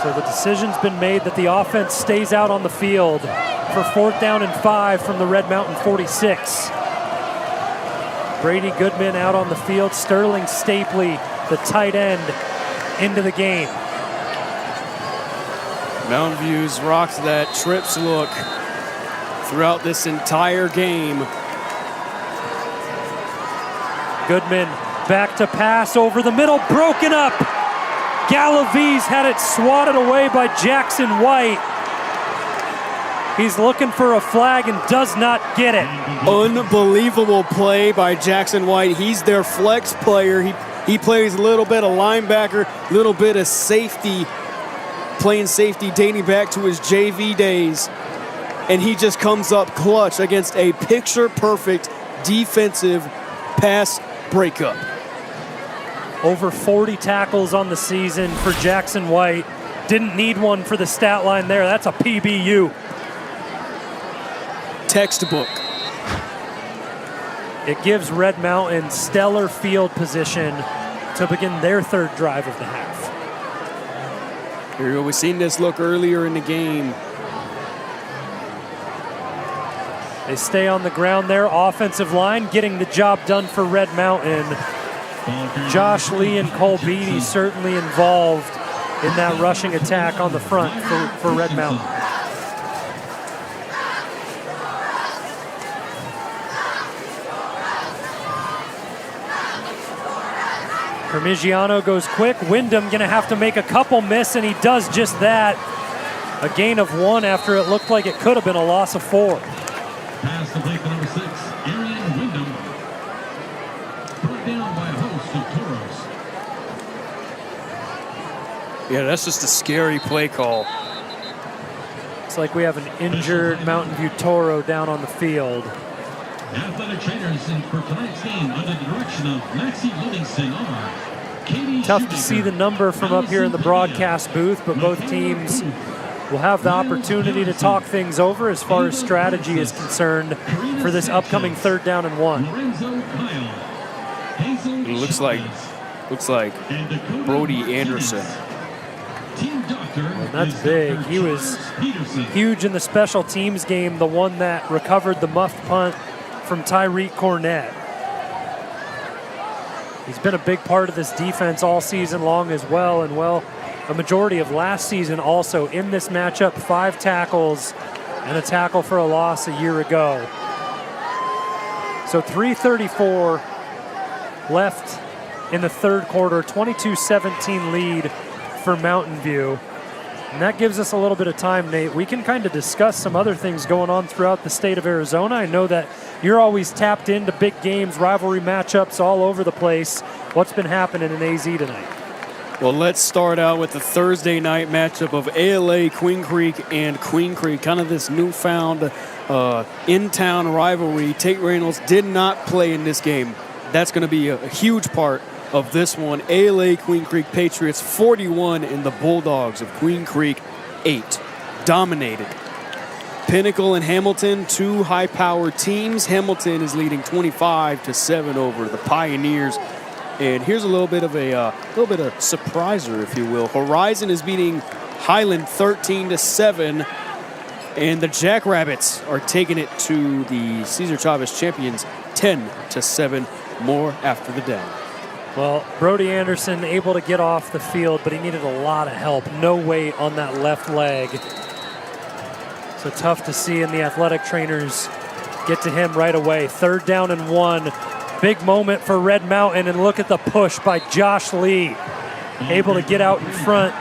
So the decision's been made that the offense stays out on the field for 4th down and 5 from the Red Mountain 46. Brady Goodman out on the field, Sterling Stapley, the tight end, into the game. Mountain View's rocked that trips look throughout this entire game. Goodman back to pass over the middle, broken up. Galaviz had it swatted away by Jackson White. He's looking for a flag and does not get it. Unbelievable play by Jackson White. He's their flex player. He plays a little bit of linebacker, a little bit of safety, playing safety dating back to his JV days. And he just comes up clutch against a picture-perfect defensive pass breakup. Over 40 tackles on the season for Jackson White. Didn't need one for the stat line there. That's a PBU. Textbook. It gives Red Mountain stellar field position to begin their third drive of the half. Here we've seen this look earlier in the game. They stay on the ground there. Offensive line getting the job done for Red Mountain. Josh Lee and Cole Beatty certainly involved in that rushing attack on the front for Red Mountain. Parmigiano goes quick. Wyndham gonna have to make a couple miss, and he does just that. A gain of 1 after it looked like it could have been a loss of 4. Pass to play for number 6, Arian Wyndham. Brought down by a host of Toros. Yeah, that's just a scary play call. It's like we have an injured Mountain View Toro down on the field. Athletic trainers for tonight's game under the direction of Maxie Livingston are Katie Tough to see the number from up here in the broadcast booth, but both teams will have the opportunity to talk things over as far as strategy is concerned for this upcoming 3rd down and 1. It looks like Brody Anderson. And that's big. He was huge in the special teams game, the one that recovered the muffed punt from Tyreek Cornett. He's been a big part of this defense all season long as well, and a majority of last season also in this matchup. 5 tackles and a tackle for a loss a year ago. So 3:34 left in the 3rd quarter, 22-17 lead for Mountain View. And that gives us a little bit of time, Nate. We can kind of discuss some other things going on throughout the state of Arizona. I know that you're always tapped into big games, rivalry matchups all over the place. What's been happening in AZ tonight? Well, let's start out with the Thursday night matchup of ALA, Queen Creek, and Queen Creek. Kind of this newfound in-town rivalry. Tate Reynolds did not play in this game. That's going to be a huge part of this one. ALA Queen Creek Patriots 41 and the Bulldogs of Queen Creek 8. Dominated. Pinnacle and Hamilton, 2 high-powered teams. Hamilton is leading 25-7 over the Pioneers. And here's a little bit of surpriser, if you will. Horizon is beating Highland 13-7, and the Jackrabbits are taking it to the Cesar Chavez champions 10-7. More after the down. Well, Brody Anderson able to get off the field, but he needed a lot of help. No weight on that left leg. So tough to see, and the athletic trainers get to him right away. 3rd down and 1. Big moment for Red Mountain, and look at the push by Josh Lee. Able to get out in front.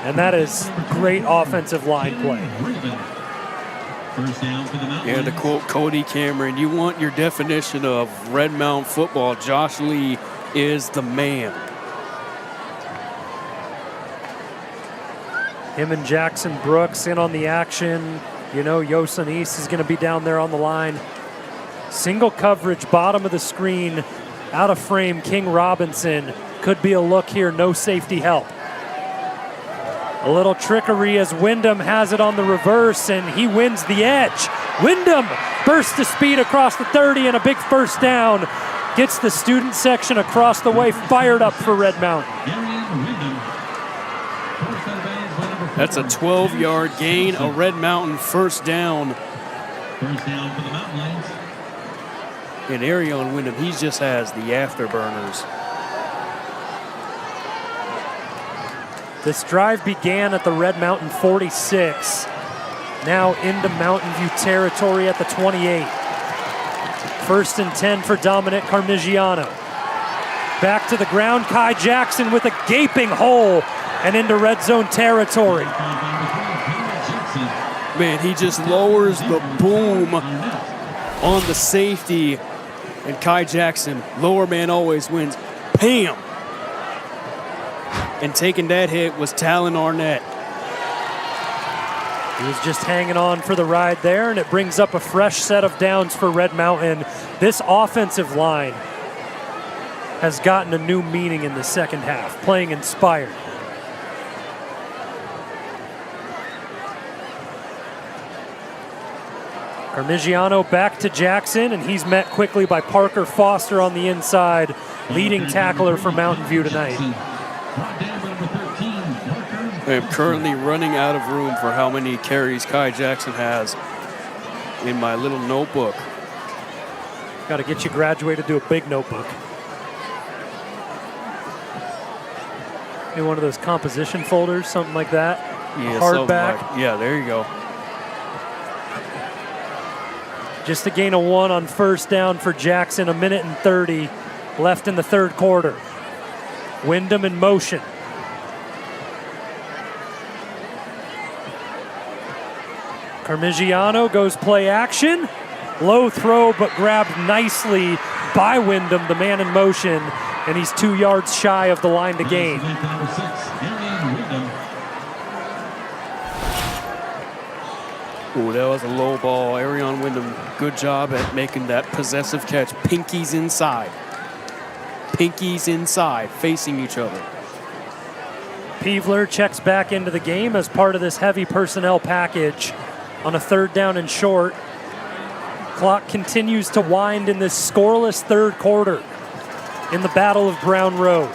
And that is great offensive line play. Yeah, to quote Cody Cameron, you want your definition of Red Mountain football, Josh Lee is the man. Him and Jackson Brooks in on the action. You know, Yosin East is going to be down there on the line. Single coverage, bottom of the screen, out of frame, King Robinson. Could be a look here, no safety help. A little trickery as Wyndham has it on the reverse, and he wins the edge. Wyndham bursts to speed across the 30 and a big 1st down. Gets the student section across the way fired up for Red Mountain. That's a 12-yard gain, a Red Mountain 1st down. 1st down for the Mountain Lions. And Arion Wyndham, he just has the afterburners. This drive began at the Red Mountain 46. Now into Mountain View territory at the 28. 1st and 10 for Dominic Carmigiano. Back to the ground, Kai Jackson with a gaping hole and into red zone territory. Man, he just lowers the boom on the safety. And Kai Jackson, lower man always wins. Bam! And taking that hit was Talon Arnett. He was just hanging on for the ride there, and it brings up a fresh set of downs for Red Mountain. This offensive line has gotten a new meaning in the 2nd half, playing inspired. Carmigiano back to Jackson, and he's met quickly by Parker Foster on the inside, leading tackler for Mountain View tonight. I am currently running out of room for how many carries Kai Jackson has. in my little notebook. Got to get you graduated to a big notebook. Maybe one of those composition folders, something like that. Yeah, Hardback. yeah, there you go. Just a gain of 1 on first down for Jackson. 1:30 left in the third quarter. Wyndham in motion. Carmigiano goes play action. Low throw, but grabbed nicely by Wyndham, the man in motion, and he's 2 yards shy of the line to gain. Ooh, that was a low ball. Arion Wyndham, good job at making that possessive catch. Pinkies inside. Pinkies inside, facing each other. Peevler checks back into the game as part of this heavy personnel package on a 3rd down and short. Clock continues to wind in this scoreless third quarter in the Battle of Brown Road.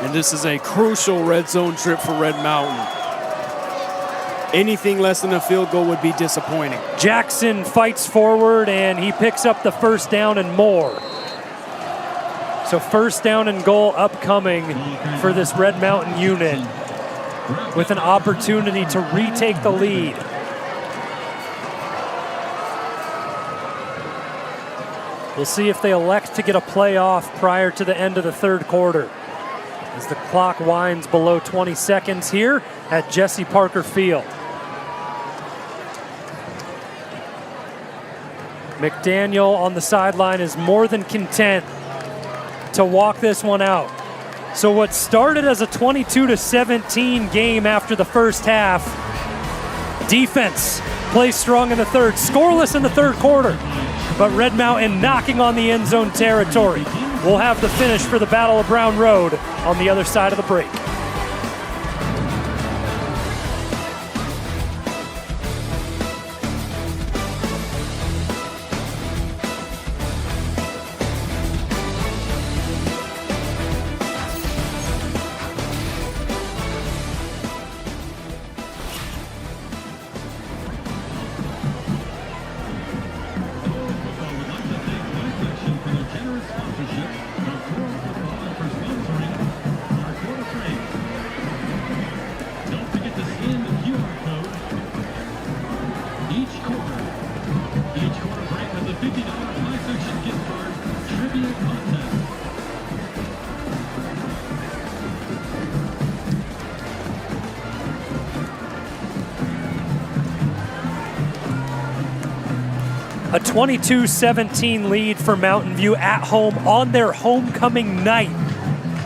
And this is a crucial red zone trip for Red Mountain. Anything less than a field goal would be disappointing. Jackson fights forward and he picks up the first down and more. So 1st down and goal upcoming for this Red Mountain unit with an opportunity to retake the lead. We'll see if they elect to get a play off prior to the end of the third quarter as the clock winds below 20 seconds here at Jesse Parker Field. McDaniel on the sideline is more than content to walk this one out. So what started as a 22-17 game after the first half, defense plays strong in the third, scoreless in the third quarter, but Red Mountain knocking on the end zone territory. We'll have the finish for the Battle of Brown Road on the other side of the break. A 22-17 lead for Mountain View at home on their homecoming night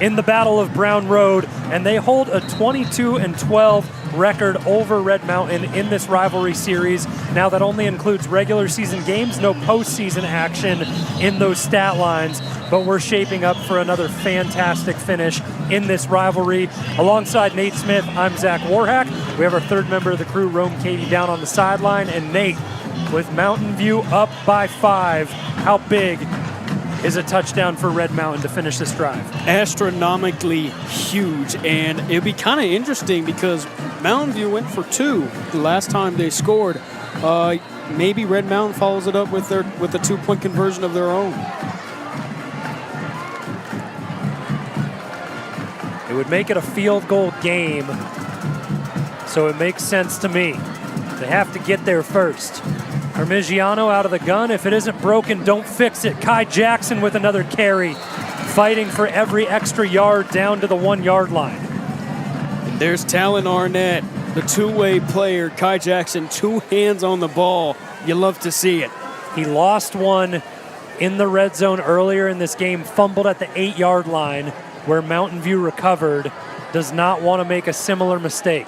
in the Battle of Brown Road, and they hold a 22-12 record over Red Mountain in this rivalry series. Now that only includes regular season games, no postseason action in those stat lines, but we're shaping up for another fantastic finish in this rivalry. Alongside Nate Smith, I'm Zach Warhack. We have our third member of the crew, Rome Katie, down on the sideline, and Nate, with Mountain View up by 5, how big is a touchdown for Red Mountain to finish this drive? Astronomically huge, and it'll be kind of interesting because Mountain View went for 2 the last time they scored. Maybe Red Mountain follows it up with a 2-point conversion of their own. It would make it a field goal game, so it makes sense to me. They have to get there first. Parmigiano out of the gun. If it isn't broken, don't fix it. Kai Jackson with another carry, fighting for every extra yard down to the 1-yard line. There's Talon Arnett, the two-way player. Kai Jackson, 2 hands on the ball. You love to see it. He lost one in the red zone earlier in this game, fumbled at the 8-yard line where Mountain View recovered. Does not want to make a similar mistake.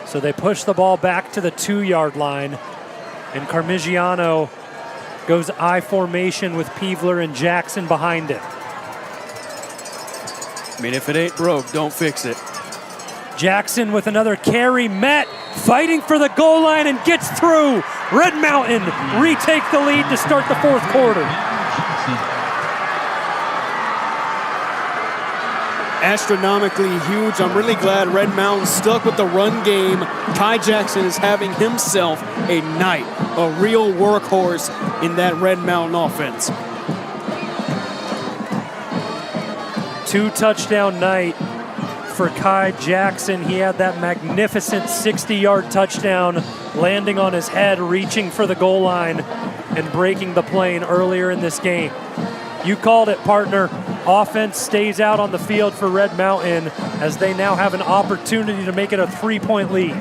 So they push the ball back to the 2-yard line, and Carmigiano goes I formation with Peevler and Jackson behind it. I mean, if it ain't broke, don't fix it. Jackson with another carry, met, fighting for the goal line and gets through. Red Mountain retake the lead to start the fourth quarter. astronomically huge. I'm really glad Red Mountain stuck with the run game. Kai Jackson is having himself a night, a real workhorse in that Red Mountain offense. 2-touchdown night for Kai Jackson. He had that magnificent 60-yard touchdown landing on his head, reaching for the goal line and breaking the plane earlier in this game. You called it, partner. Offense stays out on the field for Red Mountain as they now have an opportunity to make it a 3-point lead.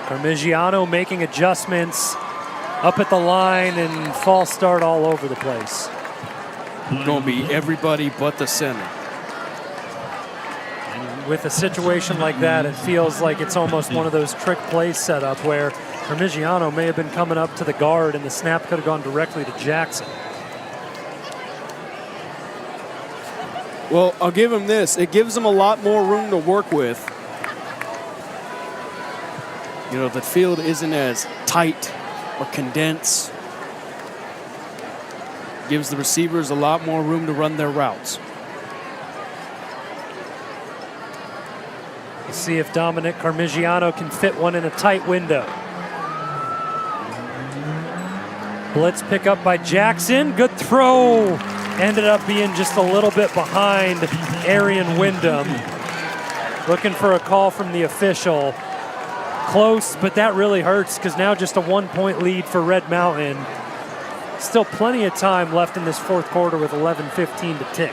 Parmigiano making adjustments up at the line and false start all over the place. Going to be everybody but the center. With a situation like that, it feels like it's almost one of those trick plays set up where Parmigiano may have been coming up to the guard and the snap could have gone directly to Jackson. Well, I'll give him this. It gives him a lot more room to work with. You know, the field isn't as tight or condensed. Gives the receivers a lot more room to run their routes. See if Dominic Parmigiano can fit one in a tight window. Blitz pickup by Jackson. Good throw. Ended up being just a little bit behind Arian Wyndham. Looking for a call from the official. Close, but that really hurts because now just a 1-point lead for Red Mountain. Still plenty of time left in this fourth quarter with 11:15 to tick.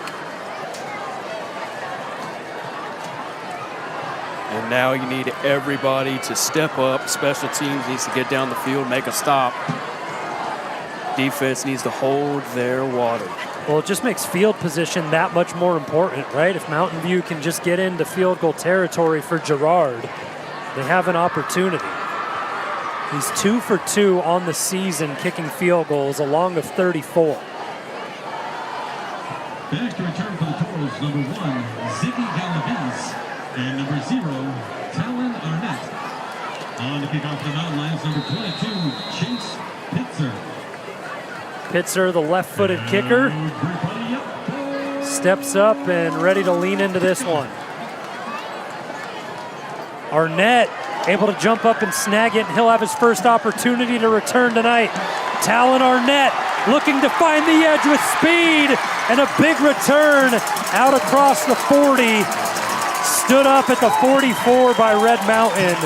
And now you need everybody to step up. Special teams needs to get down the field, make a stop. Defense needs to hold their water. Well, it just makes field position that much more important, right? If Mountain View can just get into field goal territory for Girard, they have an opportunity. He's 2 for 2 on the season kicking field goals, a long of 34. Back to return for the Toros, number 1, Ziggy Galaviz. And number 0, Talon Arnett. On to kick off the mountain lines, number 22, Chase Pitzer. Pitzer, the left-footed kicker, steps up and ready to lean into this one. Arnett able to jump up and snag it, and he'll have his first opportunity to return tonight. Talon Arnett looking to find the edge with speed, and a big return out across the 40. Stood up at the 44 by Red Mountain.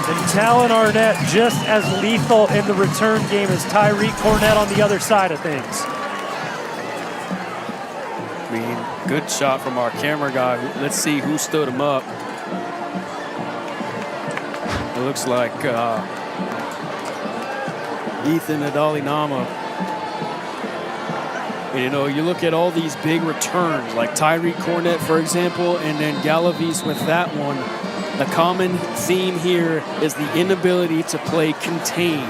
And Talon Arnett just as lethal in the return game as Tyreek Cornett on the other side of things. I mean, good shot from our camera guy. Let's see who stood him up. It looks like Ethan Adalinama. And, you know, you look at all these big returns, like Tyreek Cornett, for example, and then Galaviz with that one. The common theme here is the inability to play contain.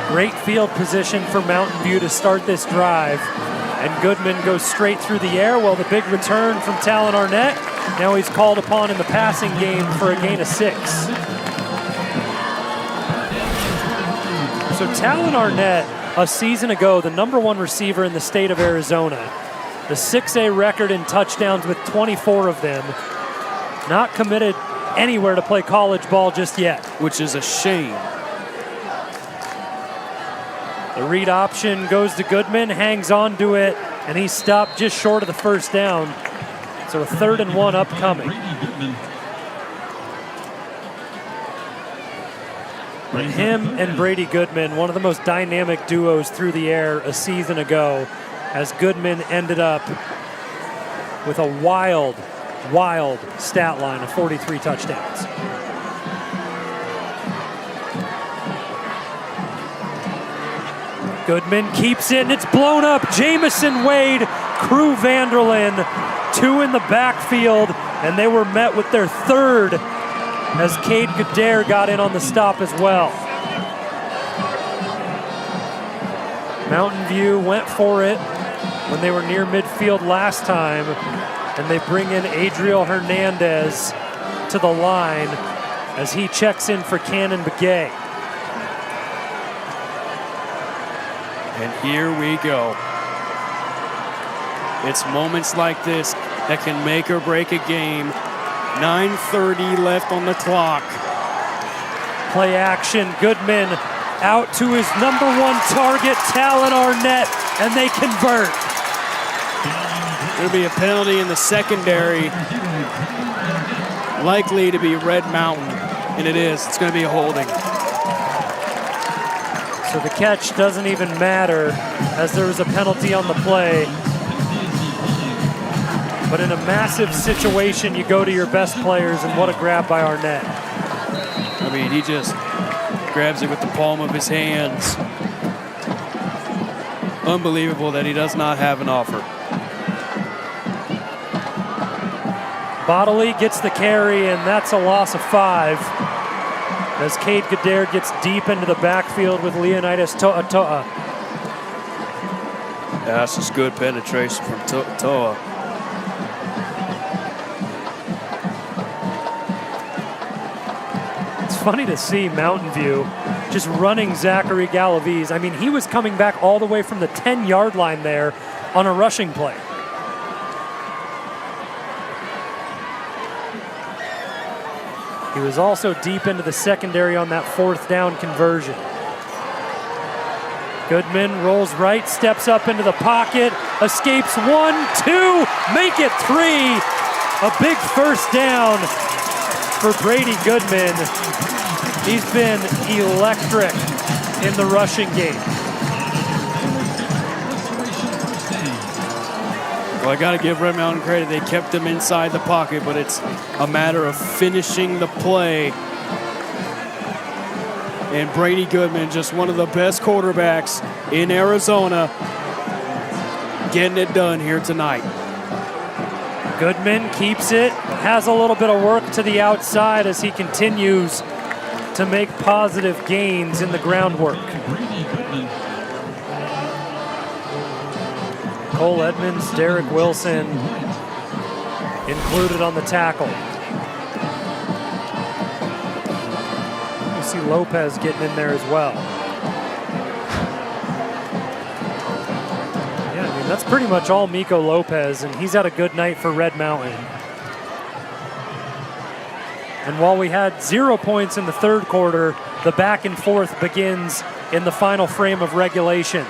Great field position for Mountain View to start this drive. And Goodman goes straight through the air. Well, the big return from Talon Arnett. Now he's called upon in the passing game for a gain of 6. So Talon Arnett, a season ago, the #1 receiver in the state of Arizona. The 6A record in touchdowns with 24 of them. Not committed anywhere to play college ball just yet. Which is a shame. The read option goes to Goodman, hangs on to it, and he's stopped just short of the first down. So a 3rd and 1 upcoming. Him and Brady Goodman, one of the most dynamic duos through the air a season ago, as Goodman ended up with a wild, wild stat line of 43 touchdowns. Goodman keeps it, and it's blown up. Jamison Wade, Crew Vanderlyn, 2 in the backfield, and they were met with their 3rd as Cade Goodare got in on the stop as well. Mountain View went for it when they were near midfield last time, And they bring in Adriel Hernandez to the line as he checks in for Cannon Begay. And here we go. It's moments like this that can make or break a game. 9:30 left on the clock. Play action, Goodman out to his number one target, Talon Arnett, and they convert. There'll be a penalty in the secondary, likely to be Red Mountain, and it is. It's going to be a holding. So the catch doesn't even matter as there was a penalty on the play. But in a massive situation, you go to your best players, and what a grab by Arnett. I mean, he just grabs it with the palm of his hands. Unbelievable that he does not have an offer. Bodley gets the carry, and that's a loss of 5. As Cade Gadare gets deep into the backfield with Leonidas To'ato'a. Yeah, that's just good penetration from To'a. It's funny to see Mountain View just running Zachary Galaviz. I mean, he was coming back all the way from the 10-yard line there on a rushing play. He was also deep into the secondary on that 4th down conversion. Goodman rolls right, steps up into the pocket, escapes 1, 2, make it 3. A big first down for Brady Goodman. He's been electric in the rushing game. Well, I got to give Red Mountain credit. They kept him inside the pocket, but it's a matter of finishing the play. And Brady Goodman, just one of the best quarterbacks in Arizona, getting it done here tonight. Goodman keeps it, has a little bit of work to the outside as he continues to make positive gains in the groundwork. Cole Edmonds, Derek Wilson included on the tackle. You see Lopez getting in there as well. Yeah, I mean, that's pretty much all Miko Lopez, and he's had a good night for Red Mountain. And while we had 0 points in the 3rd quarter, the back and forth begins in the final frame of regulation.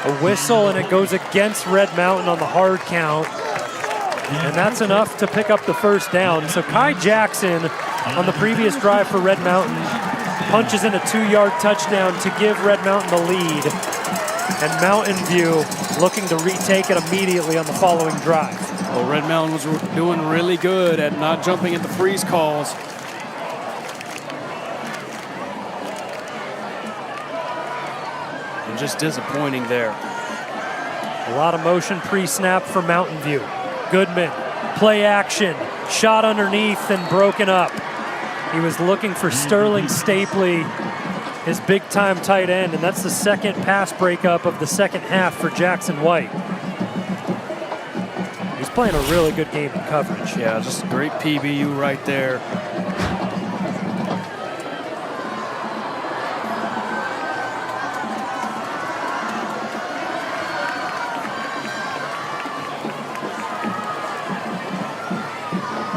A whistle, and it goes against Red Mountain on the hard count. And that's enough to pick up the first down. So Kai Jackson, on the previous drive for Red Mountain, punches in a 2-yard touchdown to give Red Mountain the lead. And Mountain View looking to retake it immediately on the following drive. Well, Red Mountain was doing really good at not jumping at the freeze calls. And just disappointing there. A lot of motion pre-snap for Mountain View. Goodman, play action, shot underneath and broken up. He was looking for Sterling Stapley, his big-time tight end, and that's the 2nd pass breakup of the 2nd half for Jackson White. He's playing a really good game in coverage. Yeah, just a great PBU right there.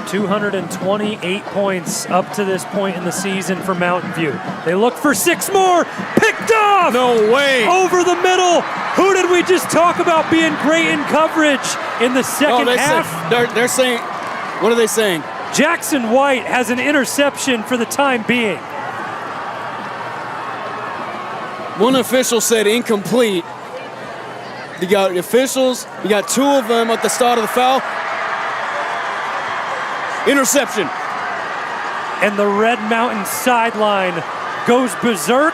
$228 points up to this point in the season for Mountain View. They look for 6 more, picked off! No way! Over the middle. Who did we just talk about being great in coverage in the second half? They're saying, what are they saying? Jackson White has an interception for the time being. One official said incomplete. You got officials, you got 2 of them at the start of the foul. Interception. And the Red Mountain sideline goes berserk.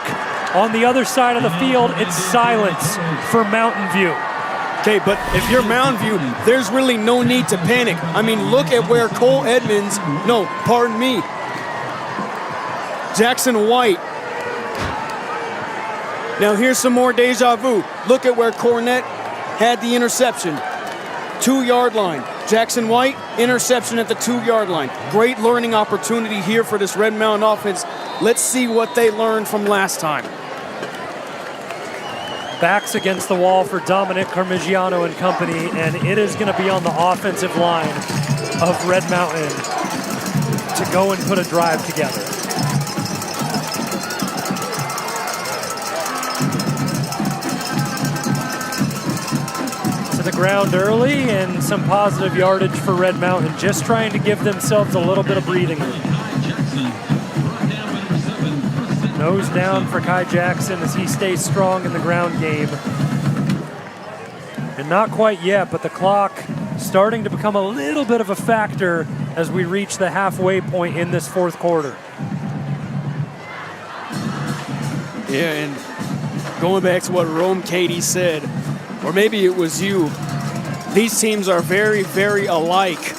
On the other side of the field, it's silence for Mountain View. Okay, but if you're Mountain View, there's really no need to panic. I mean, look at where Cole Edmonds, no, pardon me, Jackson White. Now here's some more deja vu. Look at where Cornett had the interception. 2-yard line. Jackson White, interception at the 2-yard line. Great learning opportunity here for this Red Mountain offense. Let's see what they learned from last time. Backs against the wall for Dominic Carmigiano and company, and it is going to be on the offensive line of Red Mountain to go and put a drive together. To the ground early, and some positive yardage for Red Mountain, just trying to give themselves a little bit of breathing room. Nose down for Kai Jackson as he stays strong in the ground game. And not quite yet, but the clock starting to become a little bit of a factor as we reach the halfway point in this fourth quarter. Yeah, and going back to what Rome Katie said, or maybe it was you, these teams are very, very alike,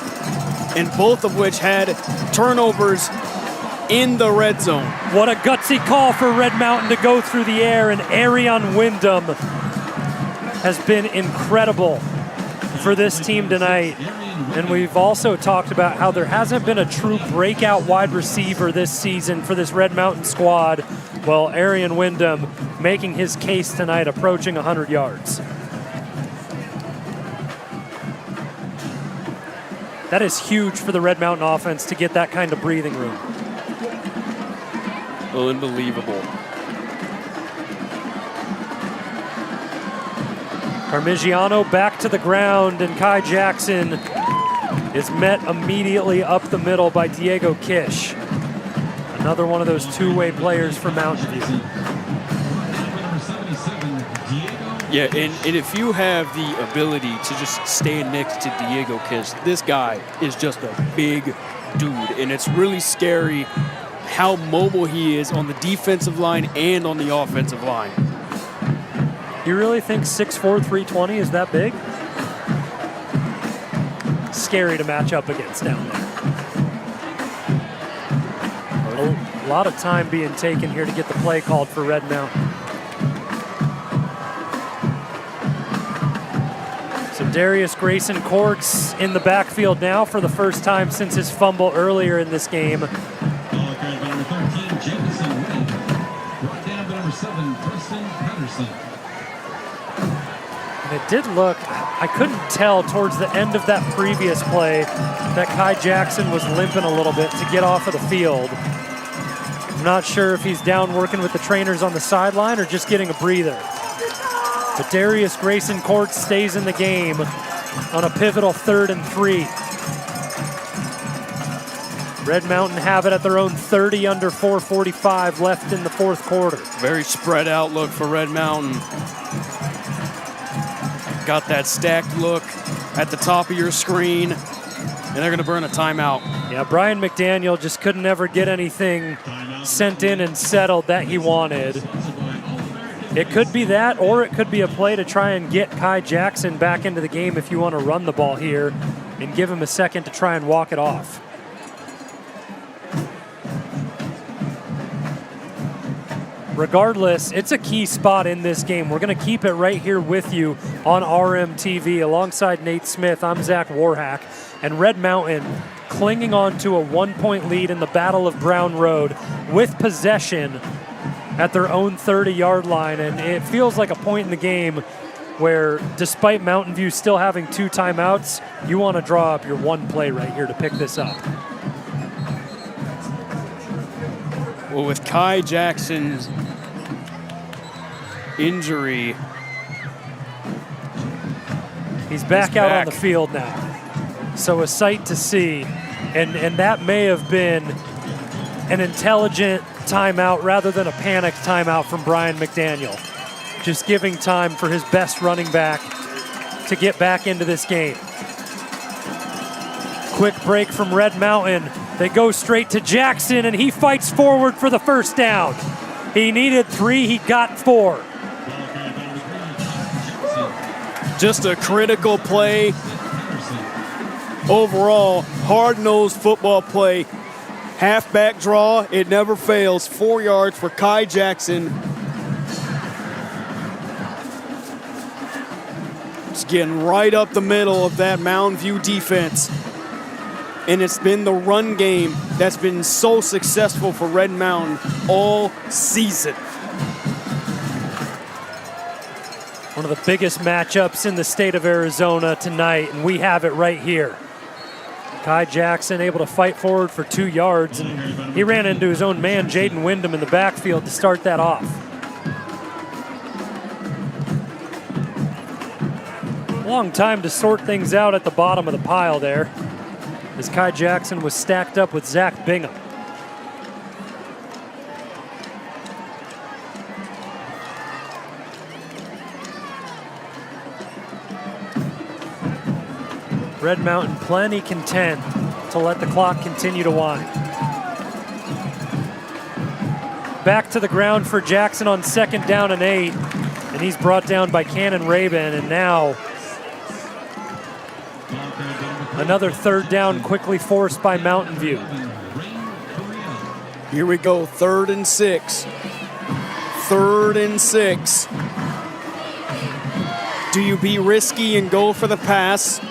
and both of which had turnovers in the red zone. What a gutsy call for Red Mountain to go through the air, and Arion Wyndham has been incredible for this team tonight. And we've also talked about how there hasn't been a true breakout wide receiver this season for this Red Mountain squad. Well, Arion Wyndham making his case tonight, approaching 100 yards. That is huge for the Red Mountain offense to get that kind of breathing room. Unbelievable. Parmigiano back to the ground, and Kai Jackson is met immediately up the middle by Diego Kish. Another one of those two-way players for Mountain View. Yeah, and if you have the ability to just stay next to Diego Kish, this guy is just a big dude, and it's really scary how mobile he is on the defensive line and on the offensive line. You really think 6'4", 320 is that big? Scary to match up against down there. A lot of time being taken here to get the play called for Red Mountain. So Darius Grayson Corks in the backfield now for the first time since his fumble earlier in this game. And it did look, I couldn't tell towards the end of that previous play that Kai Jackson was limping a little bit to get off of the field. I'm not sure if he's down working with the trainers on the sideline or just getting a breather. But Darius Grayson Corks stays in the game on a pivotal 3rd and 3. Red Mountain have it at their own 30 under 4:45 left in the fourth quarter. Very spread out look for Red Mountain. Got that stacked look at the top of your screen, and they're going to burn a timeout. Yeah, Brian McDaniel just couldn't ever get anything sent in and settled that he wanted. It could be that, or it could be a play to try and get Kai Jackson back into the game if you want to run the ball here and give him a second to try and walk it off. Regardless, it's a key spot in this game. We're going to keep it right here with you on RMTV. Alongside Nate Smith, I'm Zach Warhack. And Red Mountain clinging on to a 1-point lead in the Battle of Brown Road with possession at their own 30-yard line. And it feels like a point in the game where, despite Mountain View still having 2 timeouts, you want to draw up your one play right here to pick this up. Well, with Kai Jackson's injury, he's back out on the field now. So a sight to see. And that may have been an intelligent timeout rather than a panicked timeout from Brian McDaniel. Just giving time for his best running back to get back into this game. Quick break from Red Mountain. They go straight to Jackson, and he fights forward for the first down. He needed 3, he got 4. Just a critical play. Overall, hard-nosed football play. Halfback draw, it never fails. 4 yards for Kai Jackson. getting right up the middle of that Mountain View defense. And it's been the run game that's been so successful for Red Mountain all season. One of the biggest matchups in the state of Arizona tonight, and we have it right here. Kai Jackson able to fight forward for 2 yards, and he ran into his own man, Jaden Wyndham, in the backfield to start that off. Long time to sort things out at the bottom of the pile there, as Kai Jackson was stacked up with Zach Bingham. Red Mountain plenty content to let the clock continue to wind. Back to the ground for Jackson on 2nd down and 8, and he's brought down by Cannon Rabin, and now another 3rd down quickly forced by Mountain View. Here we go, 3rd and 6. 3rd and 6. Do you be risky and go for the pass?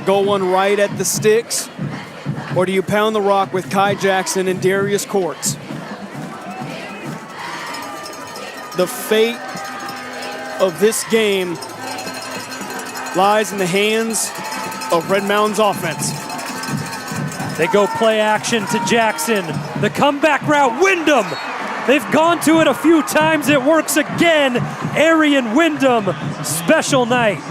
Go one right at the sticks? Or do you pound the rock with Kai Jackson and Darius Courts? The fate of this game lies in the hands of Red Mountain's offense. They go play action to Jackson. The comeback route, Wyndham. They've gone to it a few times. It works again. Arian Wyndham, special night.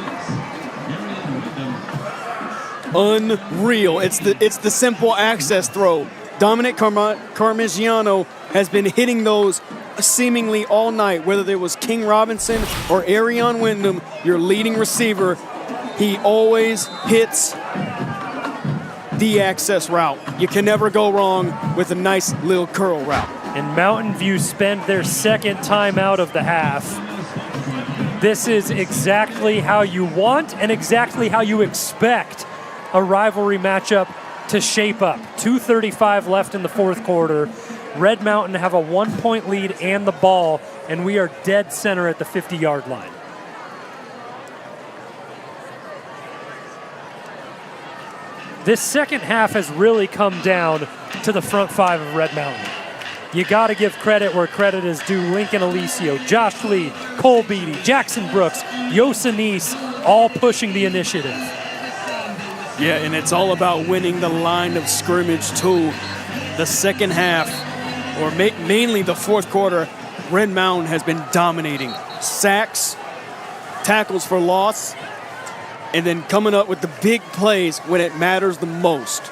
Unreal. It's the simple access throw. Dominic Carmigiano has been hitting those seemingly all night, whether it was King Robinson or Arian Wyndham, your leading receiver. He always hits the access route. You can never go wrong with a nice little curl route. And Mountain View spend their 2nd timeout of the half. This is exactly how you want and exactly how you expect a rivalry matchup to shape up. 2:35 left in the 4th quarter. Red Mountain have a 1-point lead and the ball, and we are dead center at the 50-yard line. This second half has really come down to the front 5 of Red Mountain. You got to give credit where credit is due. Lincoln Alicio, Josh Lee, Cole Beatty, Jackson Brooks, Yosanese, all pushing the initiative. Yeah, and it's all about winning the line of scrimmage too. The second half, or mainly the 4th quarter, Red Mountain has been dominating. Sacks, tackles for loss, and then coming up with the big plays when it matters the most.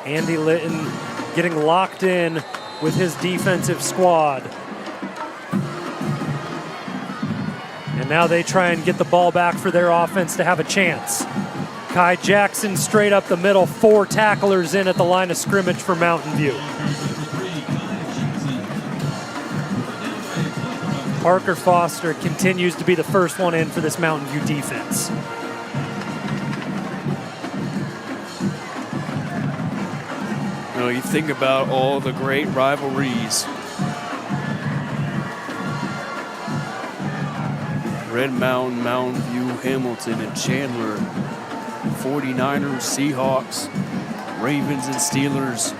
Andy Litton getting locked in with his defensive squad. And now they try and get the ball back for their offense to have a chance. Kai Jackson straight up the middle, 4 tacklers in at the line of scrimmage for Mountain View. Parker Foster continues to be the first one in for this Mountain View defense. You know, you think about all the great rivalries. Red Mountain, Mountain View, Hamilton, and Chandler. 49ers, Seahawks, Ravens and Steelers.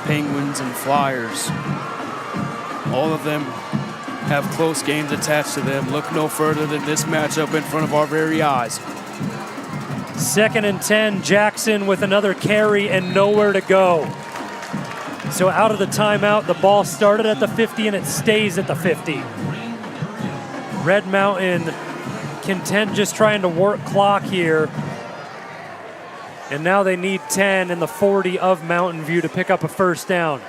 Penguins and Flyers. All of them have close games attached to them. Look no further than this matchup in front of our very eyes. 2nd and 10, Jackson with another carry and nowhere to go. So out of the timeout, the ball started at the 50 and it stays at the 50. Red Mountain content just trying to work clock here. And now they need 10 in the 40 of Mountain View to pick up a first down.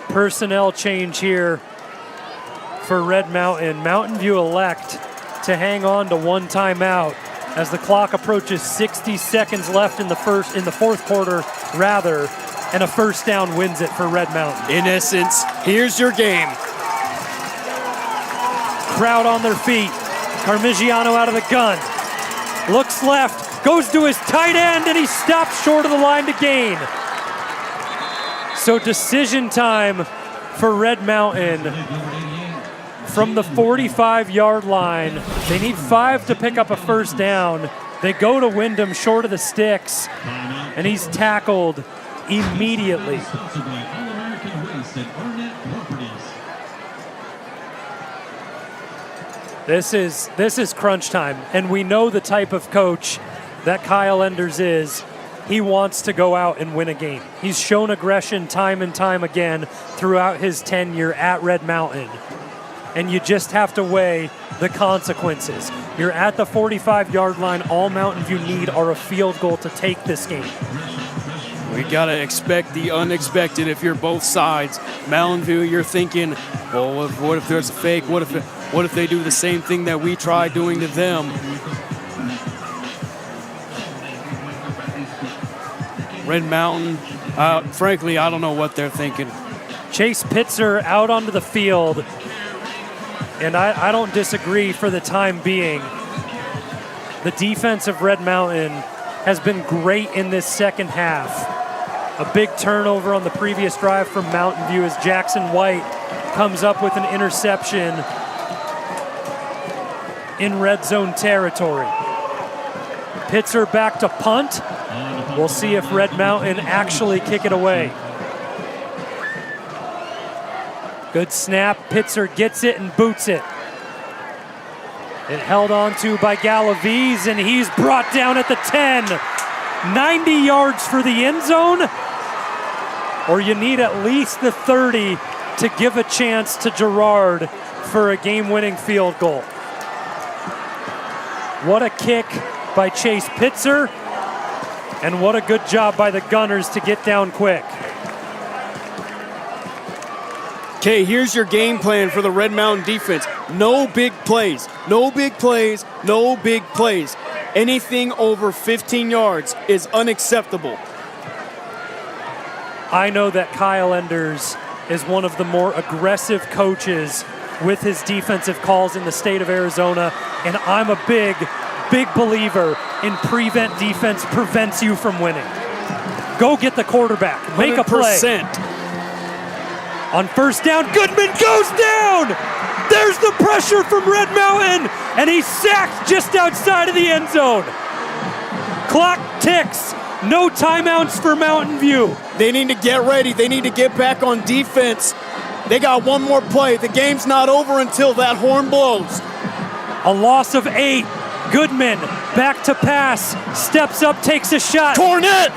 Personnel change here for Red Mountain. Mountain View elect to hang on to 1 timeout as the clock approaches 60 seconds left in the 4th quarter, and a first down wins it for Red Mountain. In essence, here's your game. Crowd on their feet. Carmigiano out of the gun. Looks left, goes to his tight end, and he stops short of the line to gain. So decision time for Red Mountain. From the 45-yard line, they need 5 to pick up a first down. They go to Wyndham short of the sticks, and he's tackled immediately. This is crunch time, and we know the type of coach that Kyle Enders is. He wants to go out and win a game. He's shown aggression time and time again throughout his tenure at Red Mountain. And you just have to weigh the consequences. You're at the 45-yard line. All Mountain View need are a field goal to take this game. We got to expect the unexpected if you're both sides. Mountain View, you're thinking, well, what if there's a fake? What if they do the same thing that we tried doing to them? Red Mountain, frankly, I don't know what they're thinking. Chase Pitzer out onto the field, and I don't disagree for the time being. The defense of Red Mountain has been great in this second half. A big turnover on the previous drive from Mountain View as Jackson White comes up with an interception in red zone territory. Pitzer back to punt. We'll see if Red Mountain actually kick it away. Good snap. Pitzer gets it and boots it. It held on to by Galaviz, and he's brought down at the 10. 90 yards for the end zone, or you need at least the 30 to give a chance to Gerard for a game-winning field goal. What a kick by Chase Pitzer, and what a good job by the Gunners to get down quick. Okay, here's your game plan for the Red Mountain defense. No big plays, no big plays, no big plays. Anything over 15 yards is unacceptable. I know that Kyle Enders is one of the more aggressive coaches with his defensive calls in the state of Arizona, and I'm a big believer in prevent defense prevents you from winning. Go get the quarterback. Make a play. 100%. On first down, Goodman goes down. There's the pressure from Red Mountain, and he's sacked just outside of the end zone. Clock ticks. No timeouts for Mountain View. They need to get ready. They need to get back on defense. They got one more play. The game's not over until that horn blows. A loss of 8. Goodman back to pass. Steps up, takes a shot. Cornett!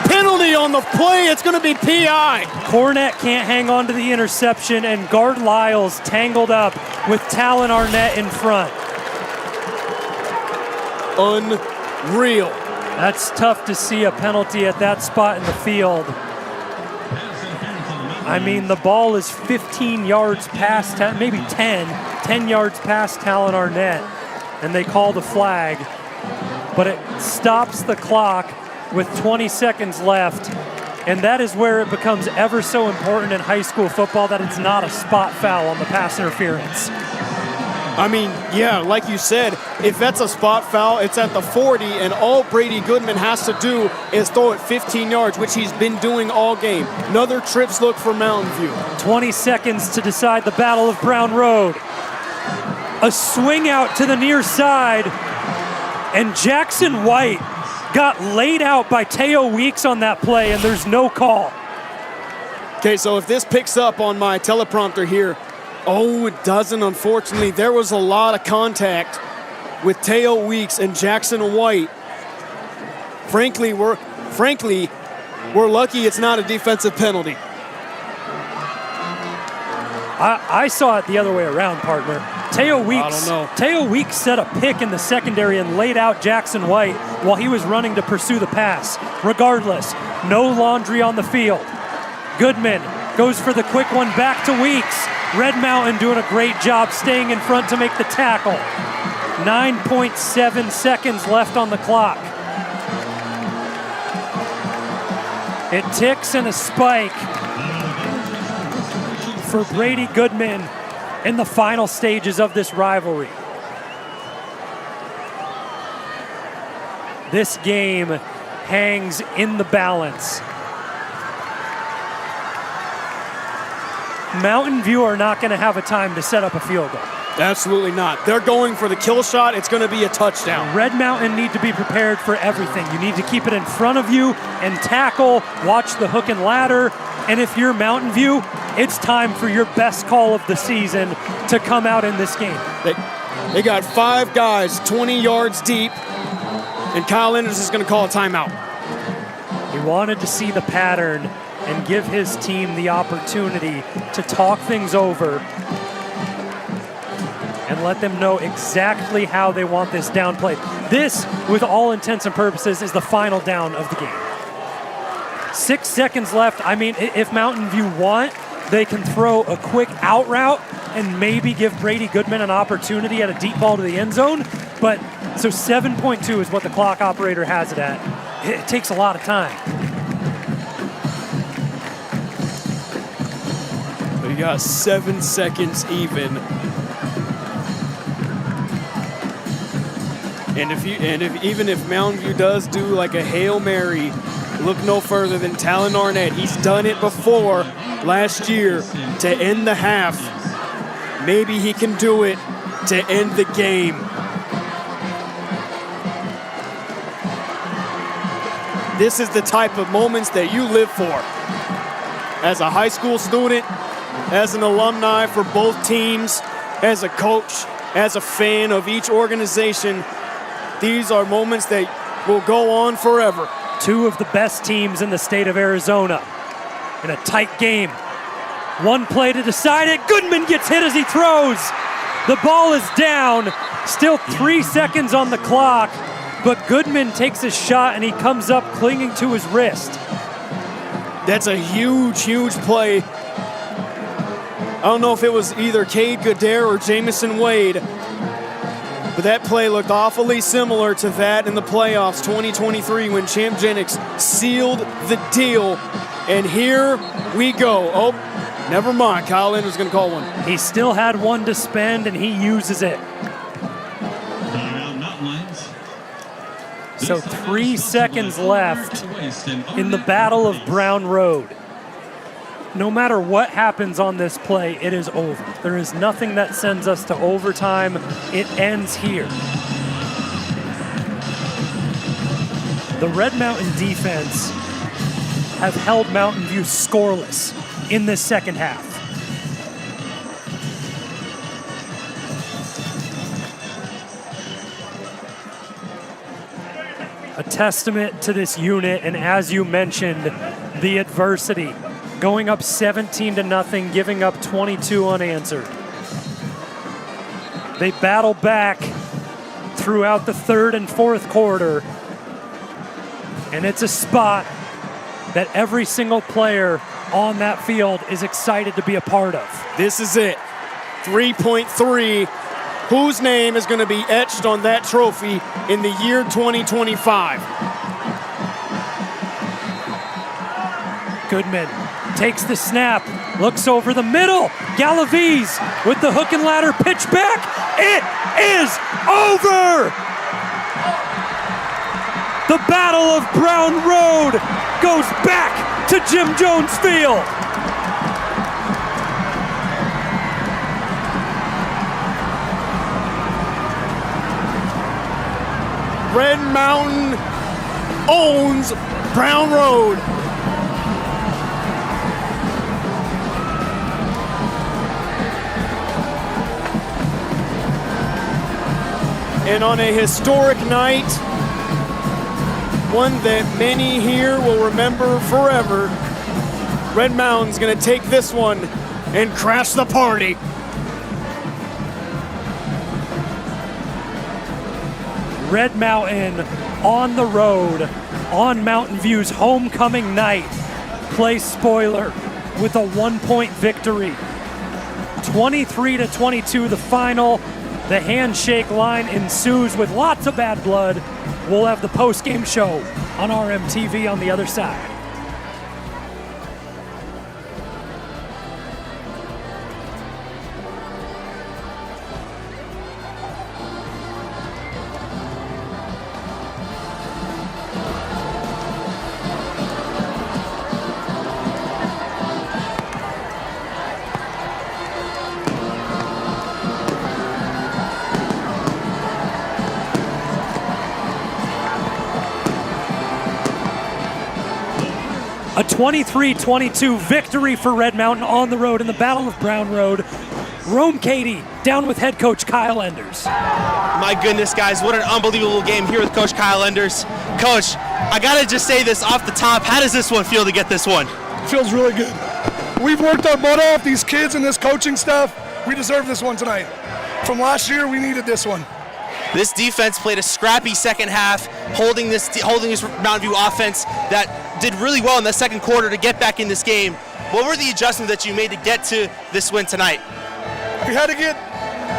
Penalty on the play. It's going to be PI. Cornett can't hang on to the interception, and guard Lyles tangled up with Talon Arnett in front. Unreal. That's tough to see a penalty at that spot in the field. I mean, the ball is 15 yards past, maybe 10 yards past Talon Arnett, and they call the flag. But it stops the clock with 20 seconds left, and that is where it becomes ever so important in high school football that it's not a spot foul on the pass interference. I mean, yeah, like you said, if that's a spot foul, it's at the 40, and all Brady Goodman has to do is throw it 15 yards, which he's been doing all game. Another trips look for Mountain View. 20 seconds to decide the Battle of Brown Road. A swing out to the near side, and Jackson White got laid out by Teo Weeks on that play, and there's no call. Okay, so if this picks up on my teleprompter here, oh, it doesn't, unfortunately. There was a lot of contact with Teo Weeks and Jackson White. Frankly, we're lucky it's not a defensive penalty. I saw it the other way around, partner. Teo Weeks set a pick in the secondary and laid out Jackson White while he was running to pursue the pass. Regardless, no laundry on the field. Goodman goes for the quick one back to Weeks. Red Mountain doing a great job staying in front to make the tackle. 9.7 seconds left on the clock. It ticks and a spike for Brady Goodman in the final stages of this rivalry. This game hangs in the balance. Mountain View are not going to have a time to set up a field goal. Absolutely not. They're going for the kill shot. It's going to be a touchdown. Red Mountain need to be prepared for everything. You need to keep it in front of you and tackle, watch the hook and ladder. And if you're Mountain View, it's time for your best call of the season to come out in this game. They got 5 guys 20 yards deep, and Kyle Enders is going to call a timeout. He wanted to see the pattern and give his team the opportunity to talk things over and let them know exactly how they want this down played. This, with all intents and purposes, is the final down of the game. 6 seconds left. I mean, if Mountain View want, they can throw a quick out route and maybe give Brady Goodman an opportunity at a deep ball to the end zone. But so 7.2 is what the clock operator has it at. It takes a lot of time. You got 7 seconds even. And even if Mountain View does do like a Hail Mary, look no further than Talon Arnett. He's done it before last year to end the half. Maybe he can do it to end the game. This is the type of moments that you live for. As a high school student, as an alumni for both teams, as a coach, as a fan of each organization, these are moments that will go on forever. 2 of the best teams in the state of Arizona in a tight game. 1 play to decide it. Goodman gets hit as he throws. The ball is down. Still 3 seconds on the clock, but Goodman takes a shot and he comes up clinging to his wrist. That's a huge, huge play. I don't know if it was either Cade Goodare or Jamison Wade, but that play looked awfully similar to that in the playoffs 2023 when Champ Jennings sealed the deal. And here we go. Oh, never mind. Kyle Enders going to call one. He still had 1 to spend, and he uses it. So 3 seconds left in the Battle of Brown Road. No matter what happens on this play, it is over. There is nothing that sends us to overtime. It ends here. The Red Mountain defense have held Mountain View scoreless in this second half. A testament to this unit, and as you mentioned, the adversity. Going up 17-0, giving up 22 unanswered. They battle back throughout the 3rd and 4th quarter, and it's a spot that every single player on that field is excited to be a part of. This is it. 3.3. Whose name is going to be etched on that trophy in the year 2025? Goodman takes the snap, looks over the middle. Galaviz with the hook and ladder pitch back. It is over! The Battle of Brown Road goes back to Jim Jones Field. Red Mountain owns Brown Road. And on a historic night, one that many here will remember forever, Red Mountain's gonna take this one and crash the party. Red Mountain on the road on Mountain View's homecoming night plays spoiler with a 1-point victory. 23-22 the final. The handshake line ensues with lots of bad blood. We'll have the post-game show on RMTV on the other side. A 23-22 victory for Red Mountain on the road in the Battle of Brown Road. Rome Katie down with head coach Kyle Enders. My goodness, guys, what an unbelievable game here with Coach Kyle Enders. Coach, I gotta just say this off the top. How does this one feel to get this one? Feels really good. We've worked our butt off, these kids and this coaching staff. We deserve this one tonight. From last year, we needed this one. This defense played a scrappy second half, holding this Mountain View offense that did really well in the second quarter to get back in this game. What were the adjustments that you made to get to this win tonight? We had to get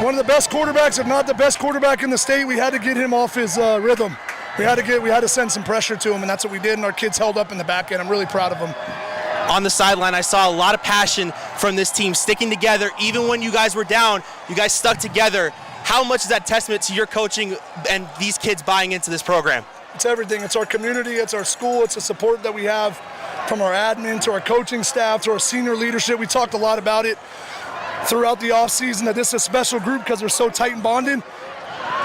one of the best quarterbacks, if not the best quarterback in the state. We had to get him off his rhythm. We had to send some pressure to him, and that's what we did, and our kids held up in the back end. I'm really proud of them. On the sideline, I saw a lot of passion from this team, sticking together. Even when you guys were down, you guys stuck together. How much is that testament to your coaching and these kids buying into this program? It's everything. It's our community, it's our school, it's the support that we have from our admin to our coaching staff to our senior leadership. We talked a lot about it throughout the offseason, that this is a special group because we're so tight and bonded.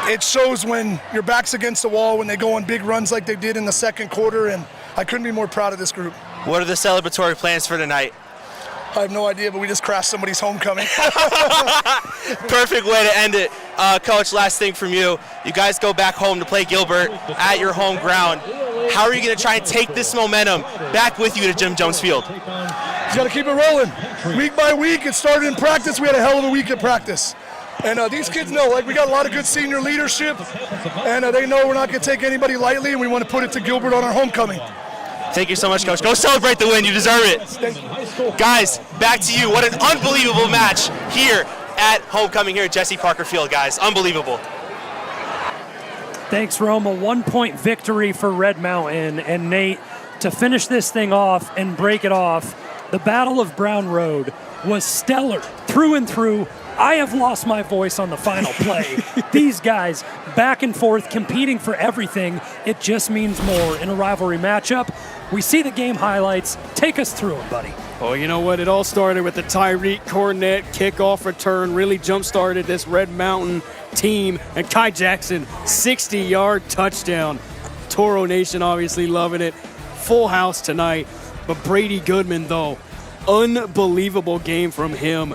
It shows when your back's against the wall, when they go on big runs like they did in the second quarter, and I couldn't be more proud of this group. What are the celebratory plans for tonight? I have no idea, but we just crashed somebody's homecoming. Perfect way to end it. Coach, last thing from you. You guys go back home to play Gilbert at your home ground. How are you going to try and take this momentum back with you to Jim Jones Field? You got to keep it rolling. Week by week, it started in practice. We had a hell of a week at practice. And these kids know, we got a lot of good senior leadership, and they know we're not going to take anybody lightly, and we want to put it to Gilbert on our homecoming. Thank you so much, Coach. Go celebrate the win. You deserve it. Thank you. Guys, back to you. What an unbelievable match here at homecoming here at Jesse Parker Field, guys. Unbelievable. Thanks, Rome. A 1-point victory for Red Mountain. And Nate, to finish this thing off and break it off, the Battle of Brown Road was stellar through and through. I have lost my voice on the final play. These guys, back and forth, competing for everything. It just means more in a rivalry matchup. We see the game highlights. Take us through them, buddy. Oh, you know what? It all started with the Tyreek Cornett kickoff return. Really jump-started this Red Mountain team. And Kai Jackson, 60-yard touchdown. Toro Nation obviously loving it. Full house tonight. But Brady Goodman, though, unbelievable game from him.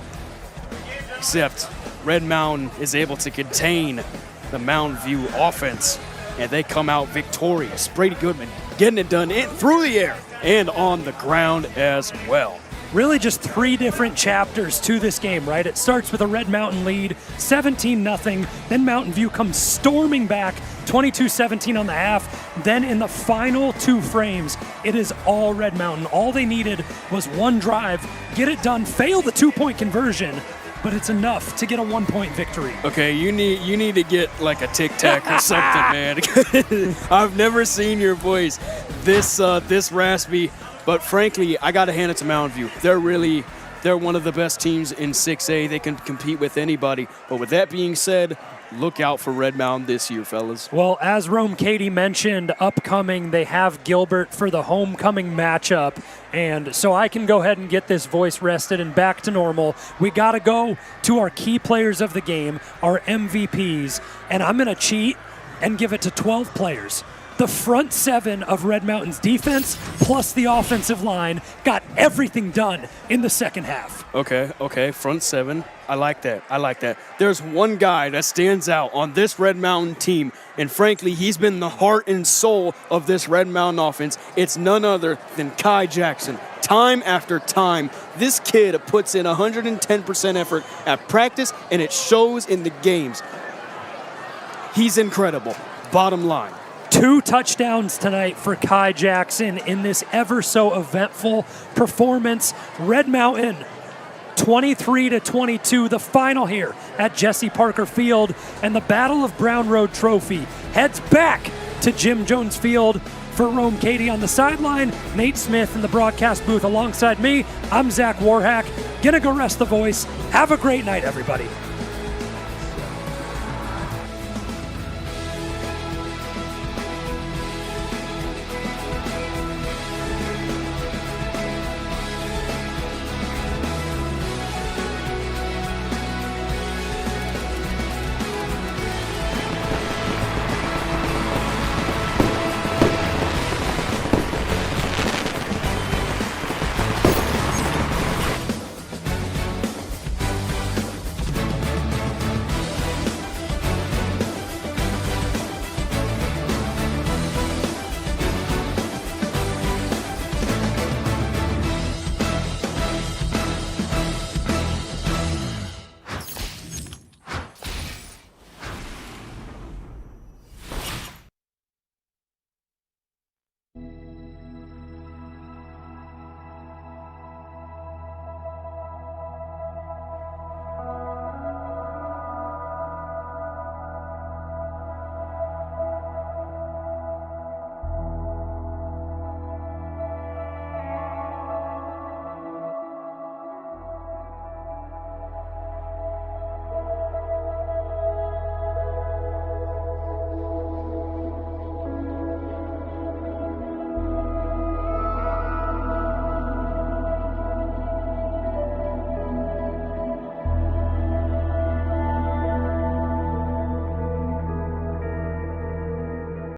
Except Red Mountain is able to contain the Mountain View offense, and they come out victorious. Brady Goodman getting it done through the air and on the ground as well. Really just three different chapters to this game, right? It starts with a Red Mountain lead, 17-0. Then Mountain View comes storming back, 22-17 on the half. Then in the final two frames, it is all Red Mountain. All they needed was one drive, get it done, fail the 2-point conversion, but it's enough to get a 1-point victory. Okay, you need to get like a Tic Tac or something, man. I've never seen your voice this raspy, but frankly, I got to hand it to Mountain View. They're one of the best teams in 6A. They can compete with anybody. But with that being said, look out for Red Mountain this year, fellas. Well, as Rome Katie mentioned, upcoming, they have Gilbert for the homecoming matchup. And so I can go ahead and get this voice rested and back to normal. We got to go to our key players of the game, our MVPs. And I'm going to cheat and give it to 12 players. The front seven of Red Mountain's defense plus the offensive line got everything done in the second half. Okay, front seven. I like that. There's one guy that stands out on this Red Mountain team, and frankly, he's been the heart and soul of this Red Mountain offense. It's none other than Kai Jackson. Time after time, this kid puts in 110% effort at practice, and it shows in the games. He's incredible. Bottom line. 2 touchdowns tonight for Kai Jackson in this ever so eventful performance. Red Mountain 23-22, the final here at Jesse Parker Field, and the Battle of Brown Road Trophy heads back to Jim Jones Field. For Rome Katie on the sideline, Nate Smith in the broadcast booth alongside me. I'm Zach Warhack. Gonna go rest the voice. Have a great night, everybody.